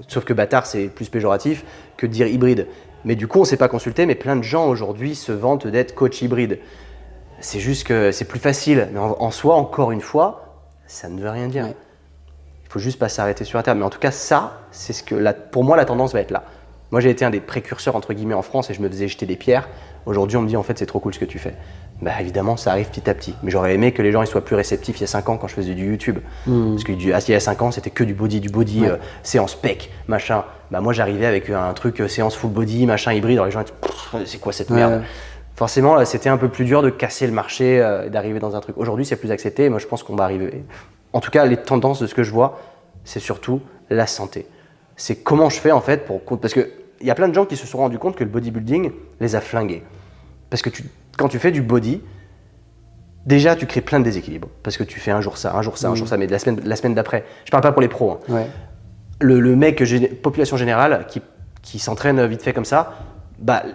[SPEAKER 1] Sauf que bâtard, c'est plus péjoratif que de dire hybride. Mais du coup, on ne s'est pas consulté, mais plein de gens aujourd'hui se vantent d'être coach hybride. C'est juste que c'est plus facile. Mais en soi, encore une fois, ça ne veut rien dire. Ouais. Il faut juste pas s'arrêter sur un terme. Mais en tout cas, ça, c'est pour moi, la tendance va être là. Moi, j'ai été un des précurseurs, entre guillemets, en France et je me faisais jeter des pierres. Aujourd'hui, on me dit, en fait, c'est trop cool ce que tu fais. Évidemment, ça arrive petit à petit. Mais j'aurais aimé que les gens ils soient plus réceptifs il y a 5 ans quand je faisais du YouTube. Parce que il y a 5 ans, c'était que du body, ouais. Séance pec, machin. Moi, j'arrivais avec un truc séance full body, machin hybride. Alors les gens étaient, c'est quoi cette merde? Forcément, là, c'était un peu plus dur de casser le marché et d'arriver dans un truc. Aujourd'hui, c'est plus accepté. Et moi, je pense qu'on va arriver. En tout cas, les tendances de ce que je vois, c'est surtout la santé. C'est comment je fais en fait parce qu'il y a plein de gens qui se sont rendus compte que le bodybuilding les a flingués. Parce que quand tu fais du body, déjà tu crées plein de déséquilibres. Parce que tu fais un jour ça, un jour ça, un jour ça, mais la semaine d'après. Je parle pas pour les pros. Hein. Ouais. Le mec, population générale, qui s'entraîne vite fait comme ça,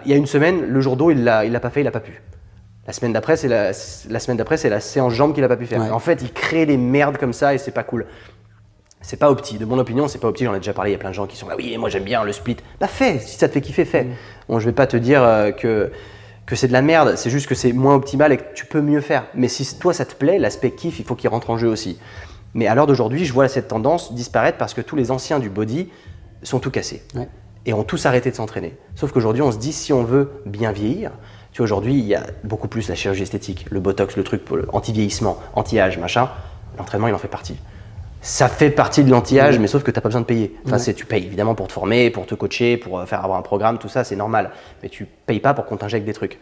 [SPEAKER 1] il y a une semaine, le jour d'eau, il l'a pas fait, il a pas pu. La semaine d'après, c'est la séance jambes qu'il a pas pu faire. Ouais. En fait, il crée des merdes comme ça et c'est pas cool. C'est pas opti. De mon opinion, c'est pas opti. J'en ai déjà parlé. Il y a plein de gens qui sont là. Oui, moi j'aime bien le split. Fais. Si ça te fait kiffer, fais. Bon, je vais pas te dire que c'est de la merde. C'est juste que c'est moins optimal et que tu peux mieux faire. Mais si toi ça te plaît, l'aspect kiff, il faut qu'il rentre en jeu aussi. Mais à l'heure d'aujourd'hui, je vois cette tendance disparaître parce que tous les anciens du body sont tout cassés et ont tous arrêté de s'entraîner. Sauf qu'aujourd'hui, on se dit si on veut bien vieillir. Tu vois, aujourd'hui, il y a beaucoup plus la chirurgie esthétique, le botox, le truc pour anti-vieillissement, anti-âge, machin. L'entraînement, il en fait partie. Ça fait partie de l'anti-âge, mais sauf que tu n'as pas besoin de payer. Enfin, tu payes évidemment pour te former, pour te coacher, pour avoir un programme, tout ça, c'est normal. Mais tu ne payes pas pour qu'on t'injecte des trucs.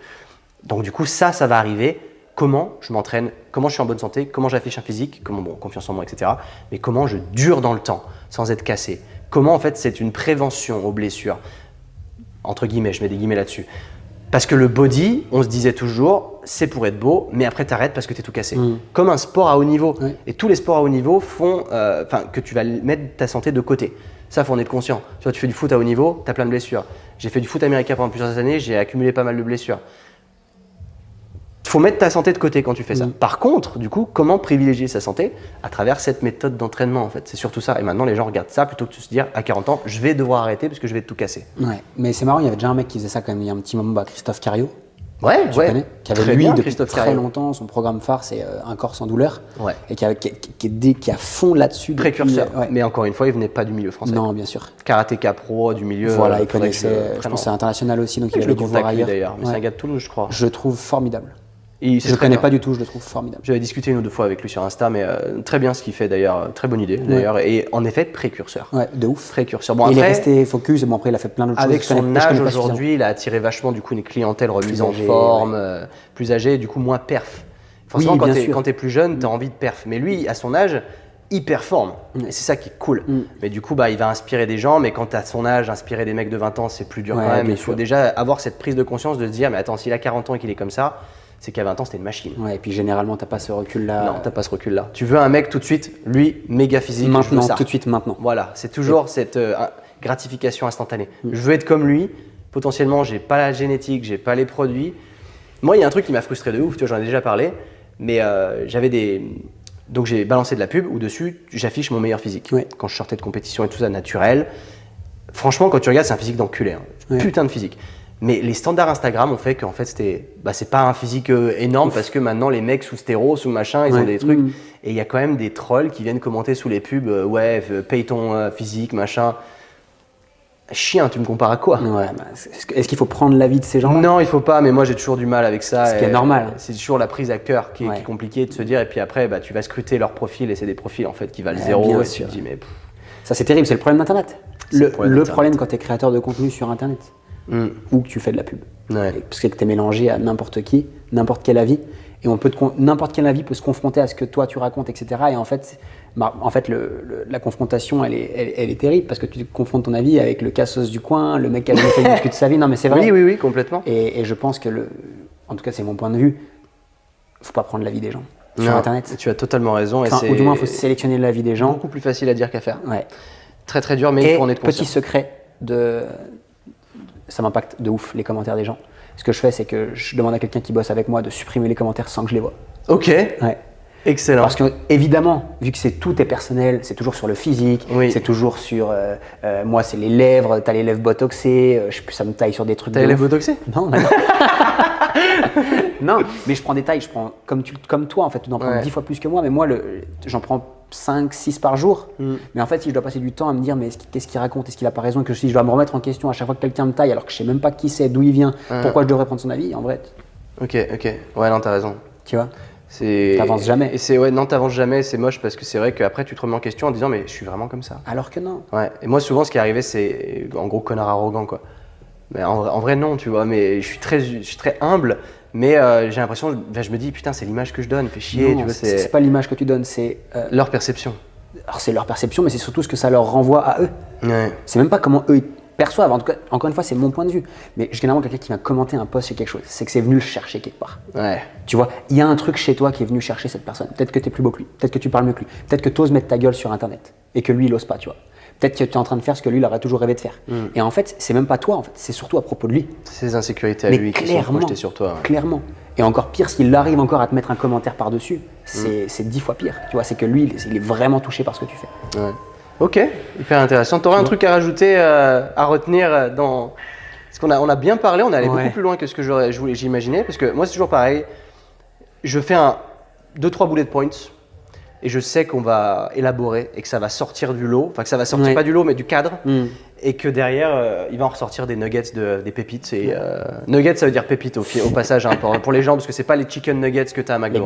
[SPEAKER 1] Donc du coup, ça va arriver. Comment je m'entraîne, comment je suis en bonne santé, comment j'affiche un physique, confiance en moi, etc. Mais comment je dure dans le temps, sans être cassé. Comment en fait c'est une prévention aux blessures. Entre guillemets, je mets des guillemets là-dessus. Parce que le body, on se disait toujours, c'est pour être beau, mais après t'arrêtes parce que t'es tout cassé. Comme un sport à haut niveau. Oui. Et tous les sports à haut niveau font que tu vas mettre ta santé de côté. Ça, faut en être conscient. Tu vois, tu fais du foot à haut niveau, t'as plein de blessures. J'ai fait du foot américain pendant plusieurs années, j'ai accumulé pas mal de blessures. Il faut mettre ta santé de côté quand tu fais ça. Par contre, du coup, comment privilégier sa santé à travers cette méthode d'entraînement en fait. C'est surtout ça. Et maintenant, les gens regardent ça plutôt que de se dire à 40 ans, je vais devoir arrêter parce que je vais tout casser. Ouais,
[SPEAKER 2] mais c'est marrant, il y avait déjà un mec qui faisait ça quand même il y a un petit moment, Christophe Cario.
[SPEAKER 1] Ouais,
[SPEAKER 2] qui avait lui depuis très longtemps, son programme phare c'est Un corps sans douleur. Ouais. Et qui est à fond là-dessus.
[SPEAKER 1] Précurseur. Mais encore une fois, il venait pas du milieu français.
[SPEAKER 2] Non, bien sûr.
[SPEAKER 1] Karatéka pro du milieu.
[SPEAKER 2] Voilà, il connaissait. Je pense que c'est international aussi, donc il allait le voir ailleurs.
[SPEAKER 1] D'ailleurs. Mais c'est un gars de Toulouse, je crois.
[SPEAKER 2] Je le trouve formidable. Je connais pas du tout, je le trouve formidable.
[SPEAKER 1] J'avais discuté une ou deux fois avec lui sur Insta, mais très bien ce qu'il fait d'ailleurs, très bonne idée d'ailleurs, et en effet précurseur.
[SPEAKER 2] Ouais, de ouf.
[SPEAKER 1] Précurseur. Bon,
[SPEAKER 2] il
[SPEAKER 1] après,
[SPEAKER 2] est resté focus, et bon après il a fait plein d'autres choses.
[SPEAKER 1] Avec son âge aujourd'hui, il a attiré vachement du coup une clientèle remise en forme, plus âgée, et du coup moins perf. Forcément, quand tu es plus jeune, tu as envie de perf. Mais lui, à son âge, il performe. Et c'est ça qui est cool. Mais du coup, il va inspirer des gens, mais quand tu as son âge, inspirer des mecs de 20 ans, c'est plus dur quand même. Il faut déjà avoir cette prise de conscience de se dire, mais attends, s'il a 40 ans et qu'il est comme ça, c'est qu'à 20 ans, c'était une machine.
[SPEAKER 2] Ouais, et puis généralement, t'as pas ce recul-là.
[SPEAKER 1] Non, t'as pas ce recul-là. Tu veux un mec tout de suite, lui, méga physique.
[SPEAKER 2] Maintenant,
[SPEAKER 1] je veux ça.
[SPEAKER 2] tout de suite, maintenant.
[SPEAKER 1] Voilà, c'est toujours cette gratification instantanée. Je veux être comme lui. Potentiellement, j'ai pas la génétique, j'ai pas les produits. Moi, il y a un truc qui m'a frustré de ouf, tu vois, j'en ai déjà parlé, mais donc j'ai balancé de la pub où dessus, j'affiche mon meilleur physique.
[SPEAKER 2] Ouais.
[SPEAKER 1] Quand je sortais de compétition et tout ça, naturel. Franchement, quand tu regardes, c'est un physique d'enculé. Hein. Putain de physique. Mais les standards Instagram ont fait qu'en fait, c'est pas un physique énorme parce que maintenant, les mecs sous stéro, sous machin, ils ont des trucs. Et il y a quand même des trolls qui viennent commenter sous les pubs, paye ton physique, machin. Chien, tu me compares à quoi?
[SPEAKER 2] Ouais, est-ce qu'il faut prendre l'avis de ces gens-là?
[SPEAKER 1] Non, il faut pas, mais moi j'ai toujours du mal avec ça.
[SPEAKER 2] Ce qui est normal.
[SPEAKER 1] C'est toujours la prise à cœur qui est compliquée de se dire, et puis après, tu vas scruter leur profil, et c'est des profils en fait qui valent zéro. Et tu te dis, mais.
[SPEAKER 2] Ça, c'est terrible, c'est le problème d'Internet. Le problème quand tu es créateur de contenu sur Internet ou que tu fais de la pub. Parce que tu es mélangé à n'importe qui, n'importe quel avis. Et n'importe quel avis peut se confronter à ce que toi tu racontes, etc. Et en fait, la confrontation, elle est terrible parce que tu confrontes ton avis avec le cassos du coin, le mec qui a jamais fait le muscu de sa vie. Non, mais c'est vrai.
[SPEAKER 1] Oui, complètement.
[SPEAKER 2] Et je pense que, en tout cas, c'est mon point de vue, faut pas prendre l'avis des gens sur Internet.
[SPEAKER 1] Tu as totalement raison.
[SPEAKER 2] Ou du moins, il faut sélectionner l'avis des gens.
[SPEAKER 1] Beaucoup plus facile à dire qu'à faire.
[SPEAKER 2] Ouais.
[SPEAKER 1] Très très dur, mais il faut en être conscient.
[SPEAKER 2] Petit secret, ça m'impacte de ouf les commentaires des gens. Ce que je fais, c'est que je demande à quelqu'un qui bosse avec moi de supprimer les commentaires sans que je les vois.
[SPEAKER 1] Ok.
[SPEAKER 2] Ouais.
[SPEAKER 1] Excellent.
[SPEAKER 2] Parce que évidemment, vu que tout est personnel, c'est toujours sur le physique, c'est toujours sur moi c'est les lèvres, t'as les lèvres botoxées, ça me taille sur des trucs.
[SPEAKER 1] T'as les lèvres botoxées?
[SPEAKER 2] Non. Non, mais je prends des tailles, comme toi en fait, tu en prends 10 fois plus que moi, mais moi j'en prends 5, 6 par jour. Mais en fait, si je dois passer du temps à me dire mais qu'est-ce qu'il raconte, est-ce qu'il a pas raison, que si je dois me remettre en question à chaque fois que quelqu'un me taille alors que je sais même pas qui c'est, d'où il vient, pourquoi je devrais prendre son avis, en vrai.
[SPEAKER 1] Ok. Ouais, non, t'as raison.
[SPEAKER 2] Tu vois? T'avances jamais.
[SPEAKER 1] Et non, t'avances jamais, c'est moche parce que c'est vrai qu'après tu te remets en question en disant mais je suis vraiment comme ça.
[SPEAKER 2] Alors que non.
[SPEAKER 1] Ouais. Et moi souvent ce qui est arrivé c'est en gros connard arrogant quoi. Mais en vrai non, tu vois, mais je suis très humble, mais j'ai l'impression, je me dis putain c'est l'image que je donne, fais chier,
[SPEAKER 2] Non,
[SPEAKER 1] tu vois.
[SPEAKER 2] C'est pas l'image que tu donnes, c'est
[SPEAKER 1] leur perception.
[SPEAKER 2] Alors c'est leur perception, mais c'est surtout ce que ça leur renvoie à eux.
[SPEAKER 1] Ouais.
[SPEAKER 2] C'est même pas comment eux ils perçoivent. En tout cas, encore une fois, c'est mon point de vue. Mais généralement, quelqu'un qui va commenter un post sur quelque chose, c'est que c'est venu le chercher quelque part.
[SPEAKER 1] Ouais.
[SPEAKER 2] Tu vois, il y a un truc chez toi qui est venu chercher cette personne. Peut-être que tu es plus beau que lui, peut-être que tu parles mieux que lui, peut-être que tu oses mettre ta gueule sur Internet et que lui, il ose pas, tu vois. Peut-être que tu es en train de faire ce que lui, il aurait toujours rêvé de faire. Et en fait, c'est même pas toi, en fait, c'est surtout à propos de lui.
[SPEAKER 1] C'est ses insécurités à lui qui sont projetées sur toi. Ouais.
[SPEAKER 2] Clairement. Et encore pire, s'il arrive encore à te mettre un commentaire par-dessus, c'est 10 fois pire. Tu vois, c'est que lui, il est vraiment touché par ce que tu fais.
[SPEAKER 1] Ouais. Ok, hyper intéressant. Tu aurais un truc à rajouter, à retenir dans. Parce qu'on a bien parlé, on est allé beaucoup plus loin que ce que j'imaginais. Parce que moi, c'est toujours pareil. Je fais 2-3 bullet points et je sais qu'on va élaborer et que ça va sortir du lot. Enfin, que ça va sortir pas du lot, mais du cadre. Et que derrière, il va en ressortir des nuggets, des pépites. Et, nuggets, ça veut dire pépites au passage hein, pour les gens, parce que c'est pas les chicken nuggets que tu as à McDo.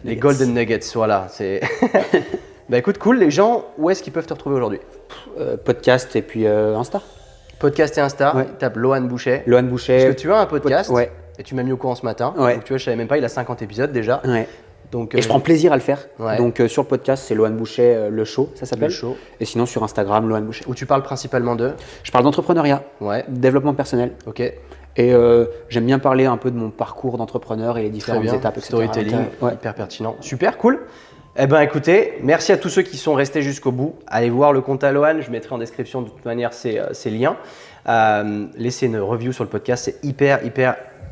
[SPEAKER 1] Les golden nuggets, voilà. Bah écoute, cool. Les gens, où est-ce qu'ils peuvent te retrouver aujourd'hui?
[SPEAKER 2] Podcast et puis Insta.
[SPEAKER 1] Podcast et Insta, tape Lohan Boucher.
[SPEAKER 2] Lohan Boucher.
[SPEAKER 1] Parce que tu as un podcast, et tu m'as mis au courant ce matin. Donc tu vois, je savais même pas, il a 50 épisodes déjà. Donc,
[SPEAKER 2] et je prends plaisir à le faire. Donc sur le podcast, c'est Lohan Boucher, le show, ça s'appelle.
[SPEAKER 1] Le show.
[SPEAKER 2] Et sinon sur Instagram, Lohan Boucher.
[SPEAKER 1] Où tu parles principalement de?
[SPEAKER 2] Je parle d'entrepreneuriat, développement personnel.
[SPEAKER 1] Ok.
[SPEAKER 2] Et j'aime bien parler un peu de mon parcours d'entrepreneur et les différentes étapes, etc.
[SPEAKER 1] Storytelling, hyper pertinent. Super, cool. Eh bien écoutez, merci à tous ceux qui sont restés jusqu'au bout. Allez voir le compte à Lohan, je mettrai en description de toute manière ces liens. Laissez une review sur le podcast, c'est hyper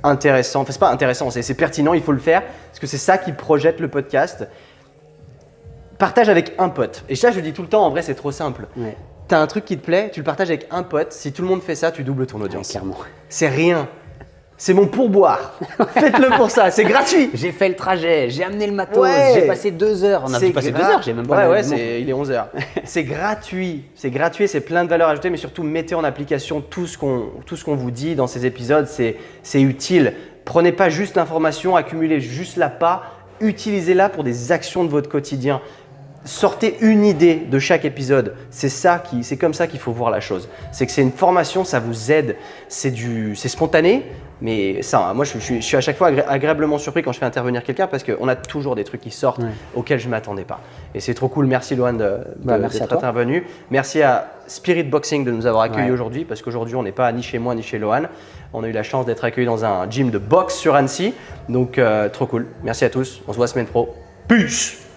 [SPEAKER 1] intéressant. Enfin c'est pas intéressant, c'est pertinent, il faut le faire parce que c'est ça qui projette le podcast. Partage avec un pote. Et ça je le dis tout le temps, en vrai c'est trop simple. T'as un truc qui te plaît, tu le partages avec un pote. Si tout le monde fait ça, tu doubles ton audience.
[SPEAKER 2] Clairement.
[SPEAKER 1] C'est rien. C'est mon pourboire. Faites-le pour ça, c'est gratuit.
[SPEAKER 2] J'ai fait le trajet, j'ai amené le matos, j'ai passé 2 heures. On a passé 2 heures, j'ai même pas
[SPEAKER 1] il est 11h. C'est gratuit, c'est plein de valeur ajoutée, mais surtout mettez en application tout ce qu'on vous dit dans ces épisodes, c'est utile. Prenez pas juste l'information, accumulez juste la pas, utilisez-la pour des actions de votre quotidien. Sortez une idée de chaque épisode. C'est comme ça qu'il faut voir la chose. C'est que c'est une formation, ça vous aide. C'est spontané, mais ça, moi je suis à chaque fois agréablement surpris quand je fais intervenir quelqu'un parce qu'on a toujours des trucs qui sortent auxquels je ne m'attendais pas. Et c'est trop cool. Merci Lohan d'être intervenu. Merci à Spirit Boxing de nous avoir accueillis aujourd'hui parce qu'aujourd'hui on n'est pas ni chez moi ni chez Lohan. On a eu la chance d'être accueillis dans un gym de boxe sur Annecy. Donc trop cool. Merci à tous. On se voit semaine pro. Peace!